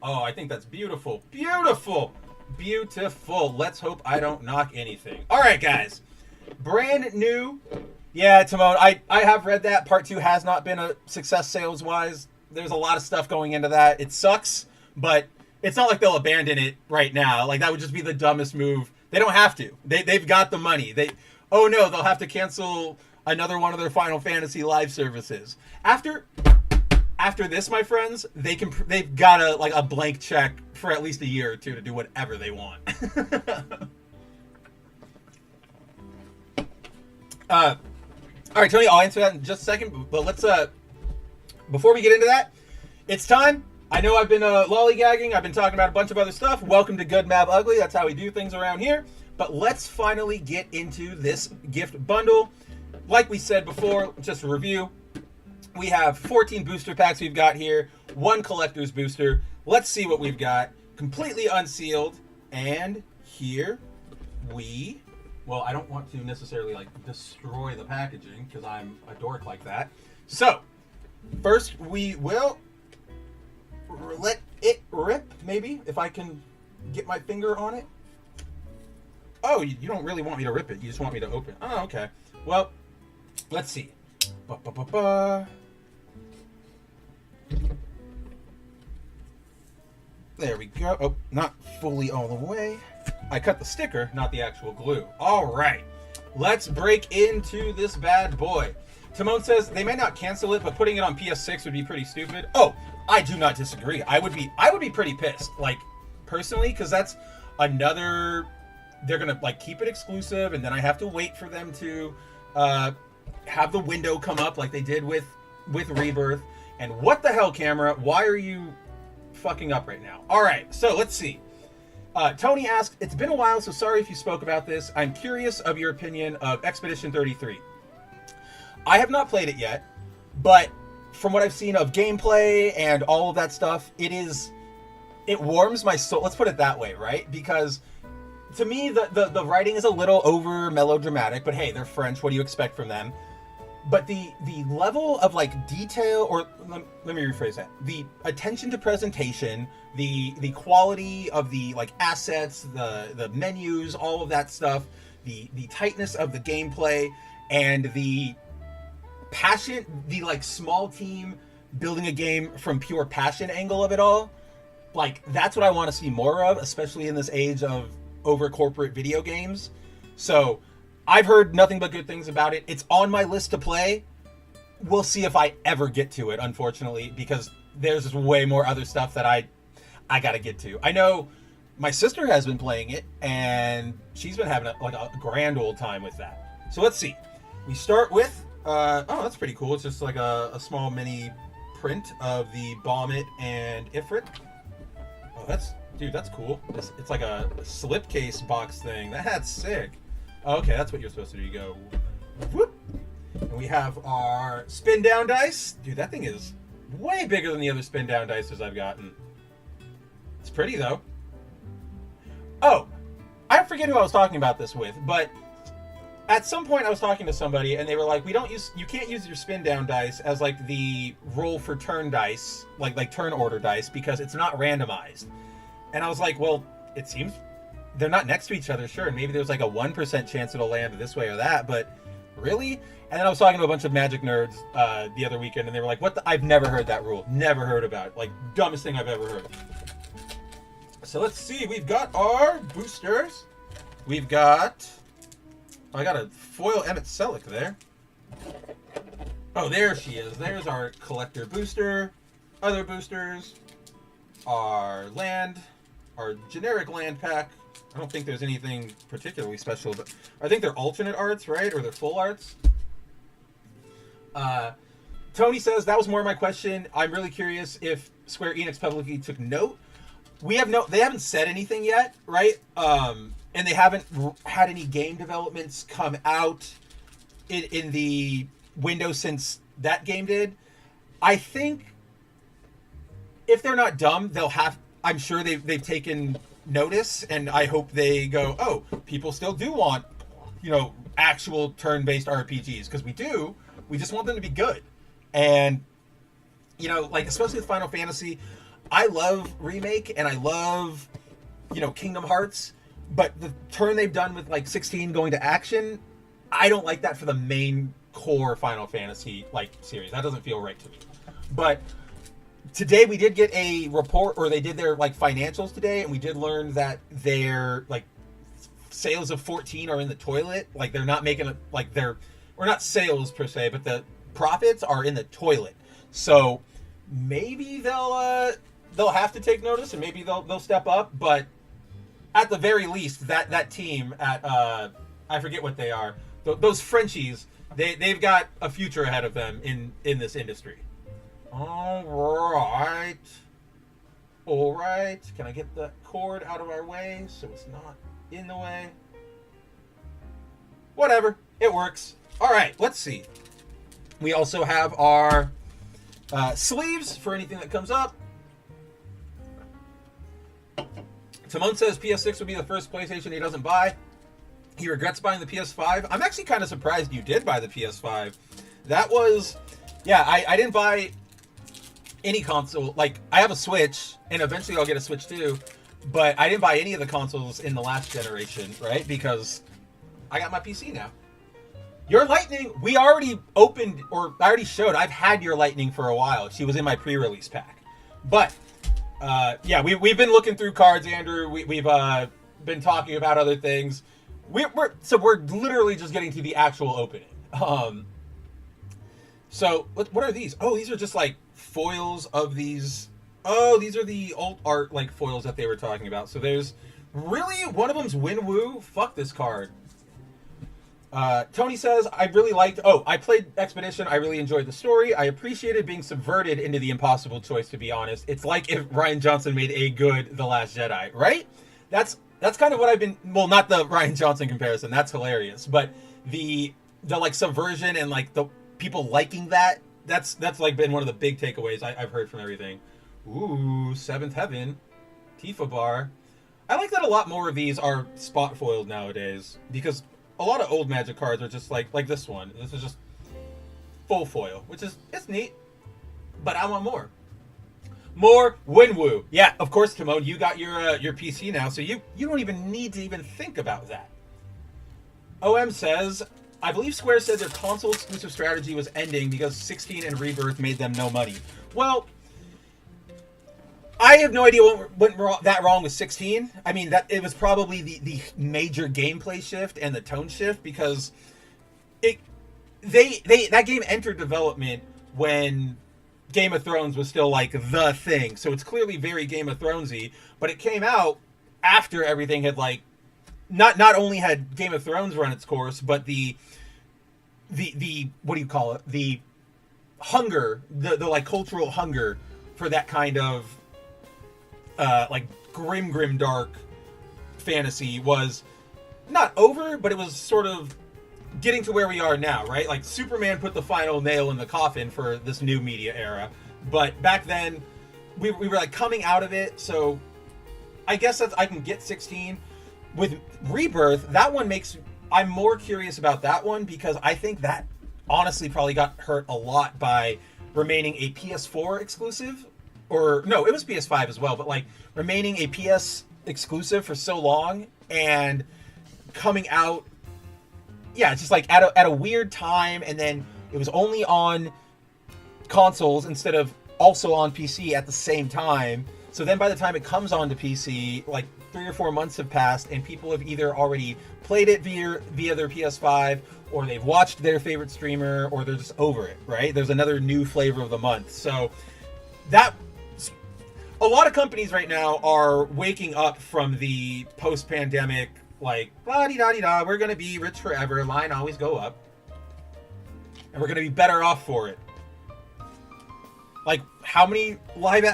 Speaker 1: Oh, I think that's beautiful. Beautiful. Let's hope I don't knock anything. All right, guys. Brand new. Yeah, Timon, I have read that. Part 2 has not been a success sales-wise. There's a lot of stuff going into that. It sucks, but it's not like they'll abandon it right now. Like, that would just be the dumbest move. They don't have to. They've got the money. Oh, no, they'll have to cancel another one of their Final Fantasy live services. After this, my friends, they've got a blank check for at least a year or two to do whatever they want. All right, Tony, I'll answer that in just a second, but let's before we get into that, it's time. I know I've been lollygagging. I've been talking about a bunch of other stuff. Welcome to Good Mab Ugly. That's how we do things around here. But let's finally get into this gift bundle. Like we said before, just a review, we have 14 booster packs we've got here, 1 collector's booster. Let's see what we've got. Completely unsealed. And here we... Well, I don't want to necessarily, like, destroy the packaging because I'm a dork like that. So, first we will let it rip, maybe, if I can get my finger on it. Oh, you don't really want me to rip it. You just want me to open it. Oh, okay. Well, let's see. There we go. Oh, not fully all the way. I cut the sticker, not the actual glue. All right. Let's break into this bad boy. Timon says they may not cancel it, but putting it on PS6 would be pretty stupid. Oh, I do not disagree. I would be pretty pissed, like, personally, because that's another... They're gonna like keep it exclusive, and then I have to wait for them to have the window come up like they did with Rebirth. And what the hell, camera? Why are you fucking up right now? All right, so let's see. Tony asked, "It's been a while, so sorry if you spoke about this. I'm curious of your opinion of Expedition 33. I have not played it yet, but from what I've seen of gameplay and all of that stuff, it warms my soul. Let's put it that way, right? Because to me, the writing is a little over melodramatic, but hey, they're French. What do you expect from them? But the level of like detail, or let me rephrase that: the attention to presentation, the quality of the like assets, the menus, all of that stuff, the tightness of the gameplay, and the passion, the like small team building a game from pure passion angle of it all. Like that's what I want to see more of, especially in this age of over corporate video games. So I've heard nothing but good things about it. It's on my list to play. We'll see if I ever get to it, unfortunately, because there's just way more other stuff that I gotta get to. I know my sister has been playing it, and she's been having a grand old time with that. So let's see. We start with oh, that's pretty cool. It's just like a small mini print of the Bahamut and Ifrit. Oh, that's cool. It's like a slipcase box thing. That's sick. Okay, that's what you're supposed to do. You go, whoop. And we have our spin down dice. Dude, that thing is way bigger than the other spin down dices I've gotten. It's pretty though. Oh, I forget who I was talking about this with, but at some point I was talking to somebody and they were like, you can't use your spin down dice as like the roll for turn dice, like turn order dice, because it's not randomized. And I was like, well, it seems they're not next to each other, sure. Maybe there's like a 1% chance it'll land this way or that, but really? And then I was talking to a bunch of Magic nerds the other weekend, and they were like, I've never heard that rule. Never heard about it. Like, dumbest thing I've ever heard. So let's see. We've got our boosters. We've got... I got a foil Emmett Selleck there. Oh, there she is. There's our collector booster. Other boosters. Our land. Our generic land pack. I don't think there's anything particularly special, but I think they're alternate arts, right? Or they're full arts. Tony says, that was more my question. I'm really curious if Square Enix publicly took note. They haven't said anything yet, right? And they haven't had any game developments come out in the window since that game did. I think if they're not dumb, I'm sure they've taken notice, and I hope they go, oh, people still do want, actual turn-based RPGs, because we do. We just want them to be good. And, especially with Final Fantasy, I love Remake, and I love, Kingdom Hearts, but the turn they've done with, 16 going to action, I don't like that for the main core Final Fantasy, series. That doesn't feel right to me. But today we did get a report, or they did their financials today, and we did learn that their sales of 14 are in the toilet. They're not making it or not sales per se, but the profits are in the toilet. So maybe they'll have to take notice, and maybe they'll step up. But at the very least, that team at I forget what they are, those Frenchies, they've got a future ahead of them in this industry. All right. Can I get the cord out of our way so it's not in the way? Whatever. It works. All right, let's see. We also have our sleeves for anything that comes up. Timon says PS6 would be the first PlayStation he doesn't buy. He regrets buying the PS5. I'm actually kind of surprised you did buy the PS5. That was... Yeah, I didn't buy any console. Like, I have a Switch, and eventually I'll get a Switch too, but I didn't buy any of the consoles in the last generation, right? Because I got my PC now. Your Lightning, we already opened, or I already showed, I've had your Lightning for a while. She was in my pre-release pack. But, yeah, we've been looking through cards, Andrew. We've been talking about other things. So we're literally just getting to the actual opening. So, what are these? Oh, these are just, like, foils of these... Oh, these are the old art, like, foils that they were talking about. So there's... Really? One of them's Winwoo? Fuck this card. Tony says, I really liked... Oh, I played Expedition. I really enjoyed the story. I appreciated being subverted into the impossible choice, to be honest. It's like if Rian Johnson made a good The Last Jedi, right? That's kind of what I've been... Well, not the Rian Johnson comparison. That's hilarious. But the like, subversion and, like, the people liking that, that's like, been one of the big takeaways I've heard from everything. Ooh, Seventh Heaven. Tifa Bar. I like that a lot more of these are spot foiled nowadays, because... A lot of old Magic cards are just like this one. This is just full foil, which is, it's neat, but I want more. More Winwoo. Yeah, of course, Timon, you got your PC now, so you don't even need to even think about that. OM says, I believe Square said their console exclusive strategy was ending because 16 and Rebirth made them no money. Well, I have no idea what went that wrong with 16. I mean, that it was probably the major gameplay shift and the tone shift, because that game entered development when Game of Thrones was still like the thing. So it's clearly very Game of Thronesy, but it came out after everything had, like, not only had Game of Thrones run its course, but the what do you call it? The hunger, the like cultural hunger for that kind of like grim dark fantasy was not over, but it was sort of getting to where we are now, right? Like, Superman put the final nail in the coffin for this new media era, but back then we were like coming out of it. So I guess I can get 16. With Rebirth, that one I'm more curious about that one, because I think that honestly probably got hurt a lot by remaining a PS4 exclusive. Or, no, it was PS5 as well, but, like, remaining a PS exclusive for so long and coming out, yeah, just, like, at a weird time, and then it was only on consoles instead of also on PC at the same time. So then by the time it comes onto PC, like, 3 or 4 months have passed, and people have either already played it via their PS5, or they've watched their favorite streamer, or they're just over it, right? There's another new flavor of the month. So that... A lot of companies right now are waking up from the post-pandemic, like, la-di-da-di-da, we're going to be rich forever, line always go up, and we're going to be better off for it. Like, how many live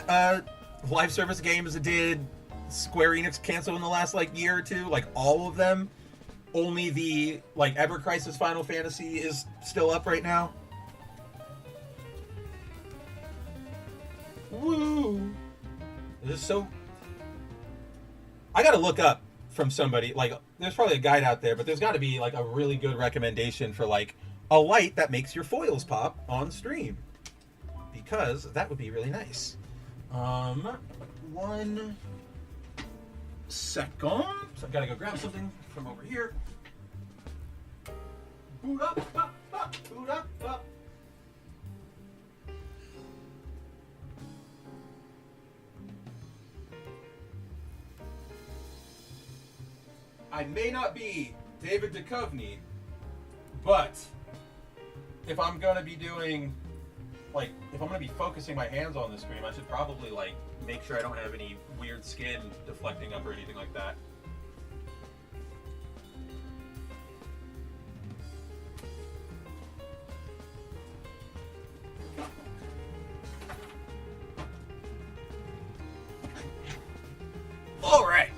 Speaker 1: service games did Square Enix cancel in the last, like, year or two? Like, all of them? Only the, like, Ever Crisis Final Fantasy is still up right now? Woo! This is so... I gotta look up from somebody, like, there's probably a guide out there, but there's gotta be, like, a really good recommendation for, like, a light that makes your foils pop on stream. Because that would be really nice. 1 second. So I gotta go grab something from over here. Boot up, boot up. I may not be David Duchovny, but if I'm going to be doing, like, if I'm going to be focusing my hands on the stream, I should probably, like, make sure I don't have any weird skin deflecting up or anything like that. All right.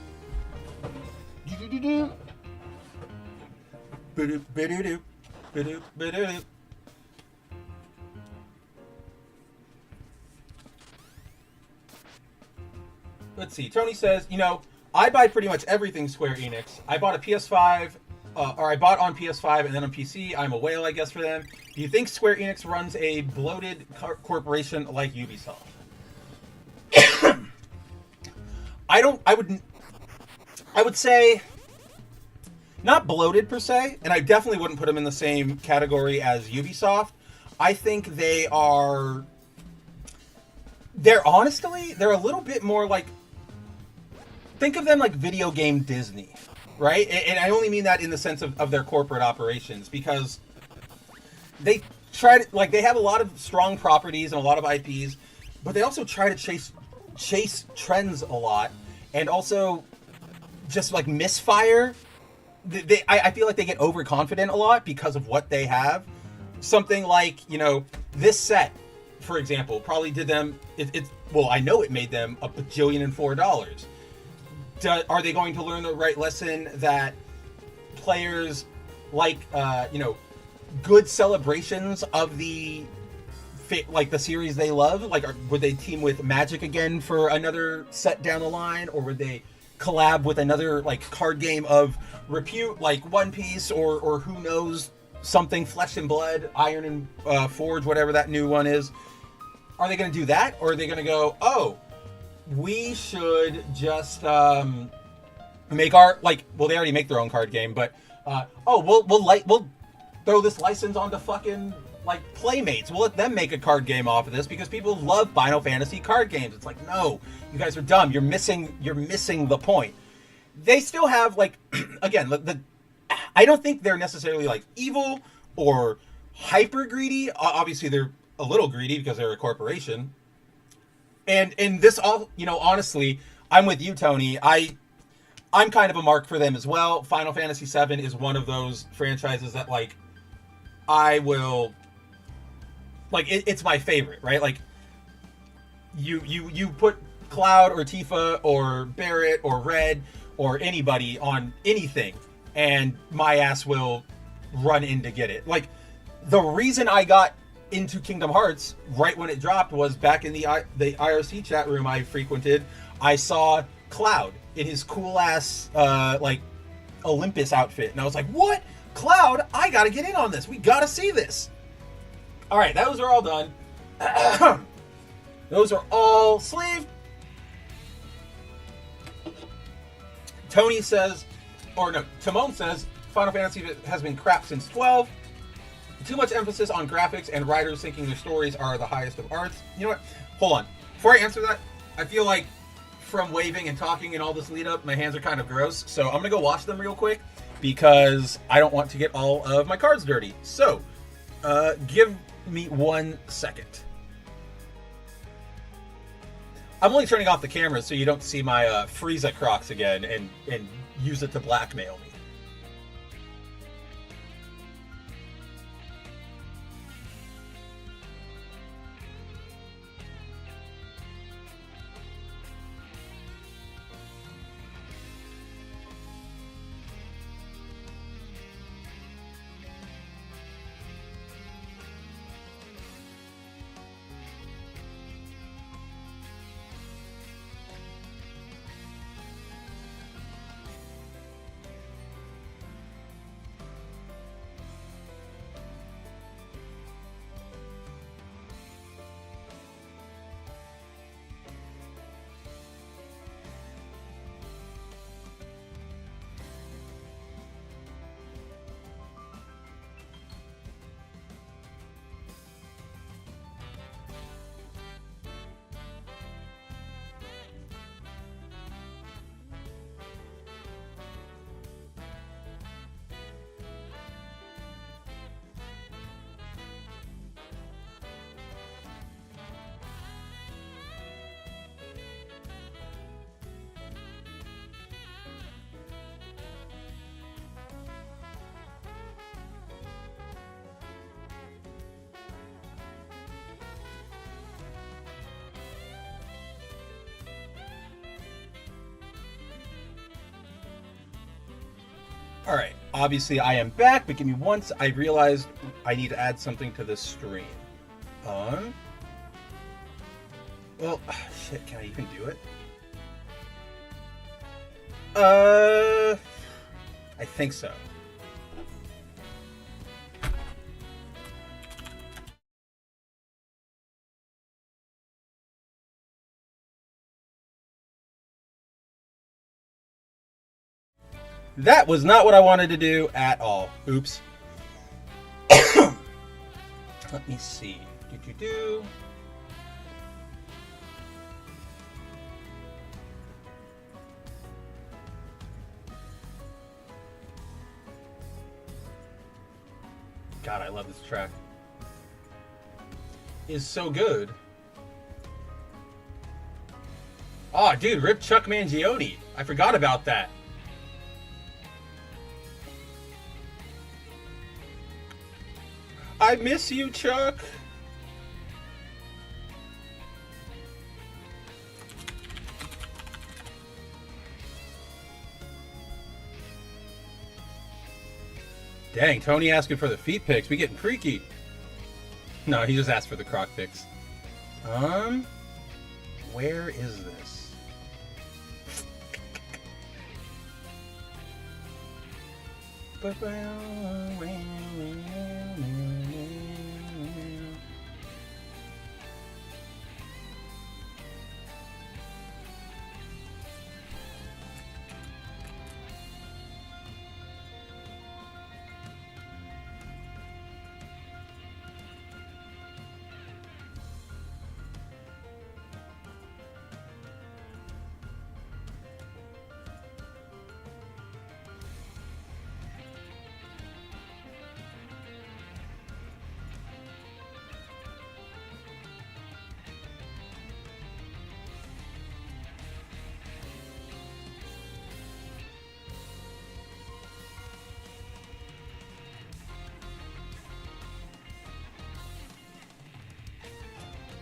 Speaker 1: Let's see. Tony says, I buy pretty much everything Square Enix. I bought a PS5, or I bought on PS5 and then on PC. I'm a whale, I guess, for them. Do you think Square Enix runs a bloated corporation like Ubisoft? I would say not bloated per se, and I definitely wouldn't put them in the same category as Ubisoft. I think they're honestly, they're a little bit more like, think of them like video game Disney, right? And I only mean that in the sense of their corporate operations, because they they have a lot of strong properties and a lot of IPs, but they also try to chase trends a lot, and also just like misfire. I feel like they get overconfident a lot because of what they have. Something like, this set, for example, probably did them, well, I know it made them $1,004,000,000. Are they going to learn the right lesson that players like, good celebrations of the series they love? Would they team with Magic again for another set down the line, or would they collab with another card game of repute like One Piece, or who knows, something Flesh and Blood, Iron and Forge, whatever that new one is? Are they going to do that, or are they going to go, oh, we should just make our well, they already make their own card game, but we'll throw this license onto fucking Playmates. We'll let them make a card game off of this because people love Final Fantasy card games. It's like, no, you guys are dumb. You're missing the point. They still have again, I don't think they're necessarily evil or hyper greedy. Obviously they're a little greedy because they're a corporation. And this all, honestly, I'm with you, Tony. I'm kind of a mark for them as well. Final Fantasy VII is one of those franchises that I will it's my favorite, right? You put Cloud or Tifa or Barrett or Red or anybody on anything, and my ass will run in to get it. The reason I got into Kingdom Hearts right when it dropped was back in the IRC chat room I frequented. I saw Cloud in his cool ass Olympus outfit, and I was like, what? Cloud, I gotta get in on this. We gotta see this. All right, those are all done. Those are all sleeved. Tony says, or no, Timon says, Final Fantasy has been crap since 12. Too much emphasis on graphics and writers thinking their stories are the highest of arts. You know what? Hold on. Before I answer that, I feel like from waving and talking and all this lead up, my hands are kind of gross. So I'm going to go wash them real quick because I don't want to get all of my cards dirty. So give me 1 second. I'm only turning off the camera so you don't see my Frieza Crocs again and use it to blackmail me. All right, Obviously, I am back, but give me once. I realized I need to add something to this stream. Well, shit, can I even do it? I think so. That was not what I wanted to do at all. Oops. Let me see. God, I love this track. It's so good. Oh, dude, rip Chuck Mangione. I forgot about that. I miss you, Chuck. Dang, Tony asking for the feet pics. We getting freaky. No, he just asked for the croc pics. Where is this?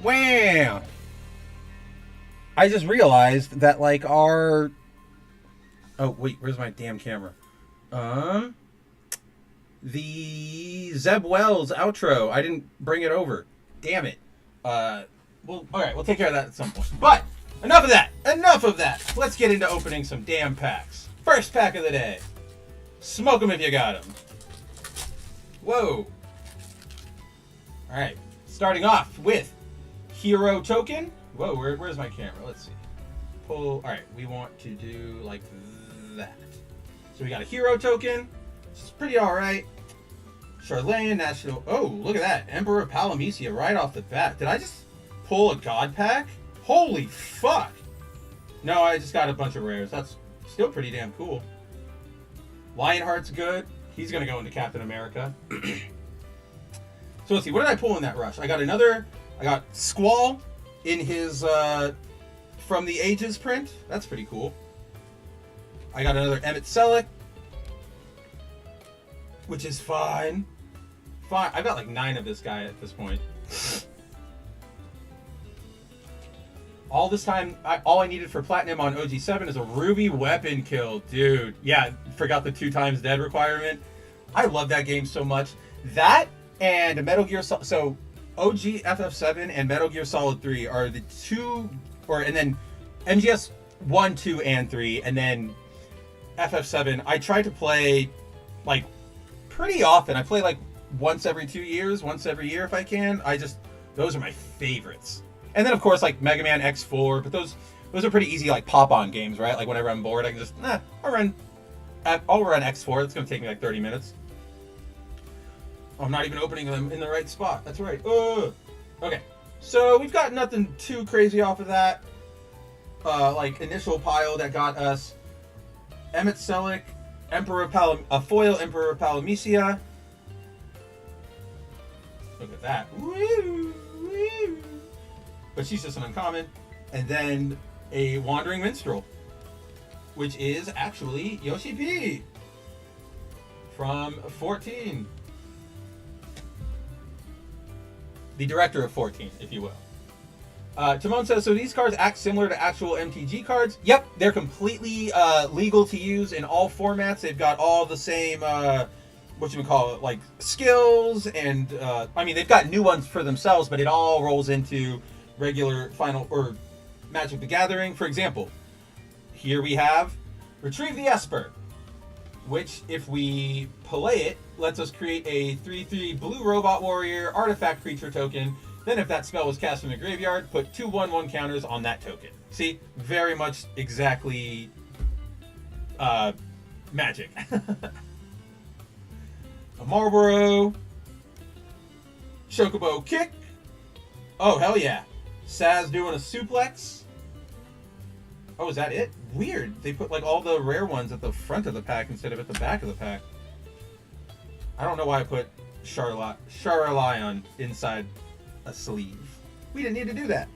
Speaker 1: Wham! I just realized that, like, our... Oh, wait, where's my damn camera? The Zeb Wells outro. I didn't bring it over. Damn it. Well, alright, we'll take care of that at some point. But, enough of that! Enough of that! Let's get into opening some damn packs. First pack of the day. Smoke them if you got them. Whoa. Alright, starting off with Hero Token. Whoa, where's my camera? Let's see. Pull. Alright, we want to do like that. So we got a Hero Token, which is pretty alright. Charlene, National. Oh, look at that. Emperor Palamecia right off the bat. Did I just pull a God pack? Holy fuck. No, I just got a bunch of rares. That's still pretty damn cool. Lionheart's good. He's going to go into Captain America. So let's see. What did I pull in that rush? I got Squall in his From the Ages print. That's pretty cool. I got another Emmett Selleck, which is fine. I've got like 9 of this guy at this point. All this time, all I needed for Platinum on OG7 is a Ruby weapon kill. Dude, yeah, forgot the 2 times dead requirement. I love that game so much. That and Metal Gear Solid... So, OG FF7 and Metal Gear Solid 3 are the 2... And then MGS 1, 2, and 3, and then FF7. I try to play, like, pretty often. I play, like, once every 2 years, once every year if I can. Those are my favorites. And then, of course, like, Mega Man X4, but those are pretty easy, like, pop-on games, right? Like, whenever I'm bored, I can just, I'll run X4. It's going to take me, like, 30 minutes. I'm not even opening them in the right spot. That's right. Okay. So, we've got nothing too crazy off of that. Like, initial pile that got us Emmett Selleck, a foil Emperor Palamecia. Look at that. Woo! Woo! But she's just an uncommon. And then a Wandering Minstrel, which is actually Yoshi P from 14. The director of 14, if you will. Timon says, so these cards act similar to actual MTG cards? Yep, they're completely legal to use in all formats. They've got all the same, like skills, and I mean, they've got new ones for themselves, but it all rolls into regular Final or Magic the Gathering. For example, here we have Retrieve the Esper, which, if we play it, lets us create a 3/3 blue robot warrior artifact creature token. Then, if that spell was cast from the graveyard, put 2/1/1 counters on that token. See? Very much exactly Magic. A Marlboro. Chocobo Kick. Oh, hell yeah. Saz doing a suplex. Oh, is that it? Weird. They put like all the rare ones at the front of the pack instead of at the back of the pack. I don't know why I put Charlion inside a sleeve. We didn't need to do that.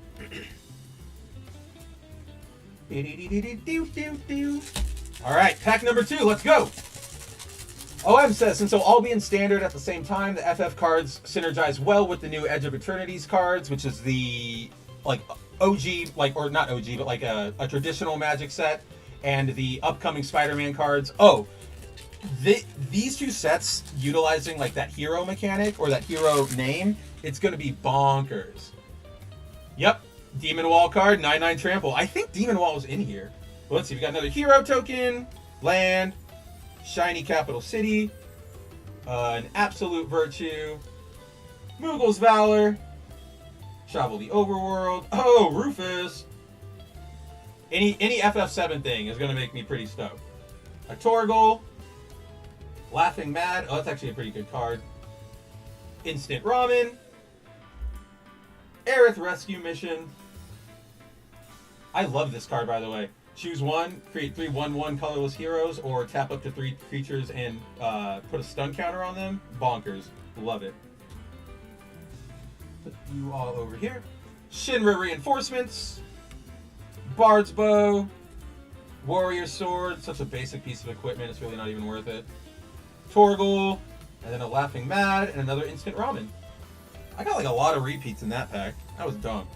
Speaker 1: Alright, pack number 2, let's go! OM says, since they'll all be in standard at the same time, the FF cards synergize well with the new Edge of Eternities cards, which is the like OG, like, or not OG, but like a traditional Magic set, and the upcoming Spider-Man cards. Oh, these two sets utilizing like that hero mechanic or that hero name, it's going to be bonkers. Yep, Demon Wall card, 9/9 trample. I think Demon Wall is in here. Well, let's see, we got another hero token, land, shiny capital city, an absolute virtue, Moogle's Valor, Shovel the Overworld. Oh, Rufus. Any FF7 thing is going to make me pretty stoked. A Torgal, Laughing Mad. Oh, that's actually a pretty good card. Instant Ramen, Aerith Rescue Mission. I love this card, by the way. Choose one, create 3/1/1 colorless heroes, or tap up to 3 creatures and put a stun counter on them. Bonkers. Love it. Put you all over here. Shinra Reinforcements, Bard's Bow, Warrior Sword. Such a basic piece of equipment, it's really not even worth it. Torgal, and then a Laughing Mad, and another Instant Ramen. I got like a lot of repeats in that pack. That was dumb.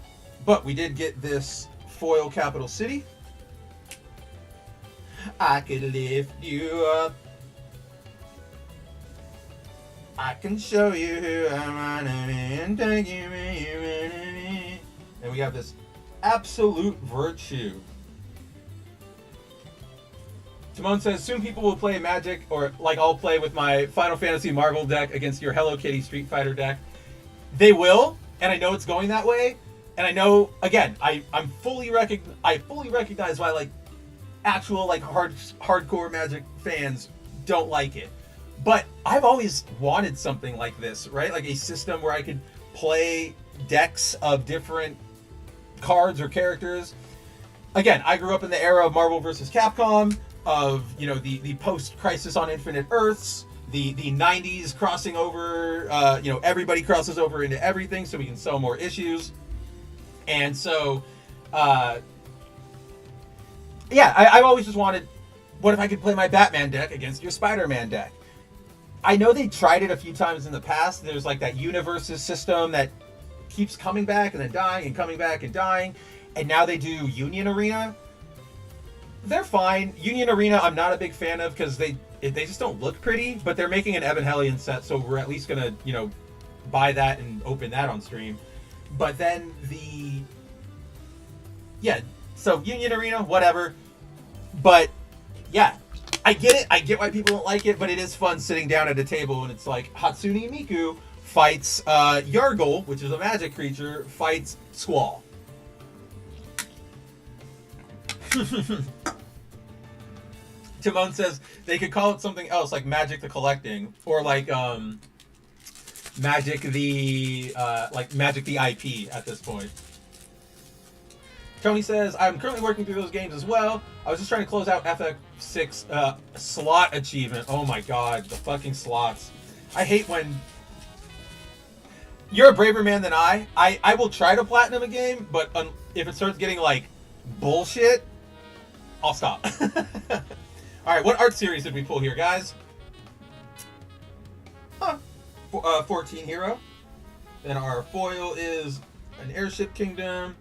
Speaker 1: But we did get this foil Capital City. I could lift you up. I can show you who I'm gonna be and take you where you wanna be. And we have this Absolute Virtue. Timon says, soon people will play Magic, or like I'll play with my Final Fantasy Marvel deck against your Hello Kitty Street Fighter deck. They will, and I know it's going that way. And I know, again, I fully recognize why like actual like hardcore Magic fans don't like it. But I've always wanted something like this, right? Like a system where I could play decks of different cards or characters. Again, I grew up in the era of Marvel vs. Capcom, of, you know, the post-Crisis on Infinite Earths, the 90s crossing over, everybody crosses over into everything so we can sell more issues. And so, I've always just wanted, what if I could play my Batman deck against your Spider-Man deck? I know they tried it a few times in the past. There's like that universes system that keeps coming back and then dying and coming back and dying. And now they do Union Arena. They're fine. Union Arena I'm not a big fan of because they just don't look pretty, but they're making an Evan Hellion set, so we're at least going to, buy that and open that on stream. But then so Union Arena, whatever. But yeah, I get it. I get why people don't like it, but it is fun sitting down at a table and it's like Hatsune Miku fights Yargle, which is a magic creature, fights Squall. Timon says they could call it something else, like Magic the Collecting, or like Magic the IP at this point. Tony says, I'm currently working through those games as well. I was just trying to close out FX6 slot achievement. Oh my god, the fucking slots. I hate when... You're a braver man than I. I will try to platinum a game, but if it starts getting, like, bullshit, I'll stop. Alright, what art series did we pull here, guys? 14 Hero. Then our foil is an Airship Kingdom.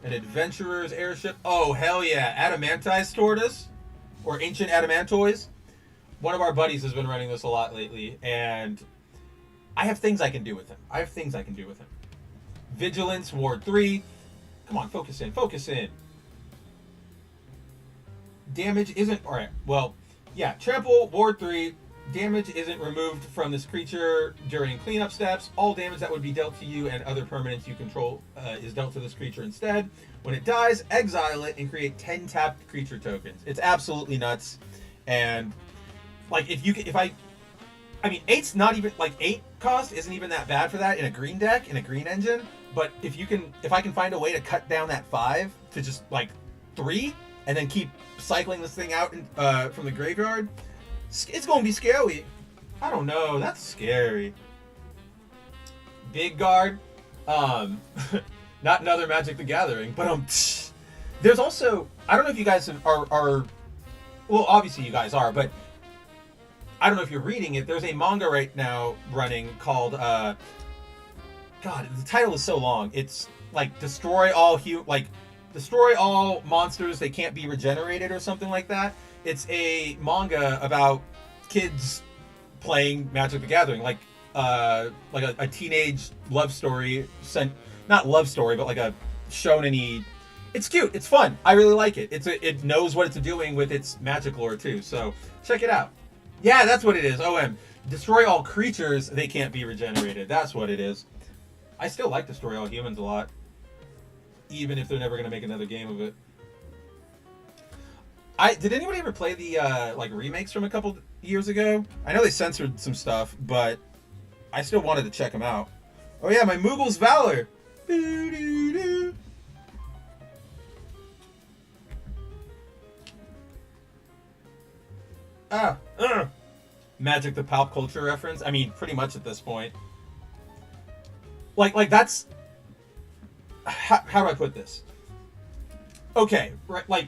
Speaker 1: An adventurer's airship. Oh, hell yeah. Adamantized tortoise. Or ancient adamantoids. One of our buddies has been running this a lot lately, and I have things I can do with him. Vigilance, Ward 3. Come on, focus in, focus in. Damage isn't... Alright, well, yeah. Trample, Ward 3. Damage isn't removed from this creature during cleanup steps. All damage that would be dealt to you and other permanents you control is dealt to this creature instead. When it dies, exile it and create 10 tapped creature tokens. It's absolutely nuts. And like I mean 8's not even like 8 cost isn't even that bad for that in a green deck, in a green engine. But if I can find a way to cut down that 5 to just like 3 and then keep cycling this thing out from the graveyard, it's gonna be scary. I don't know. That's scary. Big guard. Not another Magic the Gathering, but there's also, I don't know if you guys are well, obviously you guys are, but I don't know if you're reading it. There's a manga right now running called God, the title is so long. It's like destroy all monsters, they can't be regenerated or something like that. It's a manga about kids playing Magic the Gathering, like a teenage love story, not love story, but like a shonen-y. It's cute. It's fun. I really like it. It knows what it's doing with its magic lore too. So check it out. Yeah, that's what it is. OM. Destroy all creatures, they can't be regenerated. That's what it is. I still like Destroy All Humans a lot, even if they're never going to make another game of it. Did anybody ever play the like remakes from a couple years ago? I know they censored some stuff, but I still wanted to check them out. Oh yeah, my Moogle's Valor. Magic the pop culture reference. I mean, pretty much at this point. Like that's how do I put this? Okay, right, like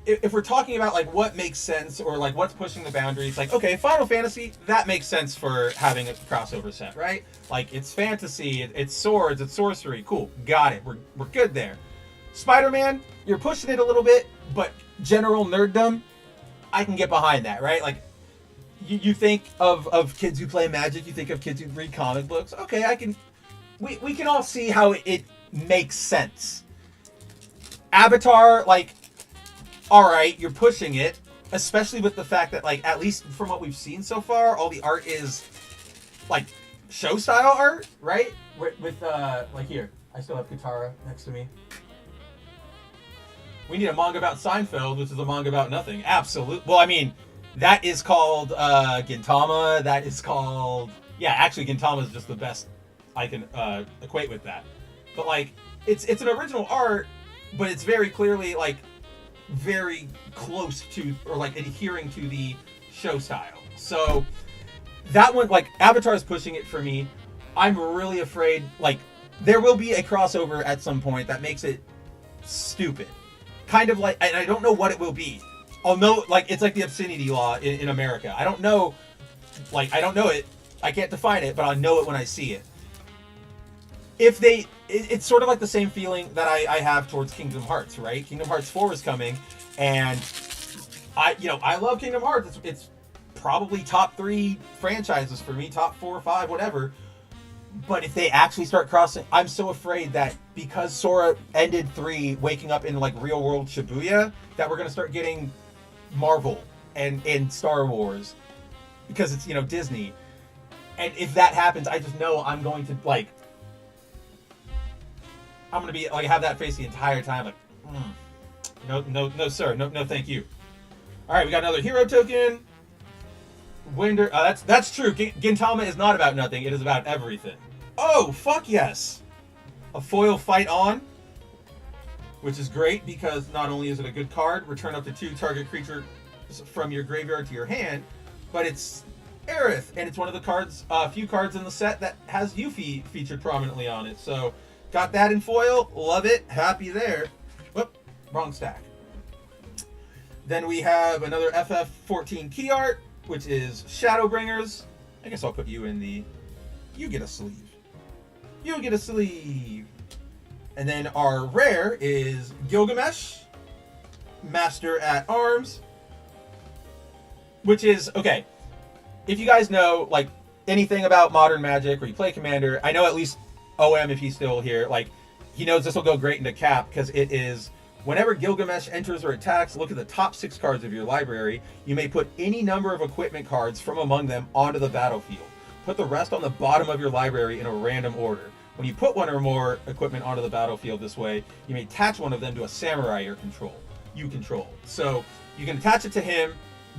Speaker 1: if we're talking about like what makes sense or like what's pushing the boundaries, like okay, Final Fantasy, that makes sense for having a crossover set, right? Like it's fantasy, it's swords, it's sorcery, cool, got it, we're good there. Spider-Man, you're pushing it a little bit, but general nerddom, I can get behind that, right? Like you think of kids who play Magic, you think of kids who read comic books. Okay, we can all see how it makes sense. Avatar, like, all right, you're pushing it, especially with the fact that, like, at least from what we've seen so far, all the art is, like, show-style art, right? With like, here, I still have Katara next to me. We need a manga about Seinfeld, which is a manga about nothing. Absolutely. Well, I mean, that is called Gintama. That is called... Yeah, actually, Gintama is just the best I can equate with that. But, like, it's an original art, but it's very clearly, like, very close to, or like adhering to the show style. So that one, like, Avatar is pushing it for me. I'm really afraid, like, there will be a crossover at some point that makes it stupid. Kind of like, and I don't know what it will be. I'll know, like, it's like the obscenity law in America. I don't know, like, I don't know it. I can't define it, but I'll know it when I see it. It's sort of like the same feeling that I have towards Kingdom Hearts, right? Kingdom Hearts 4 is coming, and I love Kingdom Hearts. It's probably top 3 franchises for me, top 4 or 5, whatever. But if they actually start crossing, I'm so afraid that because Sora ended 3 waking up in like real world Shibuya, that we're gonna start getting Marvel and Star Wars because it's Disney. And if that happens, I just know I'm going to like. I'm gonna be like have that face the entire time, like, no, sir, no, thank you. All right, we got another hero token. Winder, that's true. Gintama is not about nothing; it is about everything. Oh, fuck yes! A foil Fight On, which is great because not only is it a good card, return up to 2 target creature from your graveyard to your hand, but it's Aerith, and it's one of the few cards in the set that has Yuffie featured prominently on it. So. Got that in foil. Love it. Happy there. Whoop. Wrong stack. Then we have another FF14 key art, which is Shadowbringers. I guess I'll put you in the... You get a sleeve. You get a sleeve. And then our rare is Gilgamesh, Master at Arms, which is, okay, if you guys know, like, anything about Modern Magic or you play Commander, I know at least OM, if he's still here, like, he knows this will go great into Cap, because it is, whenever Gilgamesh enters or attacks, look at the top 6 cards of your library. You may put any number of equipment cards from among them onto the battlefield. Put the rest on the bottom of your library in a random order. When you put one or more equipment onto the battlefield this way, you may attach one of them to a samurai you control. So you can attach it to him,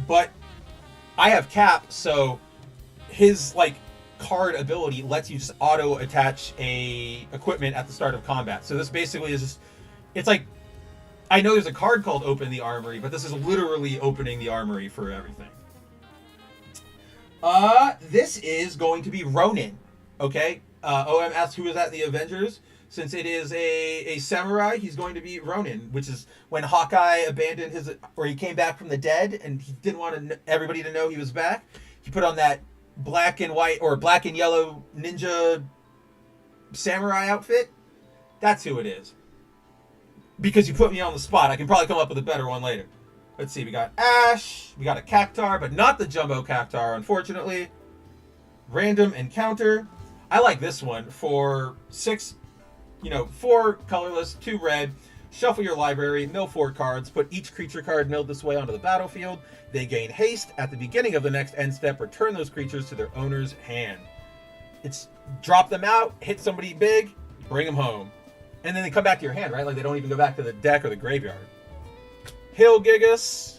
Speaker 1: but I have Cap, so his, like, card ability lets you just auto attach a equipment at the start of combat. So this basically is just, it's like, I know there's a card called Open the Armory, but this is literally opening the armory for everything. This is going to be Ronin. Okay? OM asked who is at the Avengers. Since it is a samurai, he's going to be Ronin, which is when Hawkeye abandoned his, or he came back from the dead, and he didn't want everybody to know he was back. He put on that black and white, or black and yellow ninja samurai outfit. That's who it is. Because you put me on the spot, I can probably come up with a better one later. Let's see, we got Ash, we got a Cactar, but not the Jumbo Cactar, unfortunately. Random Encounter. I like this one for 6, 4 colorless, 2 red. Shuffle your library, mill 4 cards, put each creature card milled this way onto the battlefield. They gain haste. At the beginning of the next end step, return those creatures to their owner's hand. It's drop them out, hit somebody big, bring them home. And then they come back to your hand, right? Like they don't even go back to the deck or the graveyard. Hill Gigas.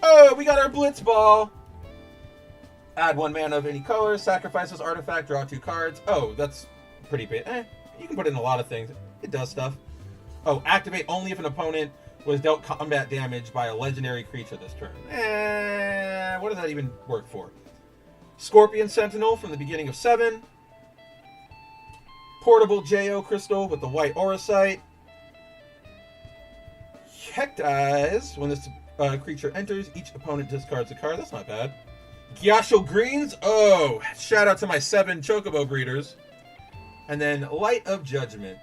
Speaker 1: Oh, we got our Blitz Ball. Add 1 mana of any color, sacrifice this artifact, draw 2 cards. Oh, that's pretty big. You can put it in a lot of things. It does stuff. Oh, activate only if an opponent was dealt combat damage by a legendary creature this turn. What does that even work for? Scorpion Sentinel from the beginning of 7. Portable Jo Crystal with the white Auracite. Hectize. When this creature enters, each opponent discards a card. That's not bad. Gyasho Greens. Oh, shout out to my 7 Chocobo breeders. And then Light of Judgment.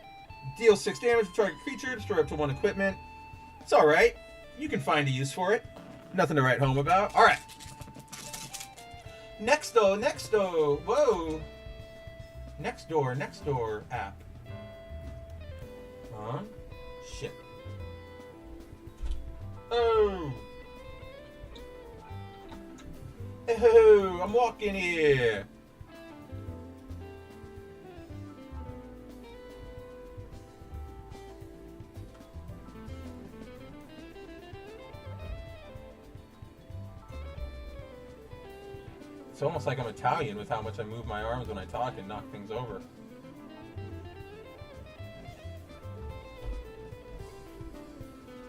Speaker 1: Deal 6 damage to target creature, destroy up to 1 equipment. It's alright. You can find a use for it. Nothing to write home about. Alright. Nexto. Whoa. Next door app. Shit. Oh, I'm walking here. It's almost like I'm Italian with how much I move my arms when I talk and knock things over.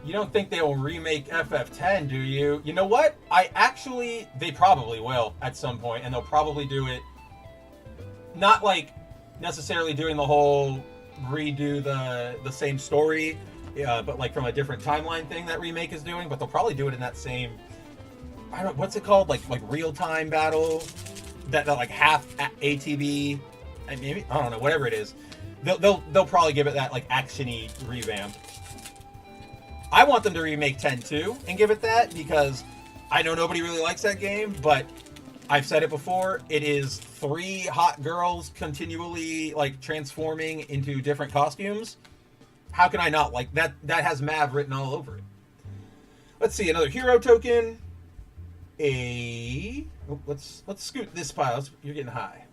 Speaker 1: You don't think they will remake FF10, do you? You know what? They probably will at some point, and they'll probably do it, not like necessarily doing the whole redo the same story, but like from a different timeline thing that Remake is doing, but they'll probably do it in that same, I don't know, what's it called? Like real-time battle? That like half ATB, maybe, I don't know, whatever it is. They'll probably give it that like action-y revamp. I want them to remake 10 too and give it that, because I know nobody really likes that game, but I've said it before, it is 3 hot girls continually like transforming into different costumes. How can I not like that? That has Mav written all over it. Let's see, another hero token. Let's scoot this pile. You're getting high.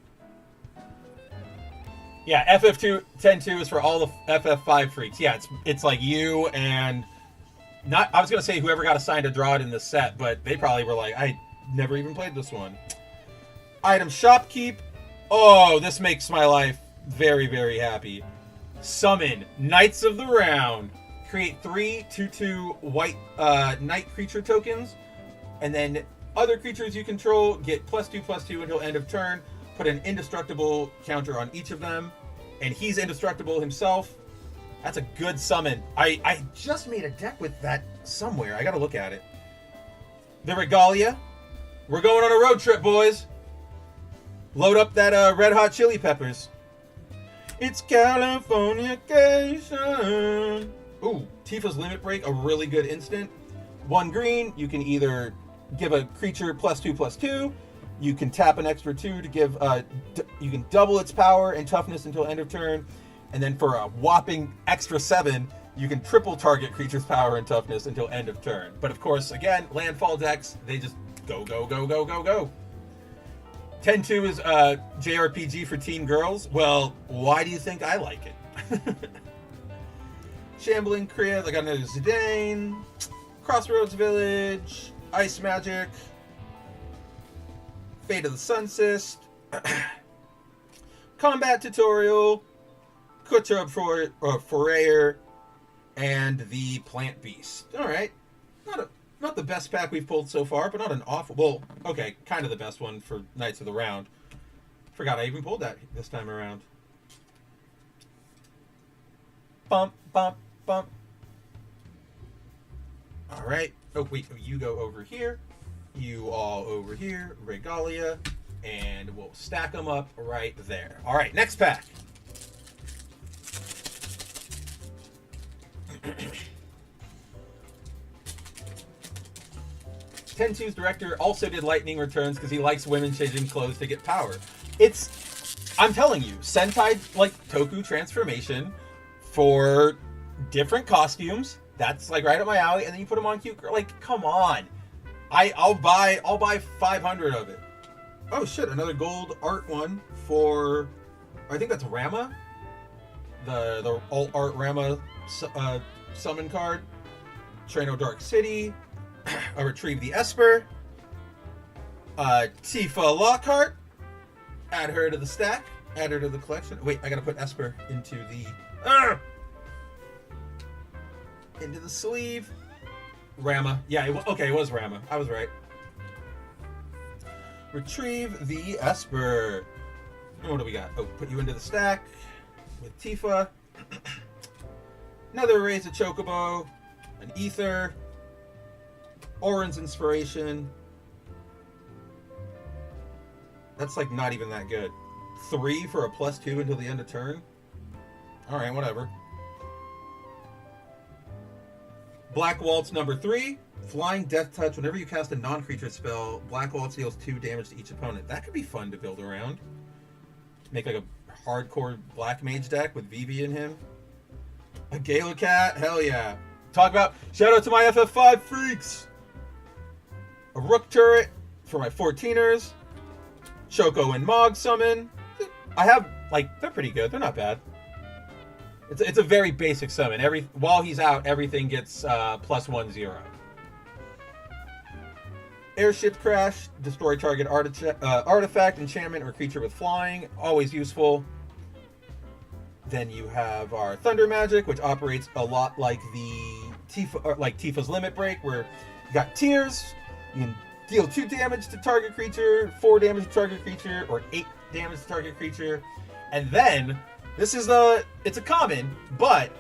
Speaker 1: Yeah, FF2 10-2 is for all the FF5 freaks. Yeah, it's like you and I was gonna say whoever got assigned to draw it in this set, but they probably were like, I never even played this one. Item Shopkeep. Oh, this makes my life very, very happy. Summon Knights of the Round. Create 3 2/2 white knight creature tokens, and then other creatures you control get +2/+2 until end of turn. Put an indestructible counter on each of them, and he's indestructible himself. That's a good summon. I just made a deck with that somewhere. I gotta look at it. The Regalia. We're going on a road trip, boys. Load up that Red Hot Chili Peppers. It's Californication. Ooh, Tifa's Limit Break, a really good instant. 1 green, you can either give a creature +2/+2. You can tap an extra 2 to give, you can double its power and toughness until end of turn. And then for a whopping extra 7, you can triple target creature's power and toughness until end of turn. But of course, again, landfall decks, they just go, go, go, go, go, go. 10-2 is JRPG for teen girls. Well, why do you think I like it? Shambling Crib, I got another Zidane. Crossroads Village. Ice Magic. Fate of the Sun Cyst. Combat Tutorial. Kutra Forayer. And the Plant Beast. Alright. Not the best pack we've pulled so far, but not an awful... Well, okay, kind of the best one for Knights of the Round. Forgot I even pulled that this time around. Bump, bump, bump. Alright. Oh, wait, you go over here. You all over here. Regalia. And we'll stack them up right there. Alright, next pack. 10-2's director also did lightning returns because he likes women changing clothes to get power. I'm telling you, Sentai, like, Toku transformation for different costumes. That's, like, right up my alley. And then you put them on cute girl. Like, come on. I'll buy 500 of it. Oh, shit. Another gold art one for, I think that's Rama. The alt art Rama summon card. Trano Dark City. I Retrieve the Esper. Tifa Lockhart. Add her to the stack. Add her to the collection. Wait, I gotta put Esper into the... into the sleeve. Rama. Yeah, it was Rama. I was right. Retrieve the Esper. What do we got? Oh, put you into the stack with Tifa. Another Raise a Chocobo. An Ether. Orin's Inspiration. That's like not even that good. 3 for a +2 until the end of turn. Alright, whatever. Black Waltz number 3. Flying Death Touch. Whenever you cast a non-creature spell, Black Waltz deals 2 damage to each opponent. That could be fun to build around. Make like a hardcore Black Mage deck with Vivi in him. A Gala Cat? Hell yeah. Talk about... Shout out to my FF5 freaks! A Rook Turret for my 14ers. Choco and Mog summon. I have, like, they're pretty good. They're not bad. It's a very basic summon. While he's out, everything gets +1/0. Airship Crash. Destroy target artifact, enchantment, or creature with flying. Always useful. Then you have our Thunder Magic, which operates a lot like Tifa's Limit Break, where you got tiers. You can deal 2 damage to target creature, 4 damage to target creature, or 8 damage to target creature. And then, it's a common, but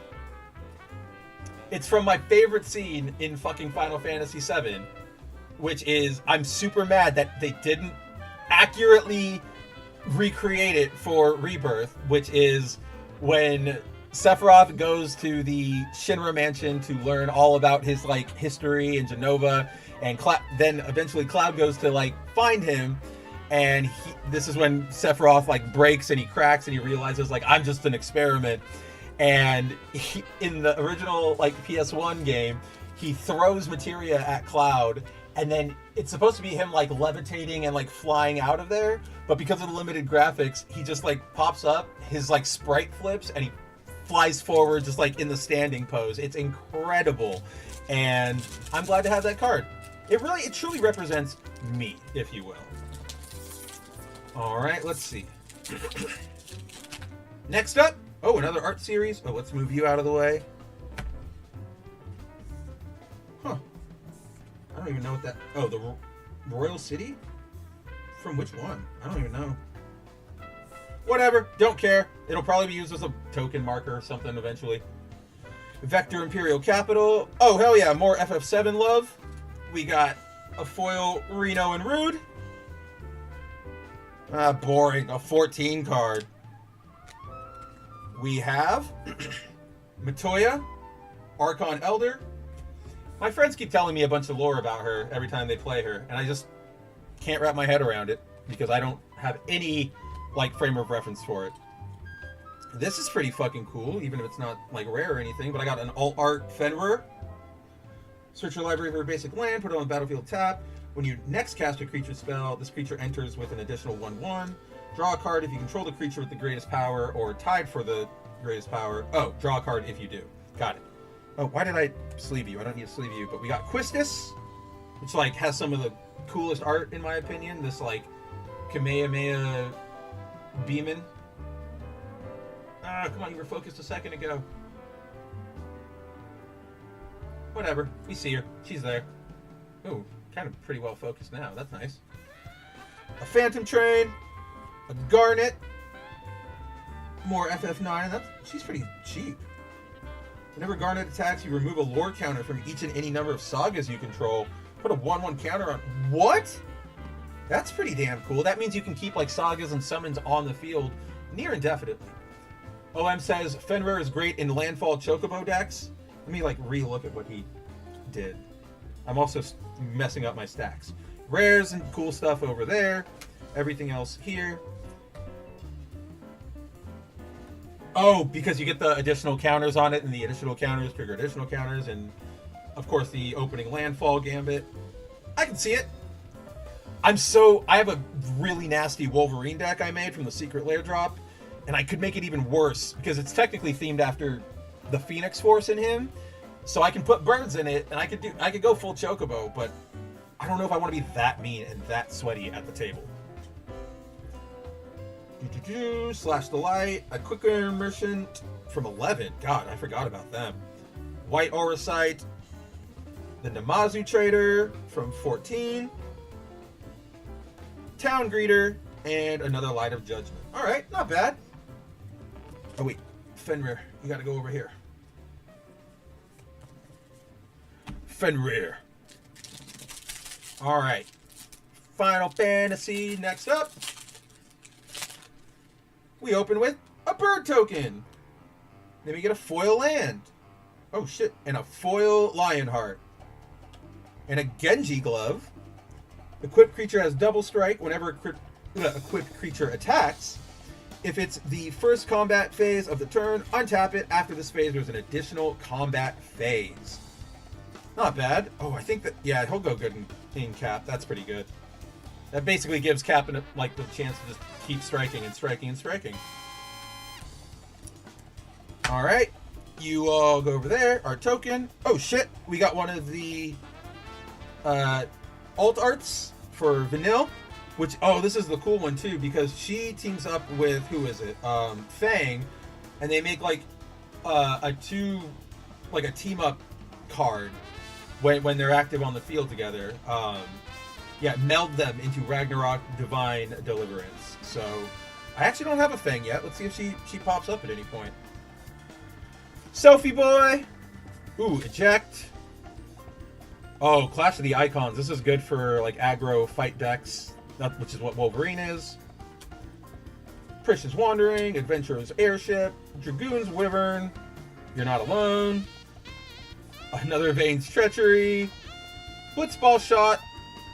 Speaker 1: it's from my favorite scene in fucking Final Fantasy VII, which is, I'm super mad that they didn't accurately recreate it for Rebirth, which is when Sephiroth goes to the Shinra Mansion to learn all about his, like, history in Genova, and then eventually Cloud goes to, like, find him, and this is when Sephiroth, like, breaks and he cracks and he realizes, like, I'm just an experiment. And in the original, like, PS1 game, he throws materia at Cloud, and then it's supposed to be him, like, levitating and, like, flying out of there, but because of the limited graphics, he just, like, pops up, his, like, sprite flips, and he flies forward just, like, in the standing pose. It's incredible, and I'm glad to have that card. It truly represents me, if you will. Alright, let's see. Next up, another art series. Let's move you out of the way. Huh. I don't even know what that... the Royal City? From which one? I don't even know. Whatever, don't care. It'll probably be used as a token marker or something eventually. Vector Imperial Capital. Oh, hell yeah, more FF7 love. We got a foil Reno and Rude. Boring. A 14 card. we have Matoya, Archon Elder. My friends keep telling me a bunch of lore about her every time they play her, and I just can't wrap my head around it because I don't have any like frame of reference for it. This is pretty fucking cool, even if it's not like rare or anything, but I got an alt art Fenrir. Search your library for a basic land, put it on the battlefield tap. When you next cast a creature spell, this creature enters with an additional 1/1. Draw a card if you control the creature with the greatest power or tied for the greatest power. Oh, draw a card if you do. Got it. Oh, why did I sleeve you? I don't need to sleeve you, but we got Quistis, which like has some of the coolest art in my opinion. This like Kamehameha Beeman. Ah, come on, you were focused a second ago. Whatever, we see her. She's there. Ooh, kind of pretty well focused now. That's nice. A Phantom Train, a Garnet, more FF9. She's pretty cheap. Whenever Garnet attacks, you remove a lore counter from each and any number of sagas you control. Put a 1/1 counter on. What? That's pretty damn cool. That means you can keep like sagas and summons on the field near indefinitely. OM says Fenrir is great in landfall chocobo decks. Let me like re-look at what he did. I'm also messing up my stacks. Rares and cool stuff over there. Everything else here. Oh, because you get the additional counters on it, and the additional counters trigger additional counters, and of course the opening landfall gambit. I can see it. I have a really nasty Wolverine deck I made from the Secret Lair drop, and I could make it even worse because it's technically themed after the Phoenix Force in him. So I can put birds in it, and I could go full Chocobo, but I don't know if I want to be that mean and that sweaty at the table. Slash the Light, a Quicker Merchant from 11. God, I forgot about them. White Auracite, the Namazu Trader from 14. Town Greeter, and another Light of Judgment. Alright, not bad. Oh wait, Fenrir, you gotta go over here. Fenrir. Alright. Final Fantasy next up. We open with a bird token. Then we get a foil land. Oh shit. And a foil Lionheart. And a Genji glove. Equipped creature has double strike whenever equipped creature attacks. If it's the first combat phase of the turn, untap it. After this phase, there's an additional combat phase. Not bad. Oh, I think that, yeah, he'll go good in Cap. That's pretty good. That basically gives Cap like the chance to just keep striking and striking and striking. All right, you all go over there. Our token. Oh shit, we got one of the alt arts for Vanille, which, oh, this is the cool one too because she teams up with, who is it? Fang, and they make like a team up card when they're active on the field together. Yeah, meld them into Ragnarok Divine Deliverance. So, I actually don't have a Fang yet. Let's see if she pops up at any point. Sophie Boy! Ooh, Eject. Oh, Clash of the Icons. This is good for, like, aggro fight decks, which is what Wolverine is. Precious Wandering, Adventurer's Airship, Dragoon's Wyvern, You're Not Alone, another Vane's Treachery, Blitzball Shot.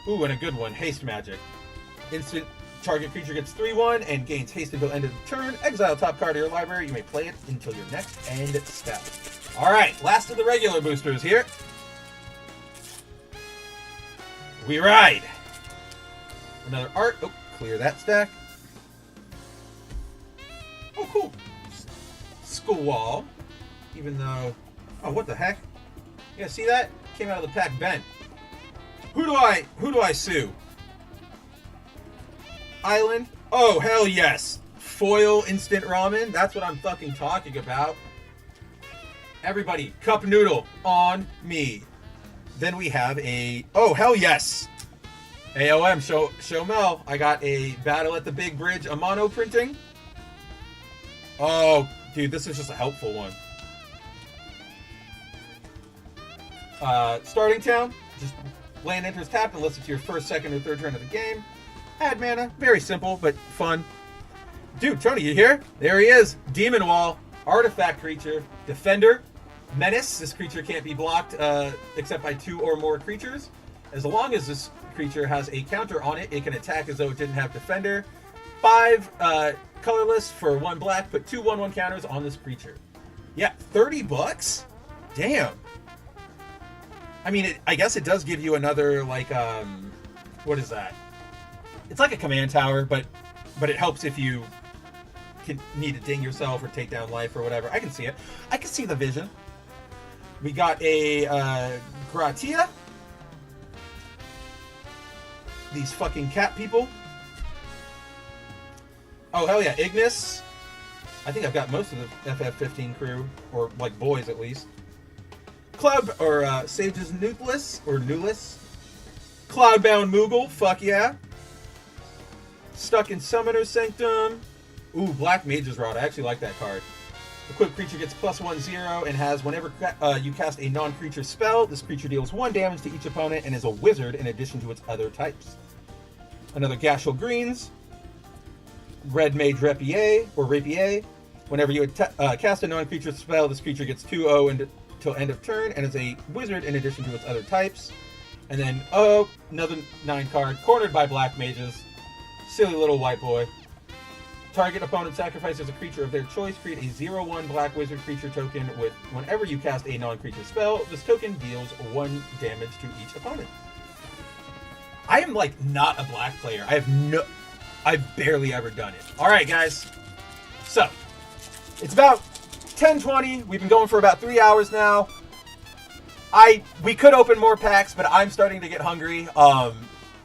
Speaker 1: Ooh, and a good one, Haste Magic. Instant target creature gets 3/1 and gains haste until end of the turn. Exile top card of your library. You may play it until your next end step. Alright, last of the regular boosters here. We ride. Another art. Oh, clear that stack. Oh, cool. School Wall. Even though... Oh, what the heck? Yeah, see that? Came out of the pack bent. Who do I sue? Island? Oh, hell yes. Foil instant ramen? That's what I'm fucking talking about. Everybody, cup noodle on me. Then we have a... Oh, hell yes. AOM, show Mel. I got a Battle at the Big Bridge, a mono printing. Oh, dude, this is just a helpful one. Starting town. Just... Land enters tapped unless it's your first, second, or third turn of the game. Add mana. Very simple, but fun. Dude, Tony, you here? There he is. Demon Wall. Artifact creature. Defender. Menace. This creature can't be blocked except by 2 or more creatures. As long as this creature has a counter on it, it can attack as though it didn't have Defender. 5 colorless for 1 black. Put 2 1/1 counters on this creature. Yeah, $30? Damn. I mean, I guess it does give you another, like, what is that? It's like a command tower, but it helps if you need to ding yourself or take down life or whatever. I can see it. I can see the vision. We got a Gratia. These fucking cat people. Oh, hell yeah. Ignis. I think I've got most of the FF15 crew, or like boys at least. Cloud, or Sage's Nuthless, or Nuless. Cloudbound Moogle, fuck yeah. Stuck in Summoner's Sanctum. Ooh, Black Mage's Rod, I actually like that card. Equipped creature gets +1/0 and has, whenever you cast a non-creature spell, this creature deals 1 damage to each opponent and is a wizard in addition to its other types. Another Gashel Greens. Red Mage Rapier, or Rapier. Whenever you cast a non-creature spell, this creature gets 2/0 until end of turn and is a wizard in addition to its other types. And then, another 9 card, Cornered by Black Mages. Silly little white boy. Target opponent sacrifices a creature of their choice. Create a 0/1 black wizard creature token with whenever you cast a non-creature spell, this token deals 1 damage to each opponent. I am like not a black player. I've barely ever done it. All right, guys. So, it's about 10:20. We've been going for about 3 hours now. We could open more packs, but I'm starting to get hungry.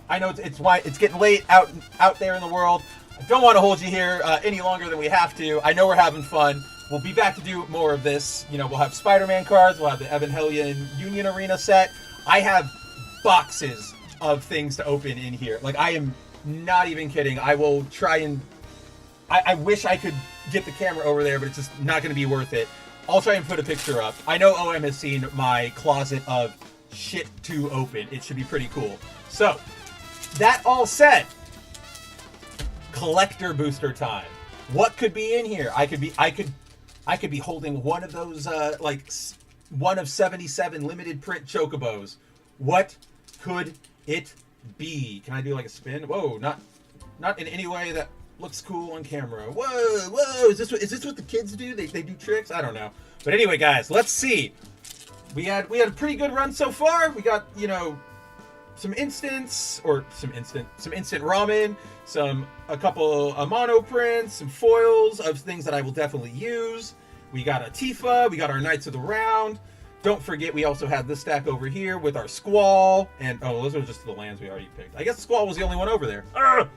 Speaker 1: I know it's getting late out there in the world. I don't want to hold you here any longer than we have to. I know we're having fun. We'll be back to do more of this. You know, we'll have Spider-Man cards. We'll have the Evan Hellion Union Arena set. I have boxes of things to open in here. Like, I am not even kidding. I will try and... I wish I could get the camera over there, but it's just not going to be worth it. I'll try and put a picture up. I know OM has seen my closet of shit to open. It should be pretty cool. So, that all said, collector booster time. What could be in here? I could be holding one of those like one of 77 limited print chocobos. What could it be? Can I do like a spin? Whoa, not in any way that looks cool on camera. Whoa, is this what the kids do? They do tricks? I don't know. But anyway, guys, let's see. We had a pretty good run so far. We got, you know, some instant ramen, a couple of mono prints, some foils of things that I will definitely use. We got a Tifa, we got our Knights of the Round. Don't forget, we also have this stack over here with our Squall, and those are just the lands we already picked. I guess Squall was the only one over there. Urgh!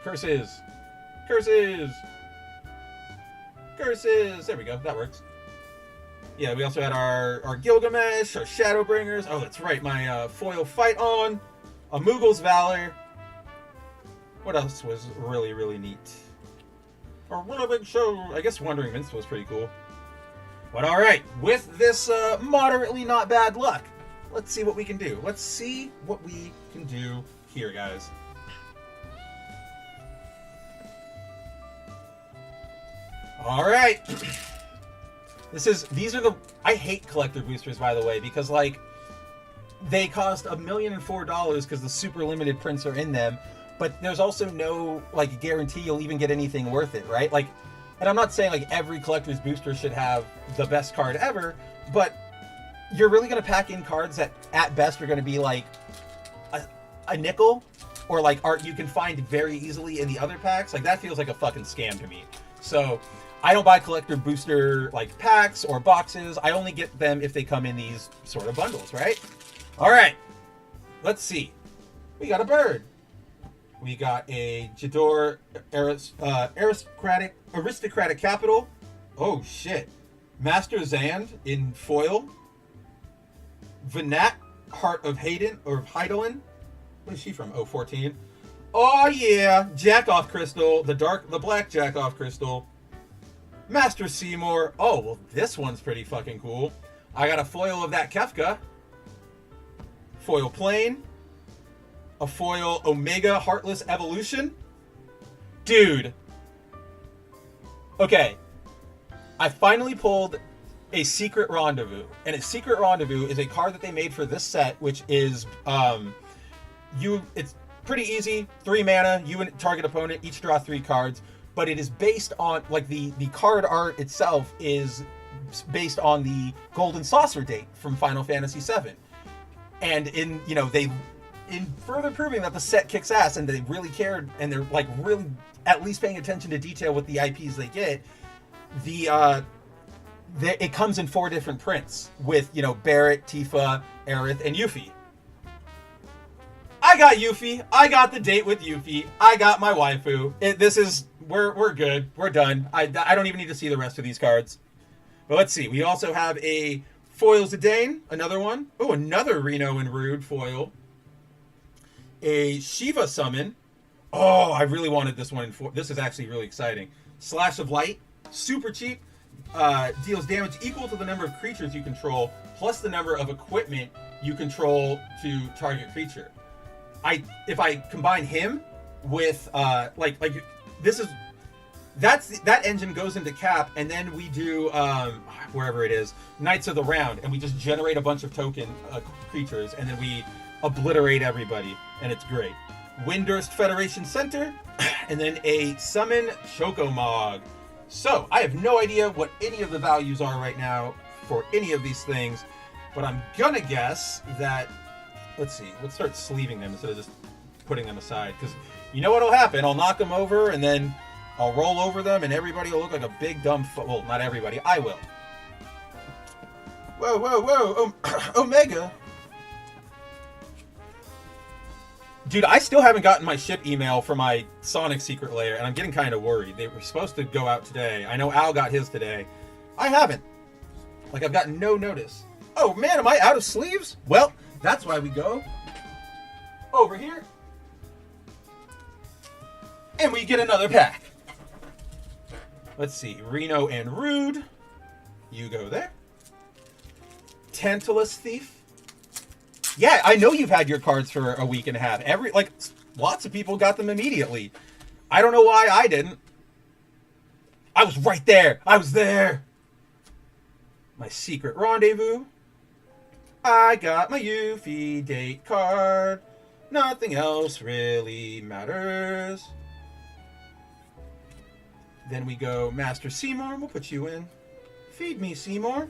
Speaker 1: Curses. There we go. That works. Yeah, we also had our Gilgamesh, our Shadowbringers. Oh, that's right. My foil Fight On. A Moogle's Valor. What else was really, really neat? A really big show. I guess Wandering Minstrel was pretty cool. But alright, with this moderately not bad luck, let's see what we can do. Let's see what we can do here, guys. Alright. These are the... I hate collector boosters, by the way, because, like, they cost $1,004,000 because the super limited prints are in them, but there's also no, like, guarantee you'll even get anything worth it, right? Like, and I'm not saying, like, every collector's booster should have the best card ever, but you're really going to pack in cards that, at best, are going to be, like, a nickel, or, like, art you can find very easily in the other packs. Like, that feels like a fucking scam to me. So... I don't buy collector booster, like, packs or boxes. I only get them if they come in these sort of bundles, right? All right. Let's see. We got a bird. We got a Jador aristocratic capital. Oh, shit. Master Zand in foil. Venat, Heart of Hayden, or Heidelin. What is she from? Oh, 14. Oh, yeah. Jackoff Crystal. The black Jackoff Crystal. Master Seymour. Oh, well, this one's pretty fucking cool. I got a foil of that Kefka. Foil Plane. A foil Omega Heartless Evolution. Dude, Okay, I finally pulled a Secret Rendezvous, and a Secret Rendezvous is a card that they made for this set, which is it's pretty easy. 3 mana, you and target opponent each draw 3 cards, but it is based on, like, the card art itself is based on the Golden Saucer date from Final Fantasy VII. And in further proving that the set kicks ass and they really cared and they're like really at least paying attention to detail with the IPs they get, it comes in 4 different prints with, Barrett, Tifa, Aerith, and Yuffie. I got Yuffie. I got the date with Yuffie. I got my waifu. We're good. We're done. I don't even need to see the rest of these cards. But let's see. We also have a Foil Zidane, another one. Oh, another Reno and Rude foil. A Shiva summon. Oh, I really wanted this one. This is actually really exciting. Slash of Light. Super cheap. Deals damage equal to the number of creatures you control, plus the number of equipment you control to target creature. If I combine him with that engine goes into Cap, and then we do wherever it is, Knights of the Round, and we just generate a bunch of token creatures, and then we obliterate everybody, and it's great. Windurst Federation Center, and then a Summon Chocomog. So I have no idea what any of the values are right now for any of these things, but I'm gonna guess that, let's see, let's start sleeving them instead of just putting them aside, because you know what'll happen, I'll knock them over and then I'll roll over them and everybody will look like a big dumb well, not everybody, I will. Whoa, Omega. Dude, I still haven't gotten my ship email for my Sonic Secret Lair, and I'm getting kind of worried. They were supposed to go out today. I know Al got his today. I haven't. Like, I've gotten no notice. Oh, man, am I out of sleeves? Well, that's why we go over here. And we get another pack. Let's see. Reno and Rude. You go there. Tantalus Thief. Yeah, I know you've had your cards for a week and a half. Lots of people got them immediately. I don't know why I didn't. I was right there. I was there. My Secret Rendezvous. I got my Yuffie date card. Nothing else really matters. Then we go Master Seymour. We'll put you in. Feed me, Seymour.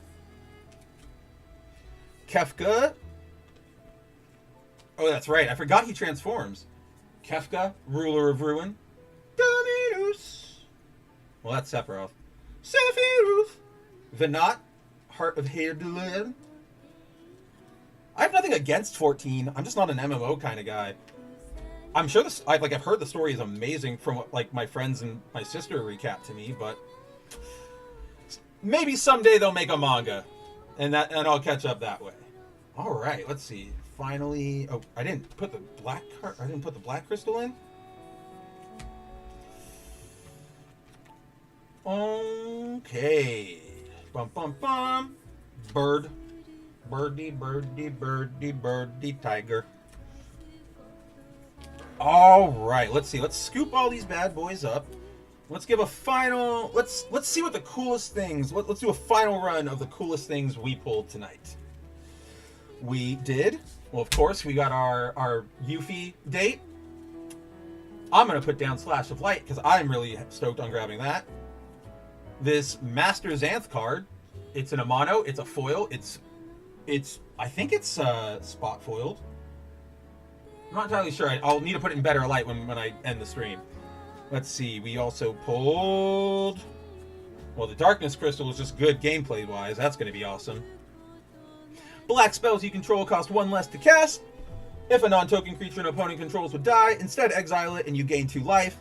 Speaker 1: Kefka. Oh, that's right. I forgot he transforms. Kefka, Ruler of Ruin. Dominus. Well, that's Sephiroth. Sephiroth. Venat, Heart of Haerdelen. I have nothing against 14. I'm just not an MMO kind of guy. I'm sure I've heard the story is amazing from what my friends and my sister recap to me, but maybe someday they'll make a manga, and I'll catch up that way. All right, let's see. Finally, oh, I didn't put the black crystal in. Okay. Bum bum bum. Bird. Birdie, birdie, birdie, birdie, tiger. All right, let's see. Let's scoop all these bad boys up. Let's give a final. Let's see what the coolest things. Let's do a final run of the coolest things we pulled tonight. We did. Well, of course, we got our Yuffie date. I'm gonna put down Slash of Light because I'm really stoked on grabbing that. This Master Xanth card. It's an Amano. It's a foil. It's. I think it's spot foiled. I'm not entirely sure. I'll need to put it in better light when I end the stream. Let's see. We also pulled. Well, the Darkness Crystal is just good gameplay wise. That's going to be awesome. Black spells you control cost 1 less to cast. If a non-token creature an opponent controls would die, instead exile it and you gain 2 life.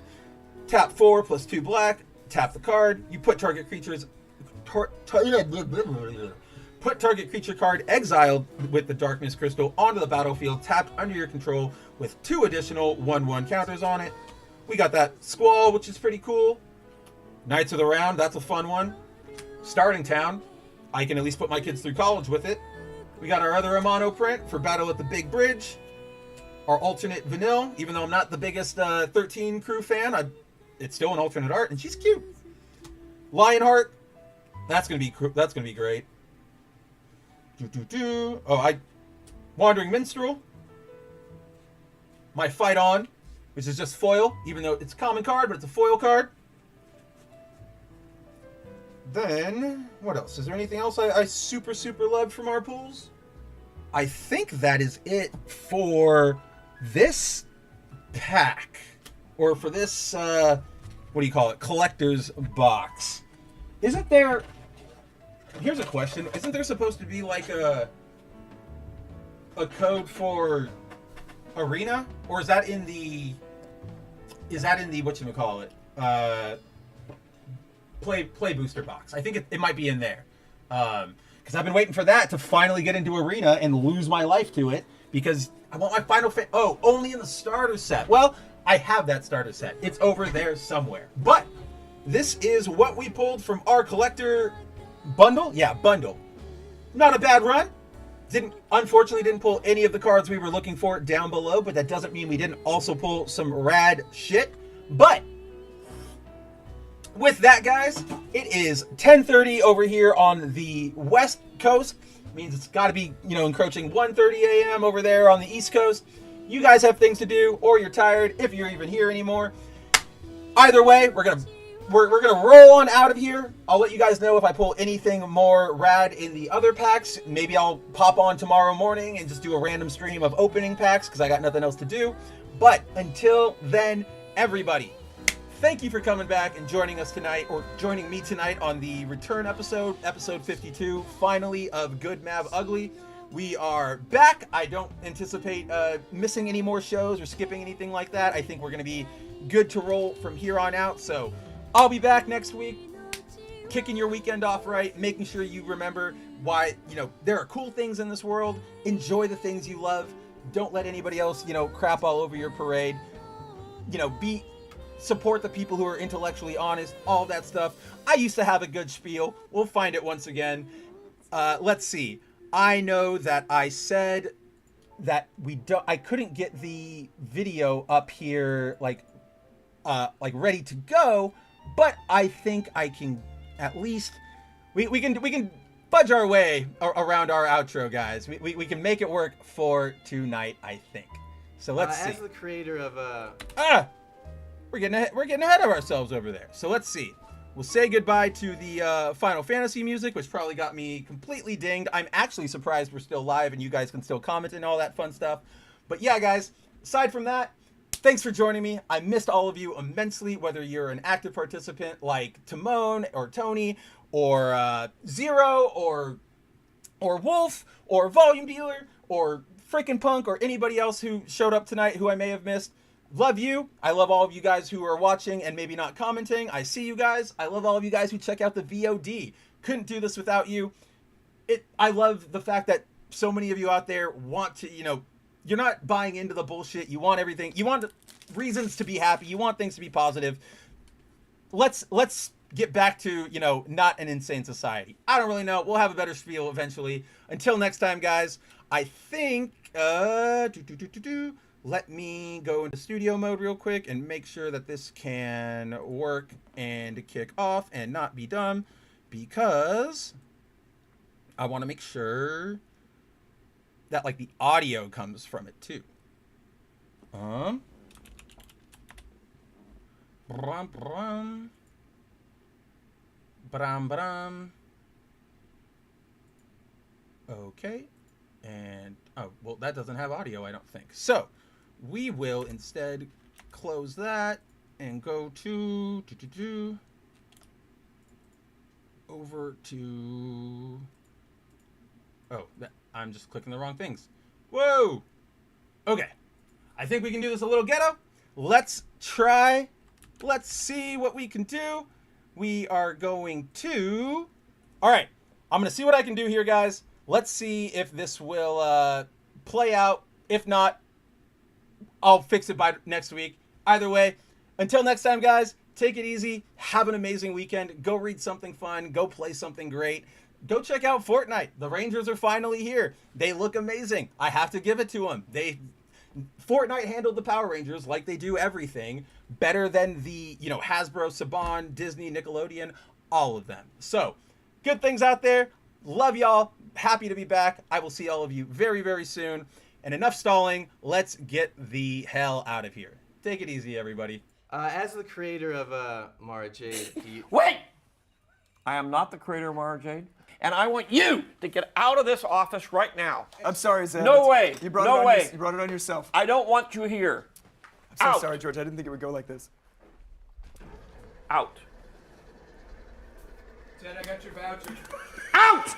Speaker 1: Tap 4 plus 2 black. Tap the card. You put target creatures. Put target creature card exiled with the Darkness Crystal onto the battlefield, tapped under your control with 2 additional 1/1 counters on it. We got that Squall, which is pretty cool. Knights of the Round, that's a fun one. Starting Town, I can at least put my kids through college with it. We got our other Amano print for Battle at the Big Bridge. Our alternate Vanille, even though I'm not the biggest 13 crew fan, it's still an alternate art, and she's cute. Lionheart. That's gonna be great. Oh, Wandering Minstrel. My Fight On, which is just foil, even though it's a common card, but it's a foil card. Then, what else? Is there anything else I super loved from our pools? I think that is it for this pack. Or for this, what do you call it? Collector's box. Isn't there... Here's a question. Isn't there supposed to be like a code for Arena? Or is that in the... whatchamacallit? Play booster box. I think it might be in there. Because I've been waiting for that to finally get into Arena and lose my life to it. Because I want my Final Fantasy... Oh, only in the starter set. Well, I have that starter set. It's over there somewhere. But this is what we pulled from our collector bundle. Yeah, bundle. Not a bad run. Unfortunately didn't pull any of the cards we were looking for down below, but that doesn't mean we didn't also pull some rad shit. But with that, guys, it is 10:30 over here on the West Coast. Means it's got to be, encroaching 1:30 a.m. over there on the East Coast. You guys have things to do, or you're tired, if you're even here anymore. Either way, we're gonna roll on out of here. I'll let you guys know if I pull anything more rad in the other packs. Maybe I'll pop on tomorrow morning and just do a random stream of opening packs because I got nothing else to do. But until then, everybody, thank you for coming back and joining us tonight, or joining me tonight on the return episode 52, finally, of Good Mav Ugly. We are back. I don't anticipate missing any more shows or skipping anything like that. I think we're going to be good to roll from here on out. So I'll be back next week, kicking your weekend off right, making sure you remember why, there are cool things in this world. Enjoy the things you love. Don't let anybody else, crap all over your parade. Support the people who are intellectually honest, all that stuff. I used to have a good spiel. We'll find it once again. Let's see. I know that I said that I couldn't get the video up here like ready to go, but I think I can at least we can fudge our way around our outro, guys. We can make it work for tonight, I think. So let's see.
Speaker 2: As the creator of
Speaker 1: we're getting ahead of ourselves over there. So let's see. We'll say goodbye to the Final Fantasy music, which probably got me completely dinged. I'm actually surprised we're still live and you guys can still comment and all that fun stuff. But yeah, guys, aside from that, thanks for joining me. I missed all of you immensely, whether you're an active participant like Timon or Tony or Zero or Wolf or Volume Dealer or Freaking Punk or anybody else who showed up tonight who I may have missed. Love you. I love all of you guys who are watching and maybe not commenting. I see you guys. I love all of you guys who check out the VOD. Couldn't do this without you. I love the fact that so many of you out there want to, you're not buying into the bullshit. You want everything. You want reasons to be happy. You want things to be positive. Let's get back to, not an insane society. I don't really know. We'll have a better spiel eventually. Until next time, guys, I think, let me go into studio mode real quick and make sure that this can work and kick off and not be dumb, because I want to make sure that the audio comes from it too. Brum, brum. Brum, brum. Okay. And, well, that doesn't have audio, I don't think. So we will instead close that and go to over to I'm just clicking the wrong things. Whoa. Okay. I think we can do this a little ghetto. Let's try. Let's see what we can do. We are going to... All right. I'm going to see what I can do here, guys. Let's see if this will play out. If not, I'll fix it by next week. Either way, until next time, guys, take it easy. Have an amazing weekend. Go read something fun. Go play something great. Go check out Fortnite. The Rangers are finally here. They look amazing. I have to give it to them. Fortnite handled the Power Rangers like they do everything better than the, Hasbro, Saban, Disney, Nickelodeon, all of them. So, good things out there. Love y'all. Happy to be back. I will see all of you very, very soon. And enough stalling. Let's get the hell out of here. Take it easy, everybody.
Speaker 2: As the creator of Mara Jade,
Speaker 3: Wait! I am not the creator of Mara Jade, and I want you to get out of this office right now.
Speaker 4: I'm sorry, Zeb.
Speaker 3: No way.
Speaker 4: You brought
Speaker 3: No
Speaker 4: it on
Speaker 3: way.
Speaker 4: You brought it on yourself.
Speaker 3: I don't want you here.
Speaker 4: I'm so
Speaker 3: Out.
Speaker 4: sorry, George. I didn't think it would go like this.
Speaker 3: Out.
Speaker 2: Ted, I got your voucher.
Speaker 3: Out!